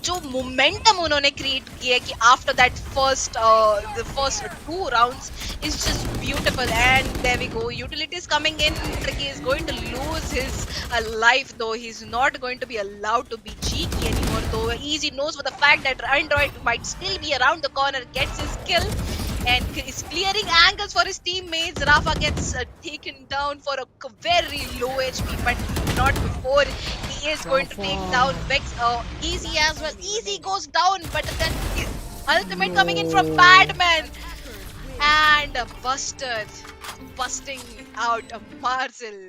जो momentum उन्होंने create किया कि after that the first 2 rounds is just beautiful. And there we go, utilities coming in. Tricky is going to lose his life, though he's not going to be allowed to be cheeky anymore, though Easy knows for the fact that Android might still be around the corner, gets his kill and is clearing angles for his teammates. Rafa gets taken down for a very low HP, but not before he is going to take down Vex. Easy as well. Easy goes down, but then ultimate coming in from Badman. And busting out a Marcel.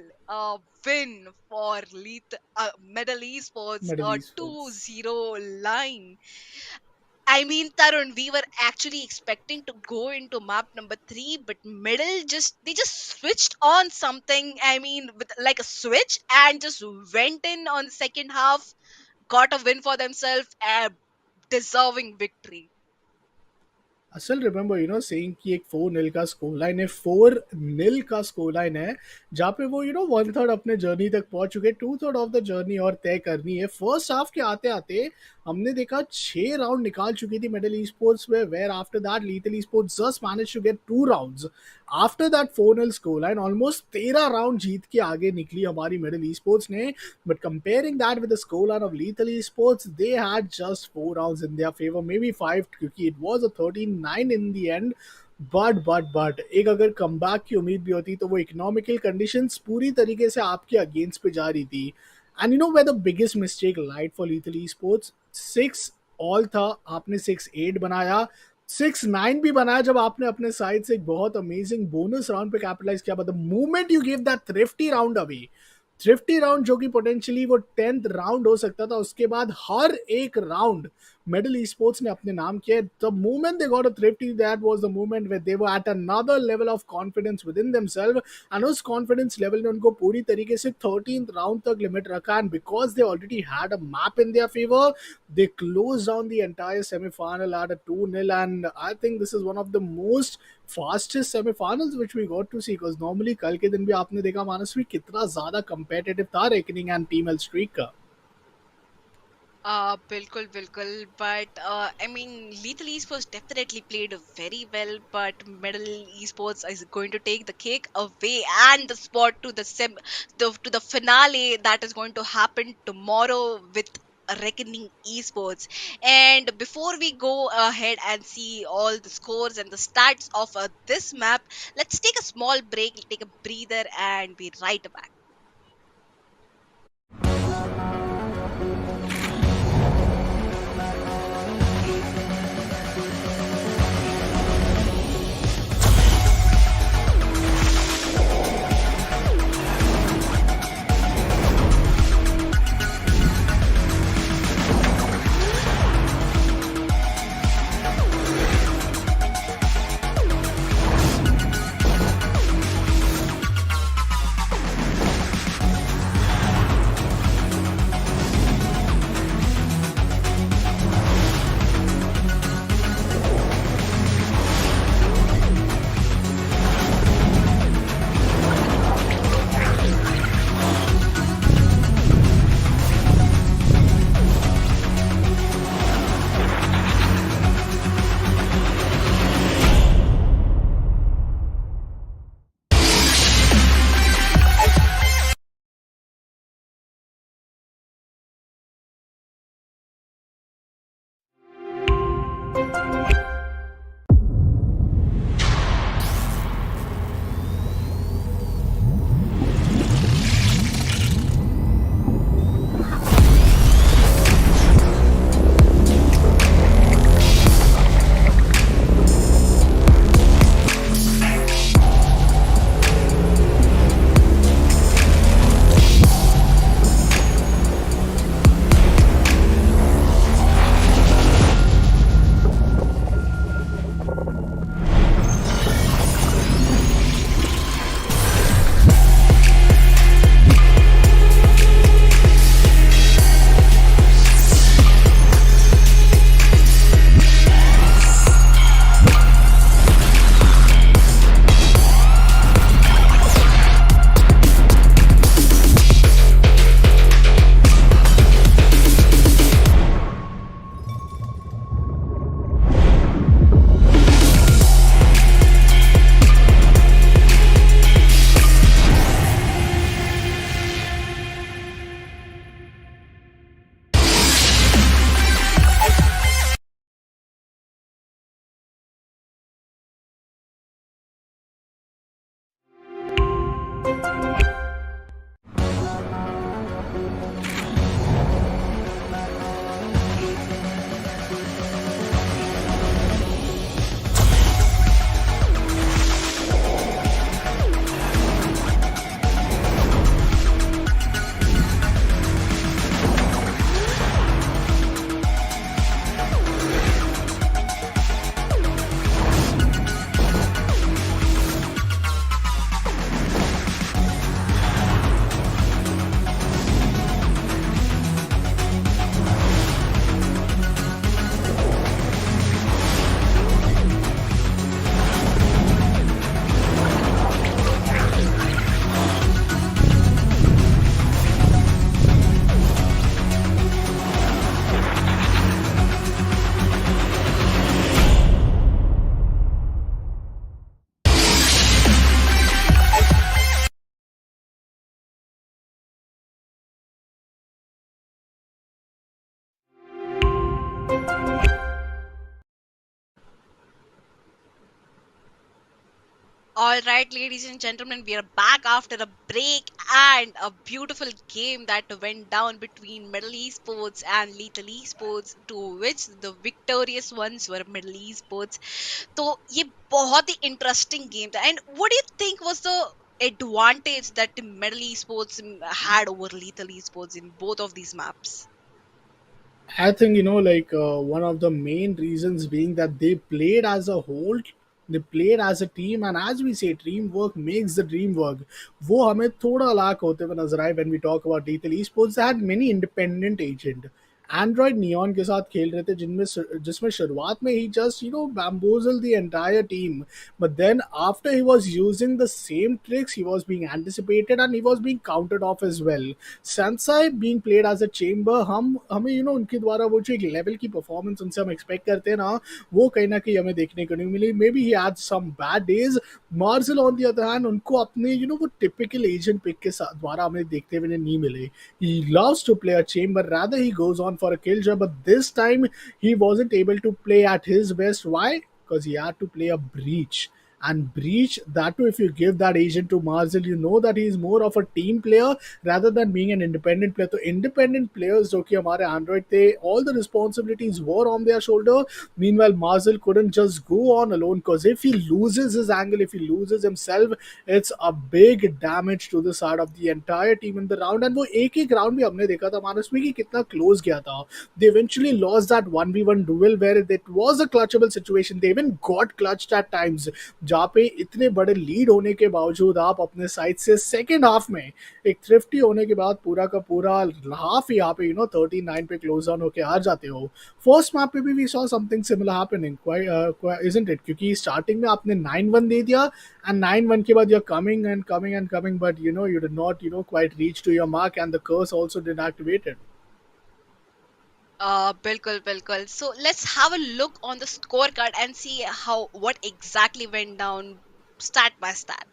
Win for Medal Esports, Medal a Esports. 2-0 line. I mean, Tarun, we were actually expecting to go into map number 3, but Middle they just switched on something. I mean, with like a switch, and just went in on the second half, got a win for themselves, and deserving victory. I still remember, saying कि एक 4-0 का score line है, 4-0 का score line है, जहाँ पे वो 1/3 अपने जर्नी तक पहुंच चुके, 2/3 ऑफ द जर्नी और तय करनी है. फर्स्ट हाफ के आते आते हमने देखा 6 राउंड निकाल चुकी थी मेडल Esports में, where after that Lethal Esports just managed to get 2 rounds. After that 4-0 score line, almost 13 round जीत के आगे निकली हमारी मेडल Esports ने. But comparing that with the scoreline of Lethal Esports, they had just 4 rounds in their favor, maybe 5, क्योंकि it was a 13-9 in the end. But एक अगर comeback की उम्मीद भी होती तो वो इकोनॉमिकल कंडीशंस पूरी तरीके से आपके अगेंस्ट पे जा रही थी. And where the biggest mistake lied for Lethal Esports, 6 all था, आपने 6-8 बनाया, 6-9 भी बनाया जब आपने अपने साइड से एक बहुत अमेजिंग बोनस राउंड पे कैपिटलाइज किया. But the moment you give that thrifty round away, thrifty round जो कि पोटेंशियली वो 10th राउंड हो सकता था, उसके बाद हर एक राउंड मेडल Esports ने अपने नाम किया. The moment they got a thrifty, that was the moment where they were at another level of confidence within themselves. एंड उस कॉन्फिडेंस लेवल ने उनको पूरी तरीके से 13th राउंड तक लिमिट रखा. And because they already had a map in their favour, they closed down the entire semi-final at a 2-0, and I think this is one of the most fastest semi-finals which we got to see, because normally कल के दिन भी आपने देखा मानसवी कितना ज़्यादा competitive था Reckoning and Team L Streak का. Bilkul. But I mean, Lethal Esports definitely played very well, but Medal Esports is going to take the cake away and the spot to the finale that is going to happen tomorrow with Reckoning Esports. And before we go ahead and see all the scores and the stats of this map, let's take a small break, take a breather, and be right back. All right, ladies and gentlemen, we are back after a break and a beautiful game that went down between Middle Esports and Lethal Esports, to which the victorious ones were Middle Esports. तो ये बहुत ही interesting game था. And what do you think was the advantage that the Middle Esports had over Lethal Esports in both of these maps? I think one of the main reasons being that they played as a whole, they played as a team, and as we say, teamwork makes the dream work. वो हमें थोड़ा lack होते हुए नजर आए when we talk about Lethal Esports. They had many independent agent. Android neon के साथ खेल रहे थे जिसमें शुरुआत में ही just bamboozled the entire team, but then after he was using the same tricks, he was being anticipated and he was being countered off as well. Sunside being played as a chamber, हम हमें उनके द्वारा वो जो एक level की performance उनसे हम एक्सपेक्ट करते हैं ना, वो कहीं ना कहीं हमें देखने को नहीं मिली. Maybe he had some bad days. Marshall on the other hand उनको अपने वो टिपिकल एजेंट पिक के साथ द्वारा हमें देखते हुए नहीं मिले. He loves to play a chamber, rather he goes on for a killjoy, but this time he wasn't able to play at his best. Why? Because he had to play a breach. And breach, that too, if you give that agent to Marzel, you know that he is more of a team player rather than being an independent player. So independent players जो कि हमारे Android थे, all the responsibilities were on their shoulder. Meanwhile, Marzel couldn't just go on alone, because if he loses his angle, if he loses himself, it's a big damage to the side of the entire team in the round. And वो एक round भी हमने देखा था मानस में कि कितना close गया था. They eventually lost that 1v1 duel where it was a clutchable situation. They even got clutched at times, जहाँ पे इतने बड़े लीड होने के बावजूद आप अपने साइड से सेकेंड हाफ में एक थ्रिफ्टी होने के बाद पूरा का पूरा हाफ यहाँ पे 39 पे क्लोज ऑन होके हार जाते हो. फर्स्ट मैप पे भी we saw something similar happening, isn't it, क्योंकि स्टार्टिंग में आपने 9-1 दे दिया एंड 9-1 के बाद you are coming and coming and coming, but you did not quite reach to your mark and the curse also did activated. Bilkul, bilkul. So let's have a look on the scorecard and see how what exactly went down stat by stat.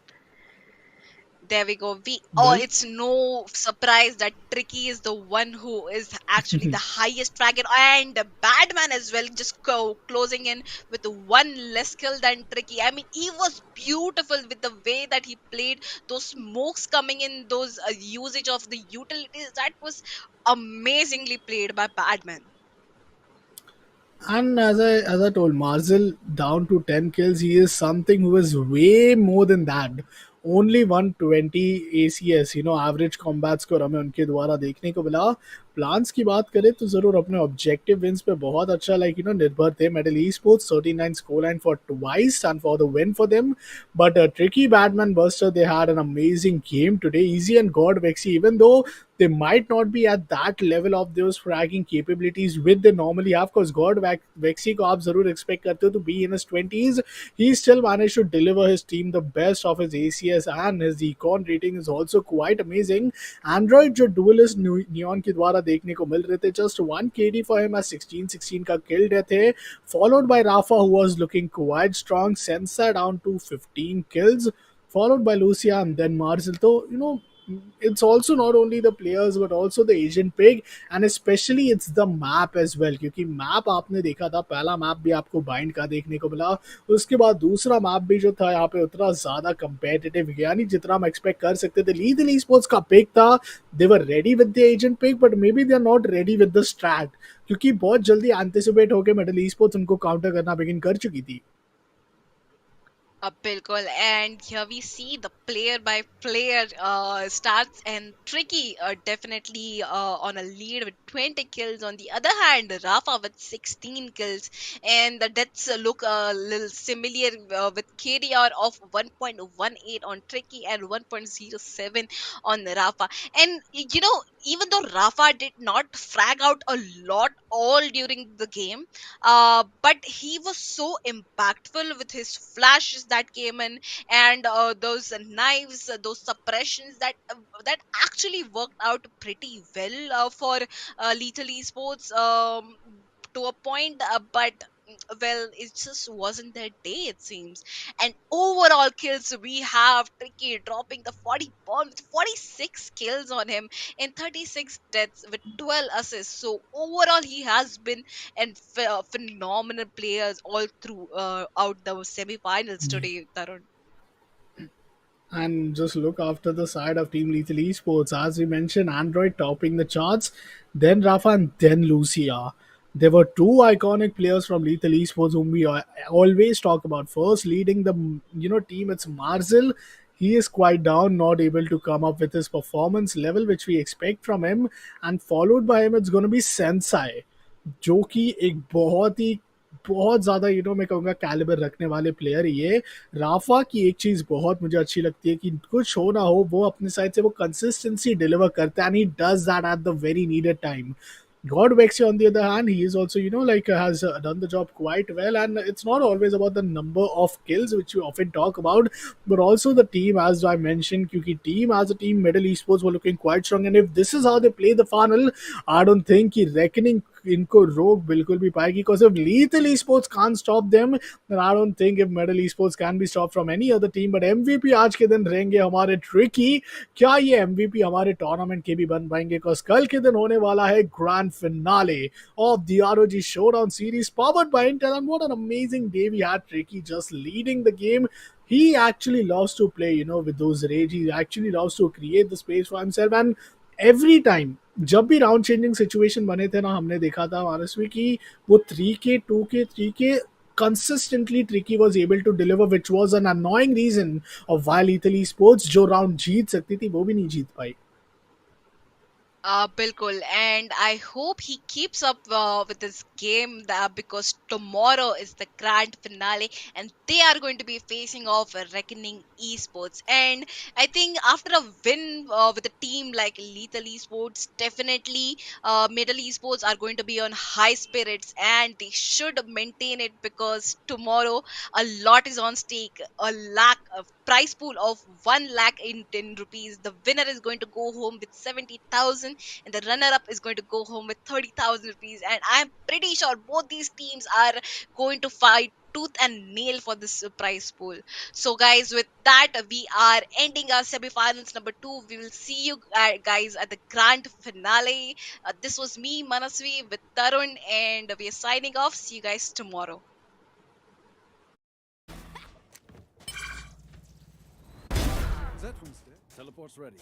There we go. Well, It's no surprise that Tricky is the one who is actually the highest dragon, and Badman as well, just closing in with one less kill than Tricky. I mean, he was beautiful with the way that he played, those smokes coming in, those usage of the utilities. That was amazingly played by Badman. and as I told, Marzel down to 10 kills, he is something who is way more than that. Only 120 ACS, average combat score हमें उनके द्वारा देखने को मिला. Plans की बात करें तो जरूर अपने ऑब्जेक्टिव विंस पे बहुत अच्छा निर्भर थे. Medal e sports 39 score line for twice and for the win for them. But Tricky Batman Buster, they had an amazing game today. Easy and God Vexy, even though they might not be at that level of those fragging capabilities which they normally have, because God Vexy को आप जरूर expect करते हो to be in his 20s. He still managed to deliver his team the best of his ACS, and his econ rating is also quite amazing. Android जो duelist Neon के द्वारा देखने को मिल रहे थे, just 1 KD for him as 16-16 का kill death है, followed by Rafa who was looking quite strong. Sensa down to 15 kills, followed by Lucia and then Marcel. So, it's also not only the players but also the agent pick, and especially it's the map as well, क्योंकि map आपने देखा था, पहला map भी आपको bind का देखने को मिला, उसके बाद दूसरा मैप भी जो था यहाँ पे उतना ज्यादा कंपेटिटिव यानी जितना हम एक्सपेक्ट कर सकते थे. लीगल स्पोर्ट्स का पिक था, they were ready with the agent pick, but maybe they are not ready with the strat, क्योंकि बहुत जल्दी एंटिसिपेट होकर मेडल ई स्पोर्ट्स उनको काउंटर करना बिगिन कर चुकी थी. Bilkul. And here we see the player by player starts, and Tricky definitely on a lead with 20 kills. On the other hand, Rafa with 16 kills, and the deaths look a little similar with KDR of 1.18 on Tricky and 1.07 on Rafa. And even though Rafa did not frag out a lot all during the game, but he was so impactful with his flashes that came in, and those knives, those suppressions that actually worked out pretty well for Lethal Esports, to a point, but well, it just wasn't their day, it seems. And overall kills, we have Tricky dropping the 40 bomb with 46 kills on him in 36 deaths with 12 assists. So overall, he has been and phenomenal players all through out the semi-finals today, Tarun. And just look after the side of Team Lethal Esports. As we mentioned, Android topping the charts, then Rafa, and then Lucia. There were two iconic players from Lethal Esports whom we always talk about. First, leading the team, it's Marzel. He is quite down, not able to come up with his performance level which we expect from him. And followed by him, it's going to be Sensei, जो कि एक बहुत ज़्यादा मैं कहूँगा calibre रखने वाले player ये। राफा की एक चीज़ बहुत मुझे अच्छी लगती है कि कुछ हो ना हो वो अपने साइड से वो कंसिस्टेंसी डिलीवर करता है, and he does that at the very needed time. God Vexy, on the other hand, he is also, has done the job quite well. And it's not always about the number of kills, which we often talk about, but also the team, as I mentioned, because team as a team, Middle Esports were looking quite strong. And if this is how they play the funnel, I don't think कि reckoning इनको रोक बिल्कुल भी पाएगी, because if Lethal Esports can't stop them, then I don't think if Middle Esports can be stopped from any other team. But MVP आज के दिन रहेंगे हमारे ट्रिकी. क्या ये MVP हमारे टूर्नामेंट के भी बन पाएंगे? बिकॉज कल के दिन होने वाला है grand finale of the ROG Showdown series powered by Intel. And what an amazing day we had. Tricky just leading the game. He actually loves to play, with those rage. He actually loves to create the space for himself. And every time जब भी round changing situation बने थे ना, हमने देखा था मानसवी की वो 3K 2K 3K consistently Tricky was able to deliver, which was an annoying reason of why Lethal Esports जो राउंड जीत सकती थी वो भी नहीं जीत पाई. Bilkul, and I hope he keeps up with this game because tomorrow is the grand finale and they are going to be facing off Reckoning Esports. And I think after a win with a team like Lethal Esports, definitely Middle Esports are going to be on high spirits and they should maintain it because tomorrow a lot is on stake. A prize pool of 1 lakh in 10 rupees. The winner is going to go home with 70,000 and the runner up is going to go home with 30,000 rupees. And I'm pretty sure both these teams are going to fight tooth and nail for this prize pool. So, guys, with that, we are ending our semi-finals number 2. We will see you guys at the grand finale. This was me, Manasvi, with Tarun, and we are signing off. See you guys tomorrow. Teleport's ready.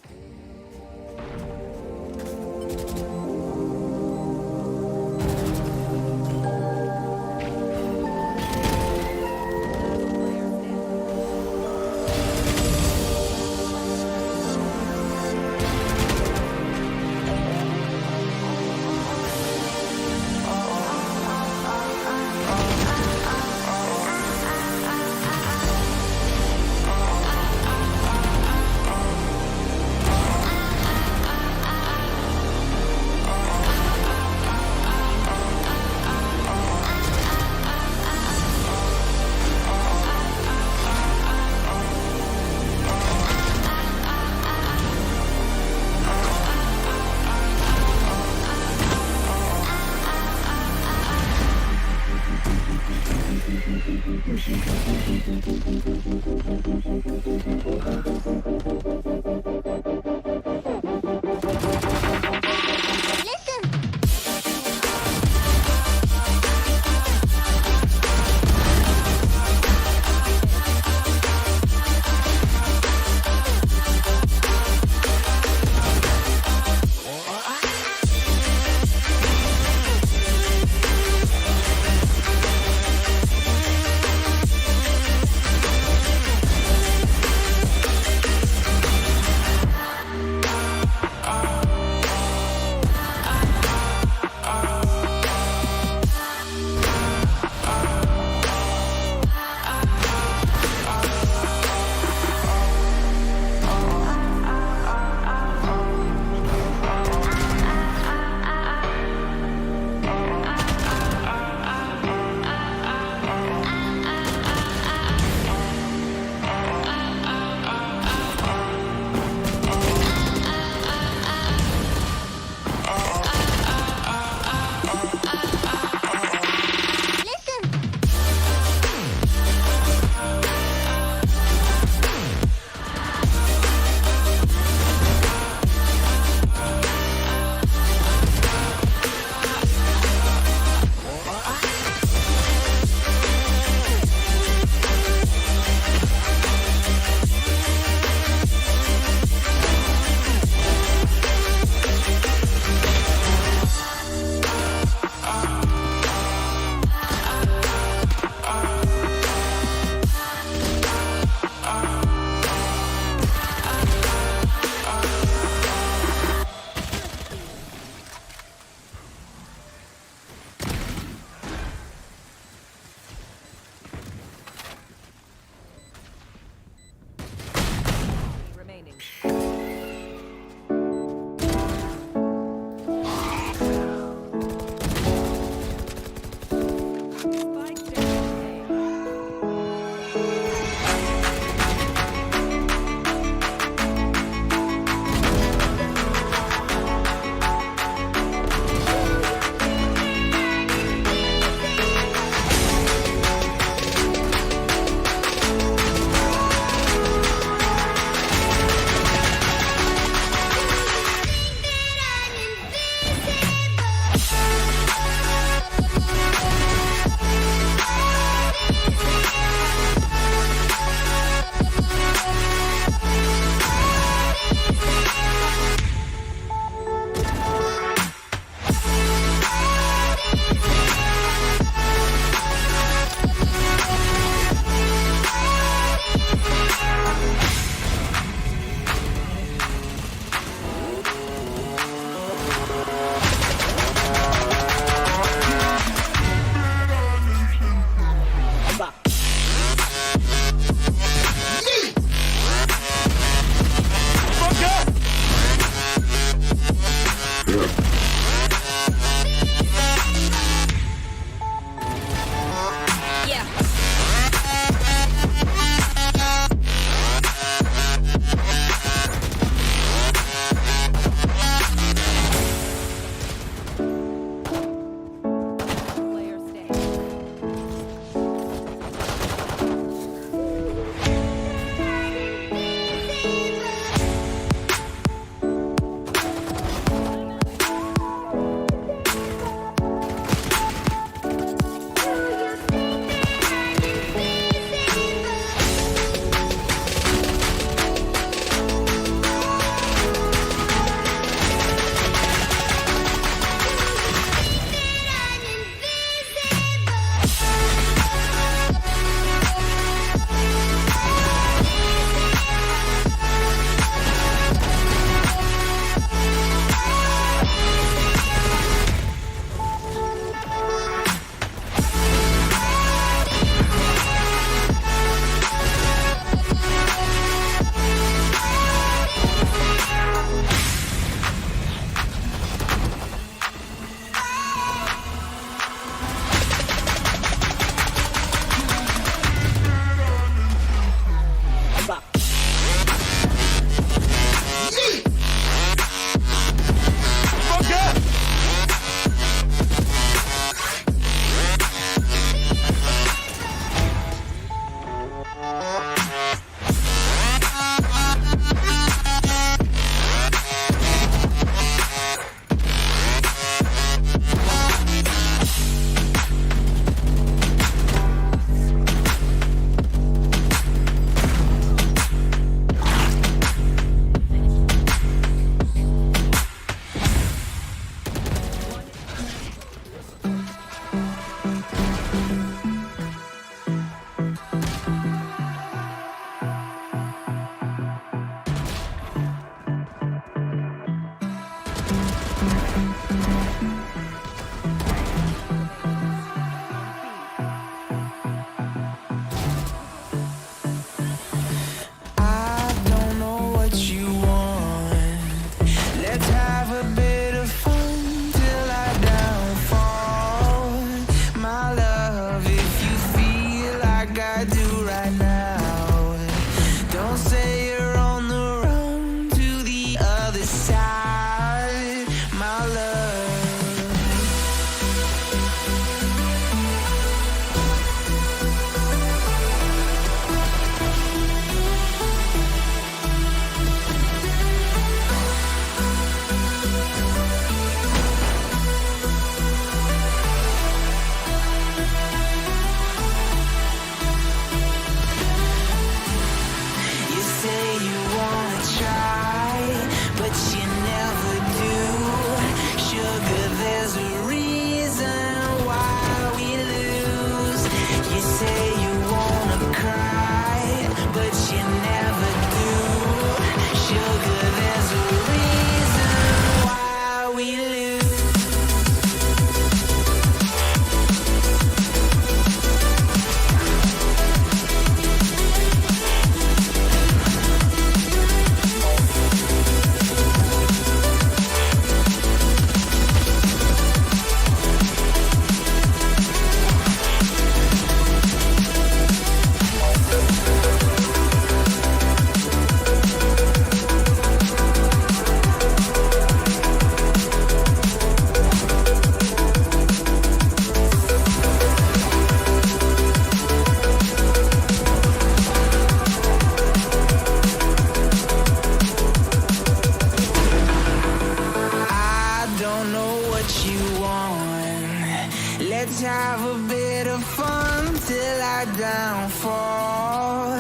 let's have a bit of fun till I downfall.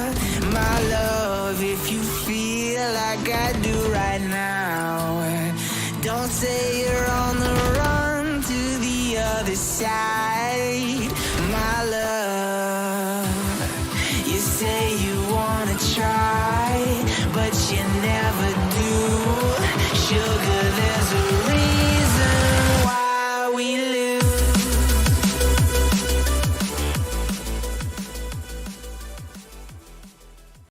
My love, if you feel like I do right now, don't say you're on the run to the other side. My love, you say you wanna try.